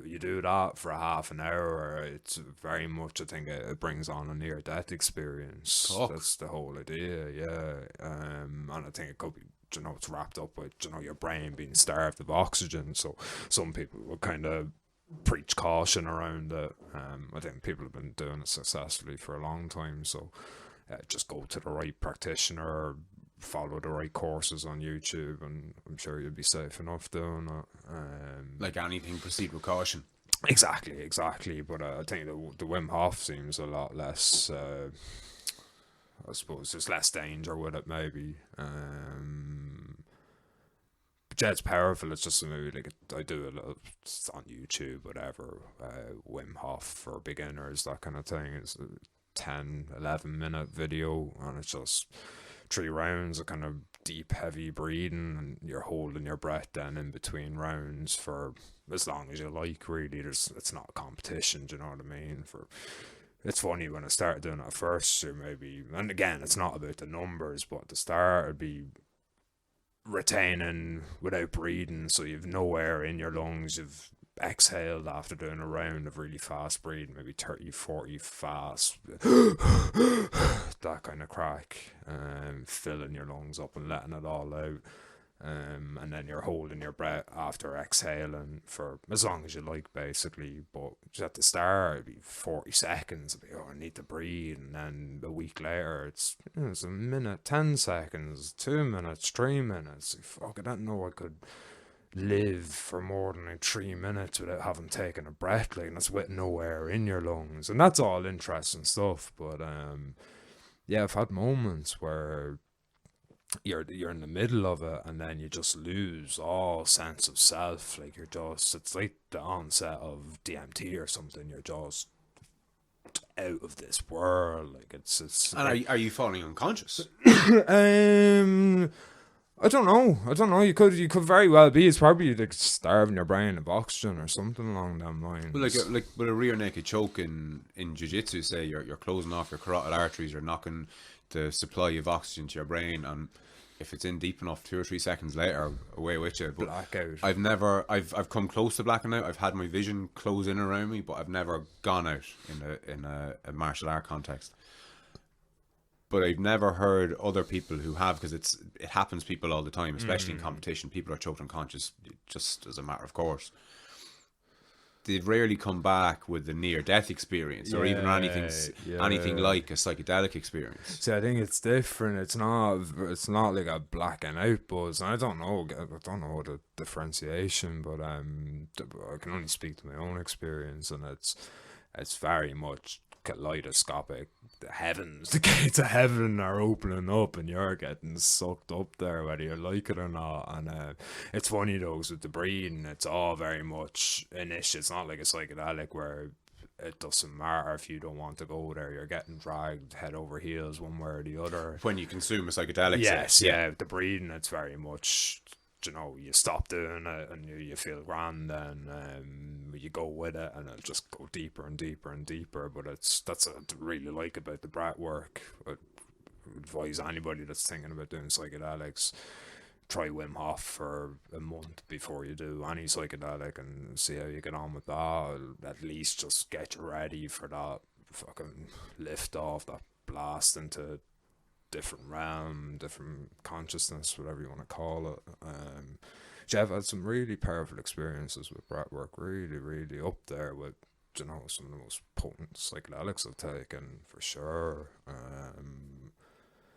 you do that for a half an hour, it's very much, I think it brings on a near death experience. That's the whole idea, yeah. And I think it could be, it's wrapped up with your brain being starved of oxygen, so some people will kind of preach caution around it. I think people have been doing it successfully for a long time, so just go to the right practitioner, follow the right courses on YouTube, and I'm sure you'll be safe enough doing it. Like anything, proceed with caution. Exactly, but I think the Wim Hof seems a lot less, I suppose there's less danger with it maybe. But yeah, it's powerful. It's just maybe like I do a little, it's on YouTube, whatever, Wim Hof for beginners, that kind of thing. It's a 10-11 minute video, and it's just 3 rounds of kind of deep, heavy breathing, and you're holding your breath then in between rounds for as long as you like. Really, it's not a competition. Do you know what I mean? It's funny, when I started doing it at first, or maybe, and again, it's not about the numbers, but at the start it'd be retaining without breathing, so you've no air in your lungs, you've exhaled after doing a round of really fast breathing, maybe 30-40 fast, that kind of crack, filling your lungs up and letting it all out, and then you're holding your breath after exhaling for as long as you like, basically. But just at the start it'd be 40 seconds, it'd be, I need to breathe, and then a week later it's a minute, 10 seconds, 2 minutes, 3 minutes. Fuck, I don't know I could live for more than 3 minutes without having taken a breath, like, and that's with no air in your lungs, and that's all interesting stuff. But yeah, I've had moments where you're in the middle of it, and then you just lose all sense of self. Like it's like the onset of DMT or something. You're just out of this world. Like it's. And are you falling unconscious? I don't know. You could very well be. It's probably like starving your brain of oxygen or something along them lines. Well, like with a rear naked choke in jiu-jitsu, say you're closing off your carotid arteries, you're knocking the supply of oxygen to your brain, and if it's in deep enough, 2 or 3 seconds later, away with you. But blackout. I've come close to blacking out. I've had my vision close in around me, but I've never gone out in a martial art context. But I've never heard other people who have, because it happens to people all the time, especially in competition. People are choked unconscious just as a matter of course. They've rarely come back with a near-death experience, or even anything like a psychedelic experience. See, I think it's different. It's not like a blacking out buzz. I don't know the differentiation, but I can only speak to my own experience, and it's very much kaleidoscopic. The gates of heaven are opening up, and you're getting sucked up there, whether you like it or not. And it's funny though, with the breathing, it's all very much initial. It's not like a psychedelic where it doesn't matter if you don't want to go there. You're getting dragged head over heels one way or the other when you consume a psychedelic. Yes, yeah. The breathing, it's very much you stop doing it and you feel grand, and you go with it, and it'll just go deeper and deeper and deeper. But that's what I really like about the breath work. I advise anybody that's thinking about doing psychedelics, try Wim Hof for a month before you do any psychedelic and see how you get on with that. At least just get you ready for that fucking lift off, that blast into different realm, different consciousness, whatever you want to call it. Jeff had some really powerful experiences with breathwork, really, really up there with, some of the most potent psychedelics I've taken, for sure.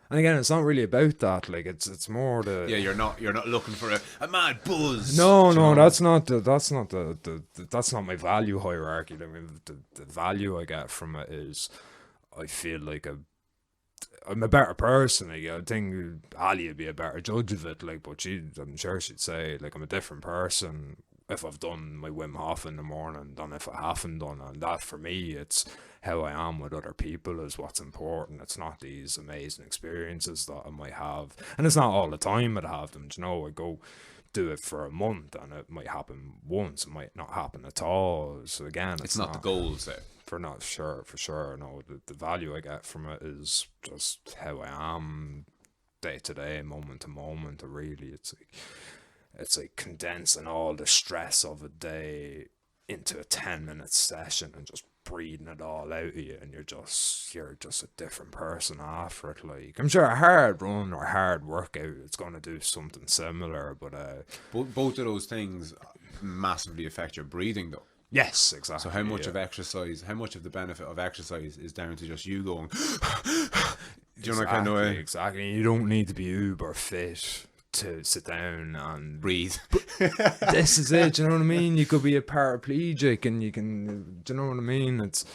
And again, it's not really about that. Like, it's more the you're not looking for a mad buzz. No, that's not my value hierarchy. I mean, the value I get from it is I feel like I'm a better person. Like, I think Ali would be a better judge of it. Like, but I'm sure she'd say, like, I'm a different person if I've done my Wim Hof in the morning than if I haven't done it. And that, for me, it's how I am with other people is what's important. It's not these amazing experiences that I might have, and it's not all the time I'd have them. I go do it for a month and it might happen once, it might not happen at all. So again, it's not the goals there. For sure. No, the value I get from it is just how I am day to day, moment to moment. Really, it's like condensing all the stress of a day into a 10-minute session and just breathing it all out of you, and you're just a different person after it. Like, I'm sure a hard run or a hard workout, it's going to do something similar, but both of those things massively affect your breathing, though. Yes, exactly. So how much of the benefit of exercise is down to just you going do you know, kind of way? Exactly. You don't need to be uber fit to sit down and breathe. This is it, do you know what I mean? You could be a paraplegic and you can, do you know what I mean? It's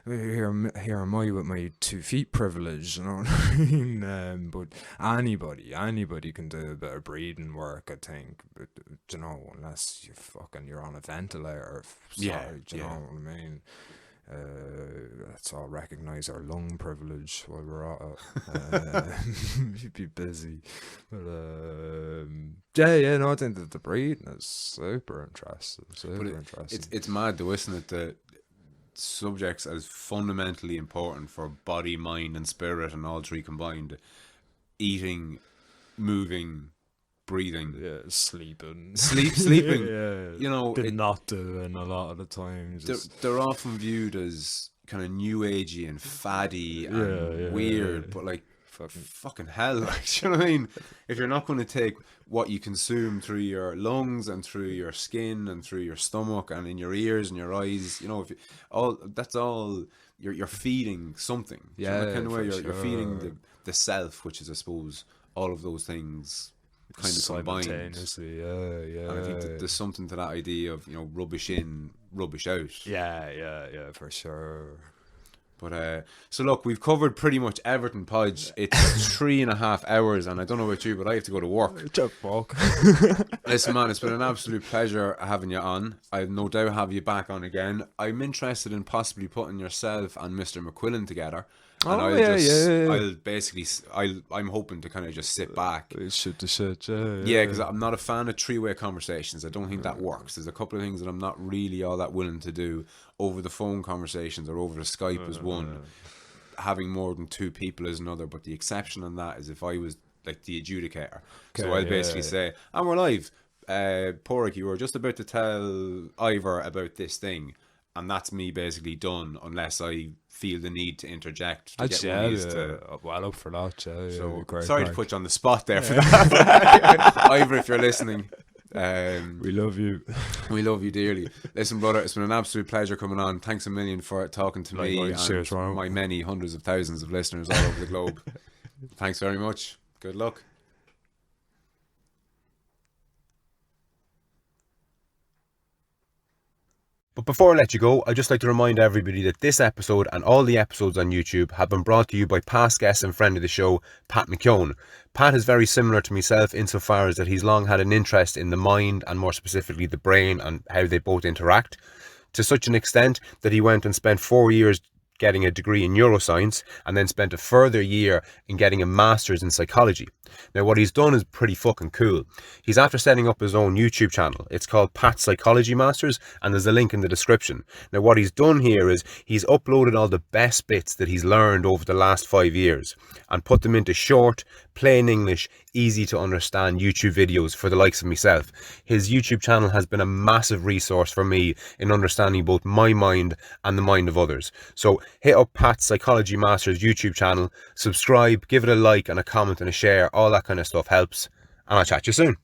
here am I with my 2 feet privilege, you know what I mean? But anybody can do a bit of breathing work, I think. But, unless you're on a ventilator. Do you know what I mean? Let's all recognize our lung privilege while we're at it. You'd be busy, but I think that the breathing is super interesting. It's mad though, isn't it, that subjects as fundamentally important for body, mind and spirit, and all three combined: eating, moving, breathing, sleeping, not doing a lot of the times. They're often viewed as kind of new agey and faddy and weird, but like fucking hell, like, you know what I mean? If you're not going to take what you consume through your lungs and through your skin and through your stomach and in your ears and your eyes, that's all you're feeding something. Kind of way you're feeding the self, which is, I suppose, all of those things kind of combined. And I think that there's something to that idea of, rubbish in, rubbish out. Yeah, for sure. But so look, we've covered pretty much everything, Podge. It's 3.5 hours, and I don't know about you, but I have to go to work. Listen, man, it's been an absolute pleasure having you on. I'll no doubt have you back on again. I'm interested in possibly putting yourself and Mr. McQuillan together. And I'm hoping to kind of just sit back. Shoot the shit, because I'm not a fan of 3-way conversations. I don't think that works. There's a couple of things that I'm not really all that willing to do. Over the phone conversations or over the Skype is one. Having more than 2 people is another. But the exception on that is if I was like the adjudicator. Okay, so I'll basically say, and we're live. Padraig, you were just about to tell Ivor about this thing. And that's me basically done, unless I feel the need to interject. Well up for that, So sorry to put you on the spot there for that. Ivor, if you're listening, we love you. We love you dearly. Listen, brother, it's been an absolute pleasure coming on. Thanks a million for talking to me and my many hundreds of thousands of listeners all over the globe. Thanks very much. Good luck. But before I let you go, I'd just like to remind everybody that this episode and all the episodes on YouTube have been brought to you by past guest and friend of the show, Pat McKeown. Pat is very similar to myself insofar as that he's long had an interest in the mind and more specifically the brain and how they both interact, to such an extent that he went and spent 4 years getting a degree in neuroscience and then spent a further year in getting a master's in psychology. Now what he's done is pretty fucking cool. He's after setting up his own YouTube channel. It's called Pat's Psychology Masters, and there's a link in the description. Now what he's done here is he's uploaded all the best bits that he's learned over the last 5 years and put them into short, plain English, easy to understand YouTube videos for the likes of myself. His YouTube channel has been a massive resource for me in understanding both my mind and the mind of others. So hit up Pat's Psychology Masters YouTube channel, subscribe, give it a like and a comment and a share. All that kind of stuff helps, and I'll chat to you soon.